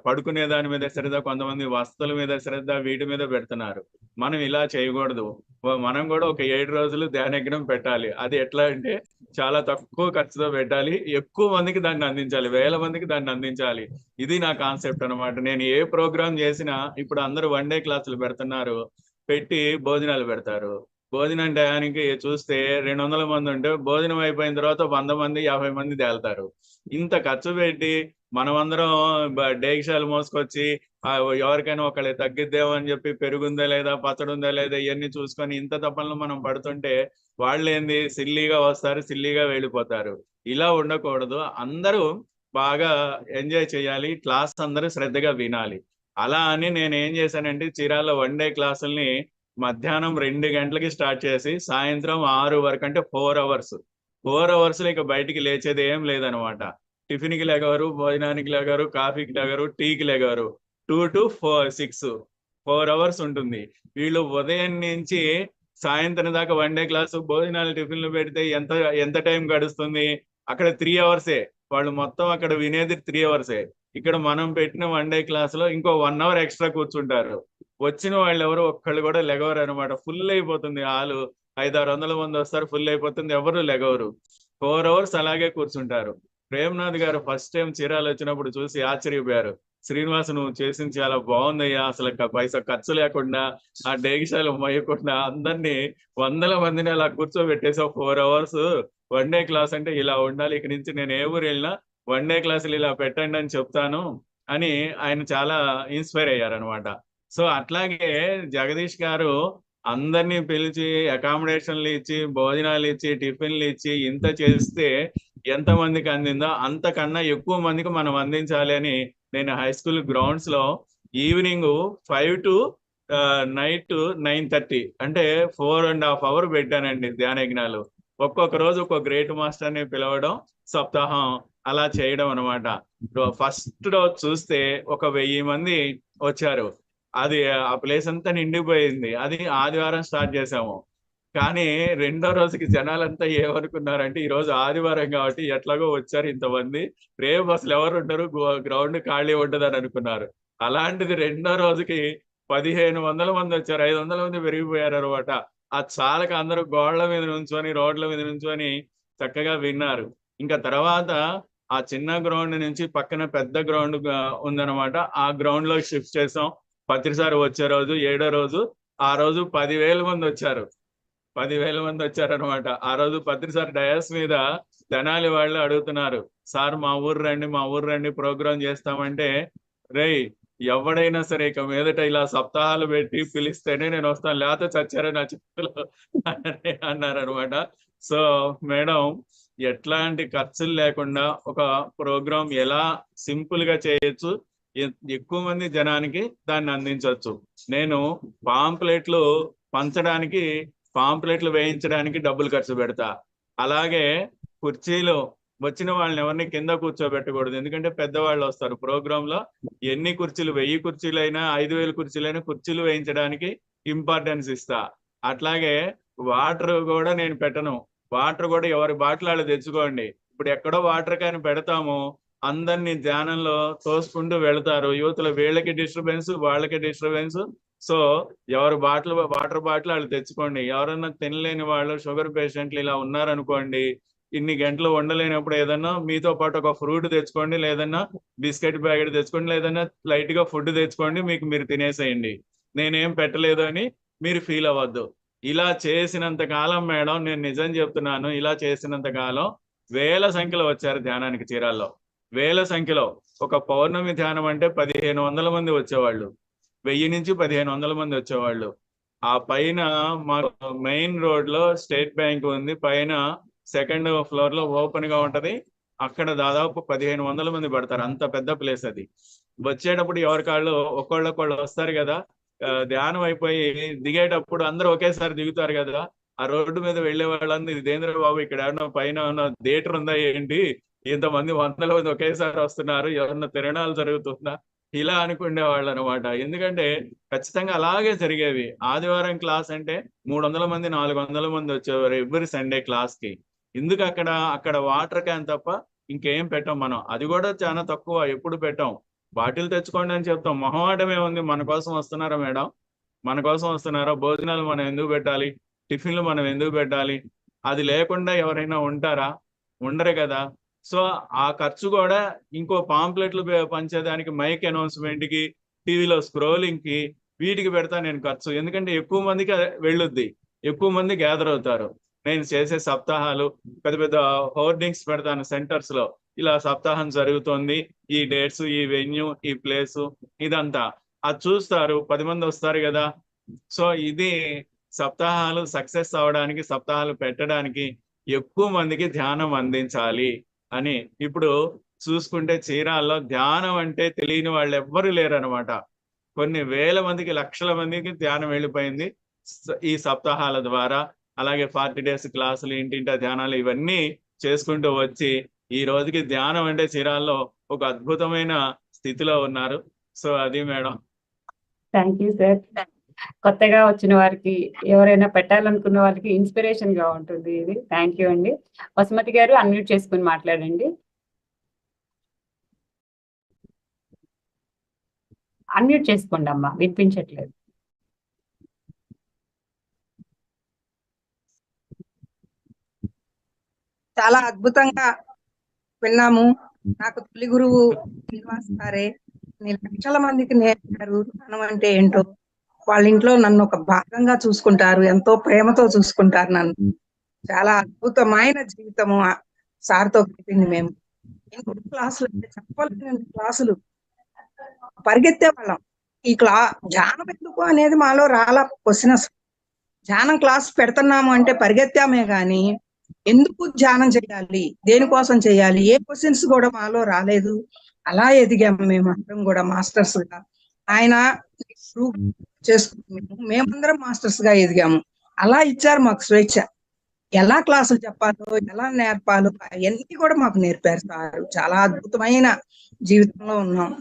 పడుకునే దాని మీద శ్రద్ధ, కొంతమంది వస్తువుల మీద శ్రద్ధ, వీటి మీద పెడుతున్నారు. మనం ఇలా చేయకూడదు. మనం కూడా ఒక 7 రోజులు ధ్యానయజ్ఞం పెట్టాలి. అది ఎట్లా అంటే చాలా తక్కువ ఖర్చుతో పెట్టాలి, ఎక్కువ మందికి దాన్ని అందించాలి, వేల మందికి దాన్ని అందించాలి. ఇది నా కాన్సెప్ట్ అనమాట. నేను ఏ ప్రోగ్రామ్ చేసినా, ఇప్పుడు అందరూ 1 డే క్లాసులు పెడుతున్నారు, పెట్టి భోజనాలు పెడతారు. భోజనం టయానికి చూస్తే 200 మంది ఉంటే భోజనం అయిపోయిన తర్వాత 100 మంది 50 మంది తేలుతారు. ఇంత ఖర్చు పెట్టి మనమందరం డేక్షాలు మోసుకొచ్చి ఎవరికైనా ఒకళ్ళకి తగ్గిద్దామో అని చెప్పి పెరుగుందా లేదా, పచ్చడి ఉందా లేదా, ఇవన్నీ చూసుకొని ఇంత తప్పలను మనం పడుతుంటే వాళ్ళు ఏంది సిల్లీగా వస్తారు, సిల్లీగా వెళ్ళిపోతారు. ఇలా ఉండకూడదు. అందరూ బాగా ఎంజాయ్ చేయాలి, క్లాస్ అందరూ శ్రద్ధగా వినాలి. అలా అని నేను ఏం చేశానంటే చీరాల 1 డే క్లాసుల్ని మధ్యాహ్నం 2 గంటలకి స్టార్ట్ చేసి సాయంత్రం 6 వరకు, అంటే 4 అవర్స్. 4 అవర్స్ లో ఇక బయటికి లేచేది ఏం లేదనమాట. టిఫిన్కి లేగారు, భోజనానికి లేగారు, కాఫీకి లేగారు, టీకి లేగారు. 2 to 6 4 అవర్స్ ఉంటుంది. వీళ్ళు ఉదయం నుంచి సాయంత్రం దాకా 1 డే క్లాసు, భోజనాలు టిఫిన్లు పెడితే ఎంత టైం గడుస్తుంది? అక్కడ 3 అవర్సే. వాళ్ళు మొత్తం అక్కడ వినేది 3 అవర్సే. ఇక్కడ మనం పెట్టిన 1 డే క్లాస్ లో ఇంకో 1 అవర్ ఎక్స్ట్రా కూర్చుంటారు. వచ్చిన వాళ్ళు ఎవరు ఒక్కళ్ళు కూడా లెగవరు అనమాట. ఫుల్ అయిపోతుంది హాలు. 500-600 మంది వస్తారు, ఫుల్ అయిపోతుంది, ఎవరు లెగవరు. 4 అవర్స్ అలాగే కూర్చుంటారు. ప్రేమ్నాథ్ గారు ఫస్ట్ టైం చీరాలు వచ్చినప్పుడు చూసి ఆశ్చర్యపోయారు. శ్రీనివాస్, నువ్వు చేసింది చాలా బాగుందయ్యా, అసలు పైసా ఖర్చు లేకుండా, ఆ డేగిశాలు మొయ్యకుండా అందరినీ 100 మందిని అలా కూర్చోబెట్టేసావు 4 అవర్స్. 1 డే క్లాస్ అంటే ఇలా ఉండాలి, ఇక నుంచి నేను ఏ ఊరు వెళ్ళినా 1 డే క్లాసులు ఇలా పెట్టండి అని చెప్తాను అని ఆయన చాలా ఇన్స్పైర్ అయ్యారనమాట. సో అట్లాగే జగదీష్ గారు అందరినీ పిలిచి అకామిడేషన్లు ఇచ్చి, భోజనాలు ఇచ్చి, టిఫిన్లు ఇచ్చి ఇంత చేస్తే ఎంత మందికి అందిందో అంతకన్నా ఎక్కువ మందికి మనం అందించాలి అని నేను హై స్కూల్ గ్రౌండ్స్ లో ఈవినింగ్ 5 to నైట్ 9:30, అంటే 4.5 hours పెట్టానండి ధ్యానయజ్ఞాలు. ఒక్కొక్క రోజు ఒక్కొక్క గ్రేట్ మాస్టర్ ని పిలవడం, సప్తాహం అలా చేయడం అనమాట. ఫస్ట్ రోజు చూస్తే 1000 మంది వచ్చారు. అది ఆ ప్లేస్ అంతా నిండిపోయింది. అది ఆదివారం స్టార్ట్ చేసాము. కానీ రెండో రోజుకి జనాలంతా ఏమనుకున్నారంటే, ఈ రోజు ఆదివారం కాబట్టి ఎట్లాగో వచ్చారు ఇంతమంది, రేపు అసలు ఎవరు ఉంటారు, గ్రౌండ్ ఖాళీ ఉండదు అని అనుకున్నారు. అలాంటిది రెండో రోజుకి 1500 మంది వచ్చారు, 500 మంది పెరిగిపోయారు అనమాట. ఆ చాలక అందరూ గోడల మీద నుంచొని, రోడ్ల మీద నుంచొని చక్కగా విన్నారు. ఇంకా తర్వాత ఆ చిన్న గ్రౌండ్ నుంచి పక్కన పెద్ద గ్రౌండ్ ఉందన్నమాట. ఆ గ్రౌండ్ లో షిఫ్ట్ చేసాం. పత్రిసారి వచ్చే రోజు 7వ రోజు, ఆ రోజు 10,000 మంది వచ్చారు. 10,000 మంది వచ్చారనమాట. ఆ రోజు పత్రిసారి డయాస్ మీద తెనాలి వాళ్ళు అడుగుతున్నారు, సార్ మా ఊరు రండి, మా ఊరు రండి, ప్రోగ్రాం చేస్తామంటే, రేయ్ ఎవడైనా సరే ఇక మీదట ఇలా సప్తాహాలు పెట్టి పిలిస్తేనే నేను వస్తాను, లేకపోతే చచ్చారే నా చేతిలో అన్నారనమాట. సో మేడం ఎట్లాంటి ఖర్చులు లేకుండా ఒక ప్రోగ్రాం ఎలా సింపుల్ గా చేయొచ్చు, ఎక్కువ మంది జనానికి దాన్ని అందించవచ్చు. నేను పాంప్లెట్లు పంచడానికి, పాంప్లెట్లు వేయించడానికి డబ్బులు ఖర్చు పెడతా. అలాగే కుర్చీలు వచ్చిన వాళ్ళని ఎవరిని కింద కూర్చోబెట్టకూడదు, ఎందుకంటే పెద్దవాళ్ళు వస్తారు. ప్రోగ్రామ్ లో ఎన్ని కుర్చీలు, 1000 కుర్చీలైనా 5000 కుర్చీలైనా కుర్చీలు వేయించడానికి ఇంపార్టెన్స్ ఇస్తా. అట్లాగే వాటర్ కూడా నేను పెట్టను. వాటర్ కూడా ఎవరి బాటిల్ వాళ్ళు తెచ్చుకోండి. ఇప్పుడు ఎక్కడో వాటర్ క్యాన్ పెడతాము, అందరినీ ధ్యానంలో తోసుకుంటూ వెళ్తారు. యువతలు వీళ్ళకి డిస్టర్బెన్స్, వాళ్ళకి డిస్టర్బెన్స్. సో ఎవరు వాటర్ బాటిల్ వాళ్ళు తెచ్చుకోండి. ఎవరన్నా తినలేని వాళ్ళు, షుగర్ పేషెంట్లు ఇలా ఉన్నారనుకోండి, ఇన్ని గంటలు ఉండలేనప్పుడు ఏదన్నా మీతో పాటు ఒక ఫ్రూట్ తెచ్చుకోండి, లేదన్నా బిస్కెట్ ప్యాకెట్ తెచ్చుకోండి, లేదన్నా లైట్ గా ఫుడ్ తెచ్చుకోండి, మీకు మీరు తినేసేయండి. నేనేం పెట్టలేదు అని మీరు ఫీల్ అవ్వద్దు. ఇలా చేసినంత కాలం మేడం, నేను నిజం చెప్తున్నాను, ఇలా చేసినంత కాలం వేల సంఖ్యలో వచ్చారు ధ్యానానికి చీరాల్లో. వేల సంఖ్యలో. ఒక పౌర్ణమి ధ్యానం అంటే 1500 మంది వచ్చేవాళ్ళు, 1000 నుంచి 1500 మంది వచ్చేవాళ్ళు. ఆ పైన మా మెయిన్ రోడ్ లో స్టేట్ బ్యాంక్ ఉంది, పైన సెకండ్ ఫ్లోర్ లో ఓపెన్ గా ఉంటది. అక్కడ దాదాపు 1500 మంది పడతారు, అంత పెద్ద ప్లేస్ అది. వచ్చేటప్పుడు ఎవరికాళ్ళు ఒక్కొక్కళ్ళు వస్తారు కదా, ధ్యానం అయిపోయి దిగేటప్పుడు అందరూ ఒకేసారి దిగుతారు కదా. ఆ రోడ్డు మీద వెళ్లే వాళ్ళందరూ, ఇదేంద్ర బాబు ఇక్కడ ఏమన్నా పైన థియేటర్ ఉందా ఏంటి, ఇంతమంది 100 మంది ఒకేసారి వస్తున్నారు, ఎవరన్నా తిరణాలు జరుగుతుందా, ఇలా అనుకునే వాళ్ళు అనమాట. ఎందుకంటే ఖచ్చితంగా అలాగే జరిగేవి. ఆదివారం క్లాస్ అంటే 300 మంది 400 మంది వచ్చేవారు ఎవ్రీ సండే క్లాస్ కి. ఎందుకు అక్కడ వాటర్ క్యాన్ తప్ప ఇంకేం పెట్టాం మనం. అది కూడా చాలా తక్కువ, ఎప్పుడు పెట్టాం. బాటిల్ తెచ్చుకోండి అని చెప్తాం. మొహమాటమే ఉంది. మన కోసం వస్తున్నారా మేడం? మన కోసం వస్తున్నారా? భోజనాలు మనం ఎందుకు పెట్టాలి, టిఫిన్లు మనం ఎందుకు పెట్టాలి? అది లేకుండా ఎవరైనా ఉంటారా? ఉండరు కదా. సో ఆ ఖర్చు కూడా ఇంకో పాంప్లెట్లు పంచేదానికి, మైక్ అనౌన్స్మెంట్ కి, టీవీలో స్క్రోలింగ్ కి, వీటికి పెడతా నేను ఖర్చు. ఎందుకంటే ఎక్కువ మందికి వెళ్ళుద్ది, ఎక్కువ మంది గ్యాదర్ అవుతారు. నేను చేసే సప్తాహాలు, పెద్ద పెద్ద హోర్డింగ్స్ పెడతాను సెంటర్స్ లో, ఇలా సప్తాహం జరుగుతోంది, ఈ డేట్స్, ఈ వెన్యూ, ఈ ప్లేసు, ఇదంతా. అది చూస్తారు, 10 మంది వస్తారు కదా. సో ఇది సప్తాహాలు సక్సెస్ అవడానికి, సప్తాహాలు పెట్టడానికి ఎక్కువ మందికి ధ్యానం అందించాలి అని. ఇప్పుడు చూసుకుంటే చీరాల్లో ధ్యానం అంటే తెలియని వాళ్ళు ఎవ్వరు లేరు అనమాట. కొన్ని వేల మందికి, లక్షల మందికి ధ్యానం వెళ్ళిపోయింది ఈ సప్తాహాల ద్వారా. అలాగే 40 days క్లాసులు, ఇంటింటా ధ్యానాలు, ఇవన్నీ చేసుకుంటూ వచ్చి ఈ రోజుకి ధ్యానం అంటే చీరాల్లో ఒక అద్భుతమైన స్థితిలో ఉన్నారు. సో అది మేడం. Thank you sir. కొత్తగా వచ్చిన వారికి, ఎవరైనా పెట్టాలనుకున్న వాళ్ళకి ఇన్స్పిరేషన్ గా ఉంటుంది ఇది. థ్యాంక్ యూ అండి. వసుమతి గారు అన్మ్యూట్ చేసుకుని మాట్లాడండి. అన్మ్యూట్ చేసుకోండి అమ్మా, వినిపించట్లేదు. చాలా అద్భుతంగా విన్నాము. నాకు తొలి గురువు శ్రీనివాస్ గారే. లక్షల మందికి నేర్పారు ధ్యానం అంటే ఏంటో. వాళ్ళ ఇంట్లో నన్ను ఒక భాగంగా చూసుకుంటారు, ఎంతో ప్రేమతో చూసుకుంటారు నన్ను. చాలా అద్భుతమైన జీవితము సార్తో గడిపింది మేము. ఎన్నో క్లాసులు అంటే చెప్పలేని క్లాసులు, పరిగెత్తే వాళ్ళం. ఈ ధ్యానం ఎందుకు అనేది మాలో రాలా క్వశ్చన్. ధ్యానం క్లాస్ పెడుతున్నాము అంటే పరిగెత్తామే గాని ఎందుకు ధ్యానం చేయాలి, దేనికోసం చేయాలి, ఏ క్వశ్చన్స్ కూడా మాలో రాలేదు. అలా ఎదిగాము మేము అందరం కూడా మాస్టర్స్ గా. ఆయన చేసుకుంటున్నాము, మేమందరం మాస్టర్స్ గా ఎదిగాము. అలా ఇచ్చారు మాకు స్వేచ్ఛ. ఎలా క్లాసులు చెప్పాలో, ఎలా నేర్పాలో అవన్నీ కూడా మాకు నేర్పారు సార్. చాలా అద్భుతమైన జీవితంలో ఉన్నాం.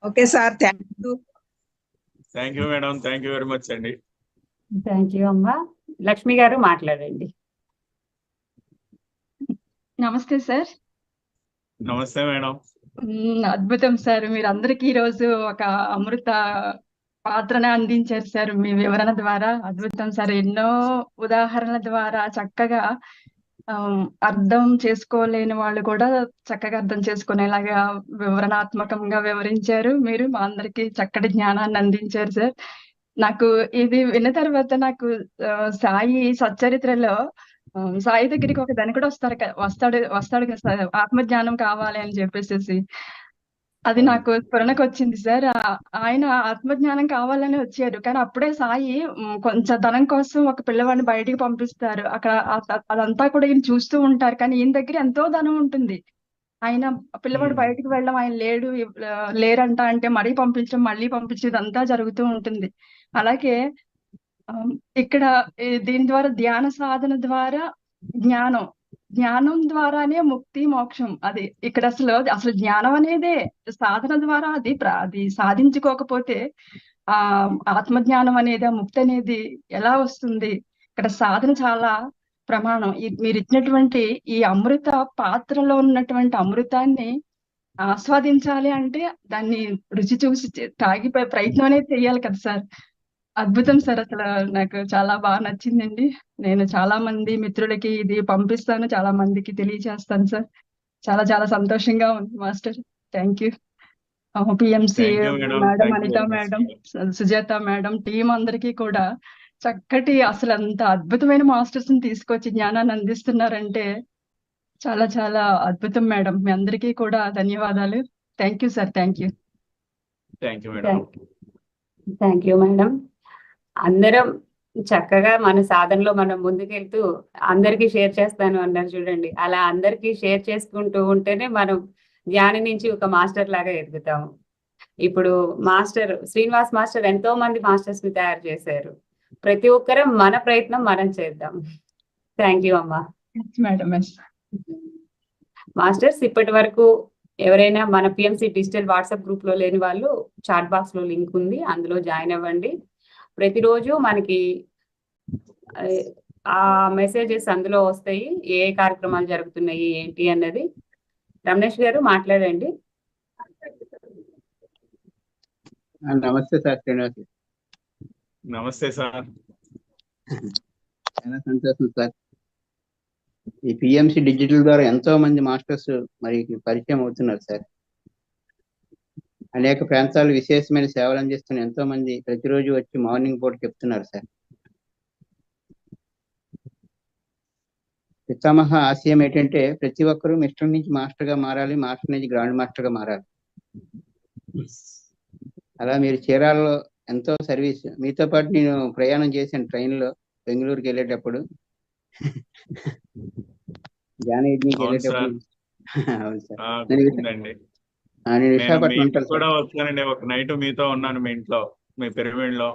Okay sir, thank you. Thank you madam, thank you very much అండి. థ్యాంక్ యూ అమ్మా. లక్ష్మి గారు మాట్లాడండి. నమస్తే సార్. నమస్తే మేడం. అద్భుతం సార్. మీరు అందరికీ ఈ రోజు ఒక అమృత పాత్రను అందించారు సార్ మీ వివరణ ద్వారా. అద్భుతం సార్. ఎన్నో ఉదాహరణల ద్వారా చక్కగా అర్థం చేసుకోలేని వాళ్ళు కూడా చక్కగా అర్థం చేసుకునేలాగా వివరణాత్మకంగా వివరించారు. మీరు మా అందరికీ చక్కటి జ్ఞానాన్ని అందించారు సార్. నాకు ఇది విన్న తర్వాత నాకు సాయి సచ్చరిత్రలో సాయి దగ్గరికి ఒక ధనికుడు వస్తాడు కదా సార్, ఆత్మజ్ఞానం కావాలి అని చెప్పేసి. అది నాకు స్ఫురణకు వచ్చింది సార్. ఆయన ఆత్మజ్ఞానం కావాలని వచ్చారు, కానీ అప్పుడే సాయి కొంచెం ధనం కోసం ఒక పిల్లవాడిని బయటికి పంపిస్తారు. అక్కడ అదంతా కూడా ఈయన చూస్తూ ఉంటారు, కానీ ఈయన దగ్గర ఎంతో ధనం ఉంటుంది. ఆయన పిల్లవాడు బయటికి వెళ్ళడం, ఆయన లేరంట అంటే మరీ పంపించడం, మళ్ళీ పంపించడం, ఇదంతా జరుగుతూ ఉంటుంది. అలాగే ఇక్కడ దీని ద్వారా ధ్యాన సాధన ద్వారా జ్ఞానం ద్వారానే ముక్తి మోక్షం. అది ఇక్కడ అసలు జ్ఞానం అనేదే సాధన ద్వారా అది సాధించుకోకపోతే ఆత్మజ్ఞానం అనేది, ఆ ముక్తి అనేది ఎలా వస్తుంది? ఇక్కడ సాధన చాలా ప్రమాణం. మీరు ఇచ్చినటువంటి ఈ అమృత పాత్రలో ఉన్నటువంటి అమృతాన్ని ఆస్వాదించాలి అంటే దాన్ని రుచి చూసి తాగి ప్రయత్నం అనేది చేయాలి కదా సార్. అద్భుతం సార్. అసలు నాకు చాలా బాగా నచ్చిందండి. నేను చాలా మంది మిత్రులకి ఇది పంపిస్తాను, చాలా మందికి తెలియజేస్తాను సార్. చాలా చాలా సంతోషంగా ఉంది master. Thank you. PMC thank you madam, madam, thank you Anitha very much. Madam, Sujatha madam, team అందరికీ కూడా చక్కటి అసలు అంత అద్భుతమైన మాస్టర్స్ ని తీసుకొచ్చి జ్ఞానాన్ని అందిస్తున్నారంటే చాలా చాలా అద్భుతం మేడం. మీ అందరికీ కూడా ధన్యవాదాలు. Thank you sir. Thank you. Thank you madam. Thank you madam. అందరం చక్కగా మన సాధనలో మనం ముందుకెళ్తూ అందరికీ షేర్ చేస్తాను అన్నారు చూడండి. అలా అందరికీ షేర్ చేసుకుంటూ ఉంటేనే మనం ధ్యాని నుంచి ఒక మాస్టర్ లాగా ఎదుగుతాము. ఇప్పుడు మాస్టర్ శ్రీనివాస్ మాస్టర్ ఎంతో మంది మాస్టర్స్ ని తయారు చేశారు. ప్రతి ఒక్కరం మన ప్రయత్నం మనం చేద్దాం. థ్యాంక్ యూ అమ్మా. మేడం. మాస్టర్స్ ఇప్పటి వరకు ఎవరైనా మన పిఎంసి డిజిటల్ వాట్సాప్ గ్రూప్ లో లేని వాళ్ళు చాట్ బాక్స్ లో లింక్ ఉంది, అందులో జాయిన్ అవ్వండి. ప్రతిరోజు మనకి ఆ మెసేజెస్ అందులో వస్తాయి, ఏ కార్యక్రమాలు జరుగుతున్నాయి ఏంటి అన్నది. రమేష్ గారు మాట్లాడండి. నమస్తే సార్ శ్రీనివాస్. నమస్తే సార్. చాలా సంతోషం సార్. ఈ పిఎంసి డిజిటల్ ద్వారా ఎంతో మంది మాస్టర్స్ మరి పరిచయం అవుతున్నారు సార్. అనేక ప్రాంతాలు విశేషమైన సేవలు అందిస్తున్న ఎంతో మంది ప్రతిరోజు వచ్చి మార్నింగ్ పూట చెప్తున్నారు సార్. పితామహ ఆశయం ఏంటంటే ప్రతి ఒక్కరూ మిస్టర్ నుంచి మాస్టర్ గా మారాలి, మాస్టర్ నుంచి గ్రాండ్ మాస్టర్ గా మారాలి. అలా మీరు చీరాలలో ఎంతో సర్వీస్, మీతో పాటు నేను ప్రయాణం చేశాను ట్రైన్లో బెంగళూరుకి వెళ్ళేటప్పుడు, జ్ఞానయజ్ఞకి వెళ్ళేటప్పుడు. అవును సార్. నేను విశాఖపట్నం ఉంటాను కూడా వచ్చానండి. ఒక నైట్ మీతో ఉన్నాను మీ ఇంట్లో, మీ పిరమిడ్ లో.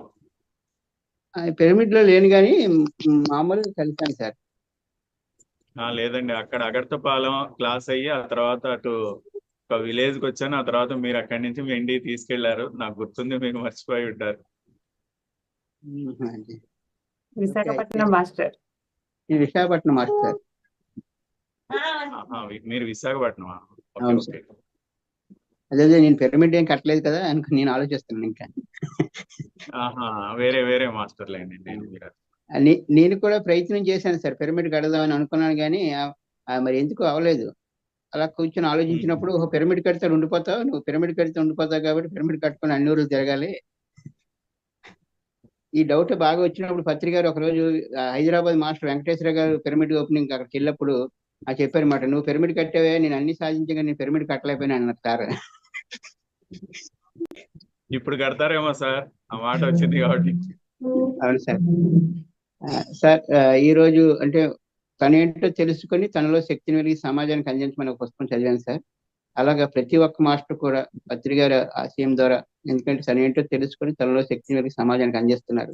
పిరమిడ్ లో లేను కానీ మామూలుగా కలిసాను సార్. లేదండి, అక్కడ అగర్తపాలెం క్లాస్ అయ్యి ఆ తర్వాత అటు ఒక విలేజ్ కి వచ్చాను. ఆ తర్వాత మీరు అక్కడి నుంచి మీ ఇంటికి తీసుకెళ్లారు. నాకు గుర్తుంది, మీరు మర్చిపోయి ఉంటారు. విశాఖపట్నం మాస్టర్. విశాఖపట్నం మాస్టర్. మీరు విశాఖపట్నం. అవును సార్. అదే నేను పిరమిడ్ ఏం కట్టలేదు కదా అనుకు నేను ఆలోచిస్తున్నాను. ఇంకా వేరే వేరే మాస్టర్లు అండి. నేను కూడా ప్రయత్నం చేశాను సార్, పిరమిడ్ కడదామని అనుకున్నాను కానీ మరి ఎందుకు అవ్వలేదు. అలా కూర్చొని ఆలోచించినప్పుడు ఒక పిరమిడ్ కడితే ఉండిపోతావు, నువ్వు పిరమిడ్ కడితే ఉండిపోతావు కాబట్టి పిరమిడ్ కట్టుకొని అన్ని ఊర్లు తిరగాలి. ఈ డౌట్ బాగా వచ్చినప్పుడు పత్రిక గారు ఒకరోజు హైదరాబాద్ మాస్టర్ వెంకటేశ్వర గారు పిరమిడ్ ఓపెనింగ్ అక్కడికి వెళ్ళినప్పుడు చెప్పారన్నమాట, నువ్వు పిరమిడ్ కట్టావే, నేను అన్ని సాధించగా నేను పిరమిడ్ కట్టలేకపోయినా అన్నారు సార్. ఇప్పుడు కడతారేమో సార్, ఆ మాట వచ్చింది కాబట్టి. అవును సార్. సార్ ఈ రోజు అంటే తనేంటో తెలుసుకొని తనలో శక్తిని వెలిగి సమాజానికి అందించమని ఒక పుస్తకం చదివాను సార్. అలాగా ప్రతి ఒక్క మాస్టర్ కూడా పత్రిక గారి ఆశయం ద్వారా, ఎందుకంటే తనేంటో తెలుసుకొని తనలో శక్తిని వెలిగి సమాజానికి అందిస్తున్నారు.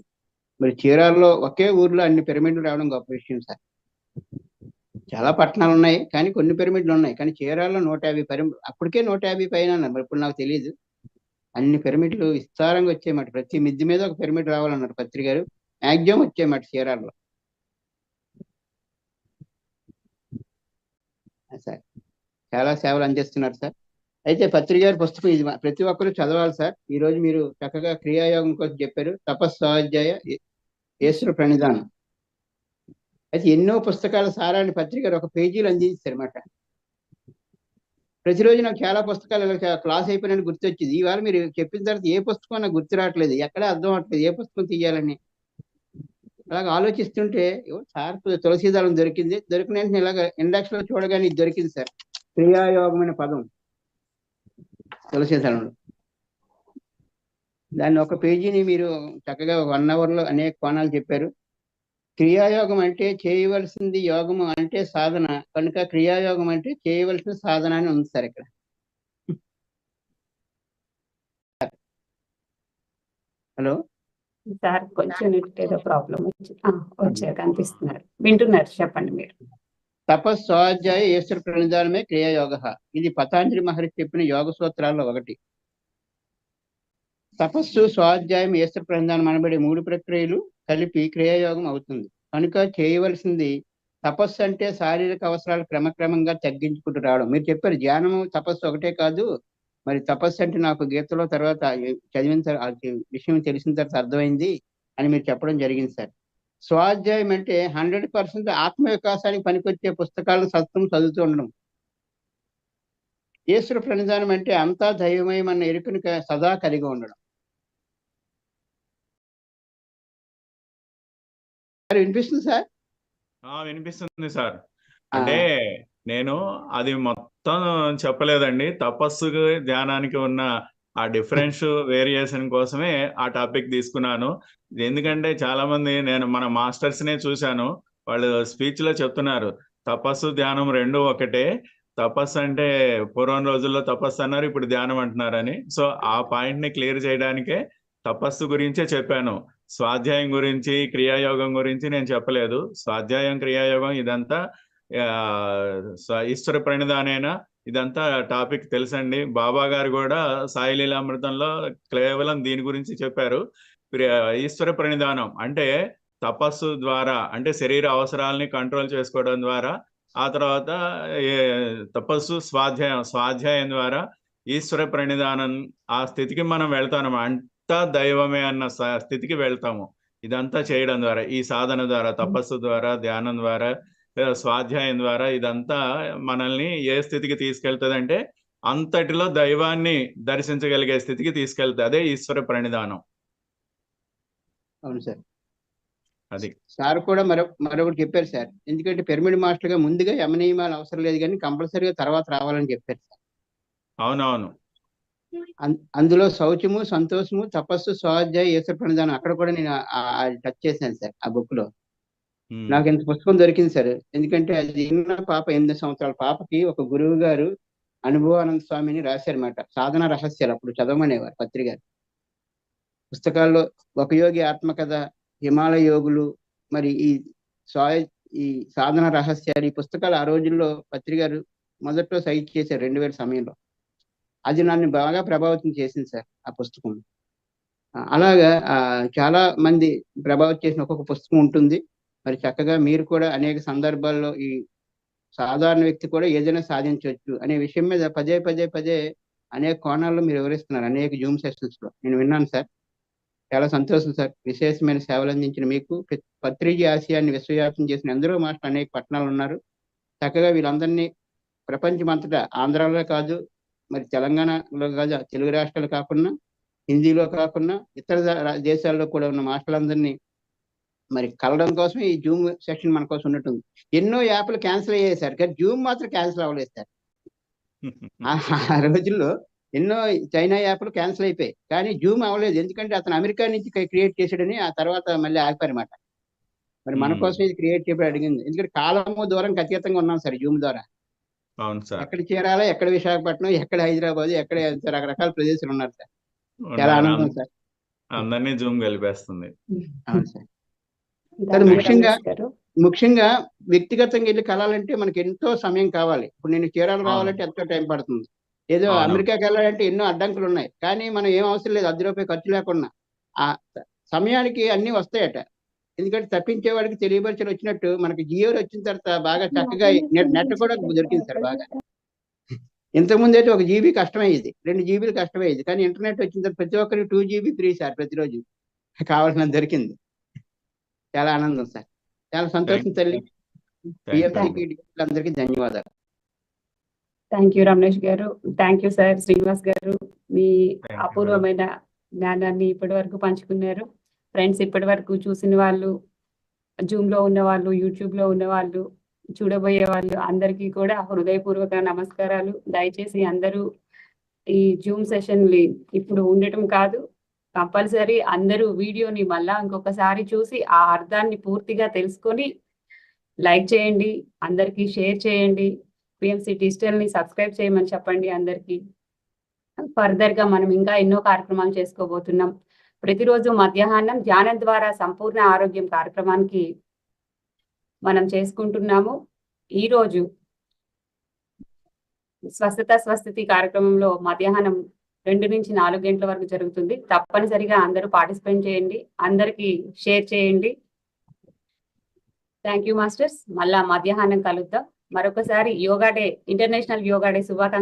మరి చీరాలలో ఒకే ఊర్లో అన్ని పిరమిడ్లు రావడం గొప్ప విషయం సార్. చాలా పట్టణాలు ఉన్నాయి కానీ కొన్ని పిరమిడ్లు ఉన్నాయి, కానీ చీరాలలో 150 అప్పటికే 150 పైన అన్నారు. మరి ఇప్పుడు నాకు తెలియదు. అన్ని పిరమిడ్లు విస్తారంగా వచ్చాయన్నమాట. ప్రతి మిద్ది మీద ఒక పిరమిడ్ రావాలన్నారు పత్రిక గారు. మ్యాక్సిమం వచ్చాయన్నమాట చీరాలలో సార్. చాలా సేవలు అందిస్తున్నారు సార్. అయితే పత్రిక గారి పుస్తకం ఇది ప్రతి ఒక్కరూ చదవాలి సార్. ఈ రోజు మీరు చక్కగా క్రియాయోగం కోసం చెప్పారు, తపస్వాధ్యాయ ఈశ్వర ప్రణిధానం. అయితే ఎన్నో పుస్తకాల సారాన్ని పత్రిక గారు ఒక పేజీలు అందించారు అన్నమాట. ప్రతిరోజు నాకు చాలా పుస్తకాలు క్లాస్ అయిపోయినని గుర్తొచ్చింది. ఇవాళ మీరు చెప్పిన తర్వాత ఏ పుస్తకం నాకు గుర్తు రావట్లేదు, ఎక్కడ అర్థం అవట్లేదు, ఏ పుస్తకం తీయాలని. అలాగ ఆలోచిస్తుంటే సార్ తులసీదళం దొరికింది. దొరికిన వెంటనే ఇలాగ ఇండెక్స్ లో చూడగానే ఇది దొరికింది సార్, క్రియాయోగమైన పదం తులసీదళంలో. దాన్ని ఒక పేజీని మీరు చక్కగా 1 hour లో అనేక కోణాలు చెప్పారు. క్రియాయోగం అంటే చేయవలసింది, యోగము అంటే సాధన కనుక క్రియాయోగం అంటే చేయవలసిన సాధన అని ఉంది సార్ ఇక్కడ. హలో సార్, కొంచెం ఏదో ప్రాబ్లం వచ్చారు, కనిపిస్తున్నారు, వింటున్నారు, చెప్పండి మీరు. తపస్వాధ్యాయ ఈశ్వర ప్రణిధానమే క్రియాయోగ. ఇది పతాంజలి మహర్షి చెప్పిన యోగ సూత్రాల్లో ఒకటి. తపస్సు, స్వాధ్యాయం, ఈశ్వర ప్రణిధానం అనబడే 3 ప్రక్రియలు కలిపి క్రియాయోగం అవుతుంది. కనుక చేయవలసింది తపస్సు అంటే శారీరక అవసరాలు క్రమక్రమంగా తగ్గించుకుంటూ రావడం. మీరు చెప్పారు ధ్యానము తపస్సు ఒకటే కాదు, మరి తపస్సు అంటే నాకు గీతలో తర్వాత చదివిన తర్వాత విషయం తెలిసిన తర్వాత అర్థమైంది అని మీరు చెప్పడం జరిగింది సార్. స్వాధ్యాయం అంటే 100% ఆత్మ వికాసానికి పనికొచ్చే పుస్తకాలను సత్వం చదువుతూ ఉండడం. ఈశ్వర ప్రణిధానం అంటే అంతా దైవమయం అన్న ఎరుకను సదా కలిగి ఉండడం. వినిపిస్తుంది సార్? వినిపిస్తుంది సార్. అంటే నేను అది మొత్తం చెప్పలేదండి. తపస్సుకు ధ్యానానికి ఉన్న ఆ డిఫరెన్స్ వేరియేషన్ కోసమే ఆ టాపిక్ తీసుకున్నాను. ఎందుకంటే చాలా మంది నేను మన మాస్టర్స్ నే చూశాను, వాళ్ళు స్పీచ్ లో చెప్తున్నారు తపస్సు ధ్యానం రెండు ఒకటే. తపస్సు అంటే పూర్వం రోజుల్లో తపస్సు అన్నారు, ఇప్పుడు ధ్యానం అంటున్నారని. సో ఆ పాయింట్ ని క్లియర్ చేయడానికే తపస్సు గురించే చెప్పాను. స్వాధ్యాయం గురించి క్రియాయోగం గురించి నేను చెప్పలేదు. స్వాధ్యాయం క్రియాయోగం ఇదంతా ఈశ్వర ప్రణిధానేనా ఇదంతా టాపిక్ తెలుసండి. బాబా గారు కూడా సాయి లీలామృతంలో కేవలం దీని గురించి చెప్పారు. ఈశ్వర ప్రణిధానం అంటే తపస్సు ద్వారా, అంటే శరీర అవసరాలని కంట్రోల్ చేసుకోవడం ద్వారా, ఆ తర్వాత తపస్సు స్వాధ్యాయం ద్వారా ఈశ్వర ప్రణిధానం ఆ స్థితికి మనం వెళ్తాము. అంతా దైవమే అన్న స్థితికి వెళ్తాము. ఇదంతా చేయడం ద్వారా, ఈ సాధన ద్వారా, తపస్సు ద్వారా, ధ్యానం ద్వారా, స్వాధ్యాయం ద్వారా ఇదంతా మనల్ని ఏ స్థితికి తీసుకెళ్తుంది అంటే అంతటిలో దైవాన్ని దర్శించగలిగే స్థితికి తీసుకెళ్తుంది. అదే ఈశ్వర ప్రణిధానం. అవును సార్. అది సార్ కూడా మరొకటి చెప్పారు సార్. ఎందుకంటే పిరమిడ్ మాస్టర్ గా ముందుగా యమ నియమాలు అవసరం లేదు, కానీ కంపల్సరీగా తర్వాత రావాలని చెప్పారు సార్. అవునవును. అందులో శౌచము, సంతోషము, తపస్సు, స్వాధ్యాయ, ఈశ్వర ప్రణిధానం అక్కడ కూడా నేను టచ్ చేశాను సార్. ఆ బుక్ లో నాకు ఇంత పుస్తకం దొరికింది సార్. ఎందుకంటే అది చిన్న పాప, 8 సంవత్సరాల పాపకి ఒక గురువు గారు అనుభవానంద స్వామిని రాశారన్నమాట. సాధన రహస్యాలు అప్పుడు చదవమనేవారు పత్రిక. పుస్తకాల్లో ఒక యోగి ఆత్మకథ, హిమాలయ యోగులు, మరి ఈ సాధన రహస్యాలు, ఈ పుస్తకాలు ఆ రోజుల్లో పత్రిక గారు మొదట్లో సైట్ చేశారు 2000 సమయంలో. అది నన్ను బాగా ప్రభావితం చేసింది సార్ ఆ పుస్తకం. అలాగా చాలా మంది ప్రభావితం చేసిన ఒక్కొక్క పుస్తకం ఉంటుంది. మరి చక్కగా మీరు కూడా అనేక సందర్భాల్లో ఈ సాధారణ వ్యక్తి కూడా ఏదైనా సాధించవచ్చు అనే విషయం మీద పదే అనేక కోణాల్లో మీరు వివరిస్తున్నారు అనేక జూమ్ సెషన్స్ లో. నేను విన్నాను సార్. చాలా సంతోషం సార్. విశేషమైన సేవలు అందించిన మీకు, పత్రిజీ ఆశయాన్ని విశ్వవ్యాప్తం చేసిన ఎందరో మాస్టర్ అనేక పట్టణాలు ఉన్నారు. చక్కగా వీళ్ళందరినీ ప్రపంచమంతటా, ఆంధ్రాలో కాదు, మరి తెలంగాణలో కాదు, తెలుగు రాష్ట్రాలు కాకుండా, హిందీలో కాకుండా ఇతర దేశాల్లో కూడా ఉన్న మాస్టర్లందరినీ మరి కలవడం కోసం ఈ జూమ్ సెషన్ మన కోసం ఉన్నట్టుంది. ఎన్నో యాప్లు క్యాన్సిల్ అయ్యాయి సార్, కానీ జూమ్ మాత్రం క్యాన్సిల్ అవ్వలేదు సార్. ఆ రోజుల్లో ఎన్నో చైనా యాప్లు క్యాన్సిల్ అయిపోయాయి, కానీ జూమ్ అవ్వలేదు. ఎందుకంటే అతను అమెరికా నుంచి క్రియేట్ చేసాడని ఆ తర్వాత మళ్ళీ ఆగిపోయారన్నమాట. మరి మన కోసం ఇది క్రియేట్ చేయడం అడిగింది. ఎందుకంటే కాలము దూరం అతీతంగా ఉన్నాం సార్ జూమ్ ద్వారా. అవును సార్. ఎక్కడ చేరాలా, ఎక్కడ విశాఖపట్నం, ఎక్కడ హైదరాబాద్, ఎక్కడ రకరకాల ప్రదేశాలు ఉన్నారు సార్. చాలా ఆనందం సార్. అందరినీ జూమ్ కలిపేస్తుంది. అవును సార్. సార్ ముఖ్యంగా వ్యక్తిగతంగా వెళ్ళి కలాలంటే మనకి ఎంతో సమయం కావాలి. ఇప్పుడు నేను చీరాల రావాలంటే ఎంతో టైం పడుతుంది. ఏదో అమెరికాకి వెళ్ళాలంటే ఎన్నో అడ్డంకులు ఉన్నాయి, కానీ మనం ఏం అవసరం లేదు, 10 రూపాయలు ఖర్చు లేకుండా ఆ సమయానికి అన్ని వస్తాయట. ఎందుకంటే తప్పించేవాడికి తెలియపరిచలు వచ్చినట్టు మనకి జియోలు వచ్చిన తర్వాత బాగా చక్కగా నెట్ కూడా దొరికింది సార్ బాగా. ఇంతకుముందు అయితే 1 GB కష్టమయ్యేది, 2 GB కష్టమయ్యేది, కానీ ఇంటర్నెట్ వచ్చిన తర్వాత ప్రతి ఒక్కరికి 2 GB ఫ్రీ సార్. ప్రతిరోజు కావాల్సిన దొరికింది. చాలా ఆనందం సార్. చాలా సంతోషం తల్లి. అందరికీ ధన్యవాదాలు. థ్యాంక్ యూ రమేష్ గారు. Thank you sir. శ్రీనివాస్ గారు, మీ అపూర్వమైన జ్ఞానాన్ని ఇప్పటి వరకు పంచుకున్నారు. ఫ్రెండ్స్, ఇప్పటి వరకు చూసిన వాళ్ళు, జూమ్ లో ఉన్న వాళ్ళు, యూట్యూబ్ లో ఉన్న వాళ్ళు, చూడబోయే వాళ్ళు అందరికీ కూడా హృదయపూర్వక నమస్కారాలు. దయచేసి అందరూ ఈ జూమ్ సెషన్ ఇప్పుడు ఉండటం కాదు, కంపల్సరీ అందరూ వీడియోని మళ్ళా ఇంకొకసారి చూసి ఆ అర్థాన్ని పూర్తిగా తెలుసుకొని లైక్ చేయండి, అందరికీ షేర్ చేయండి. పిఎంసి డిజిటల్ ని సబ్స్క్రైబ్ చేయమని చెప్పండి అందరికీ. ఫర్దర్ గా మనం ఇంకా ఎన్నో కార్యక్రమాలు చేసుకోబోతున్నాం. ప్రతిరోజు మధ్యాహ్నం ధ్యానం ద్వారా సంపూర్ణ ఆరోగ్యం కార్యక్రమానికి మనం చేసుకుంటున్నాము. ఈరోజు స్వస్థితి కార్యక్రమంలో మధ్యాహ్నం 2 నుంచి 4 గంటల వరకు జరుగుతుంది. తప్పనిసరిగా అందరూ పార్టిసిపేట్ చేయండి, అందరికీ షేర్ చేయండి. Thank you masters. మళ్ళా మధ్యాహ్నం కలుద్దాం. మరొకసారి yoga day, international yoga day శుభాకాంక్షలు.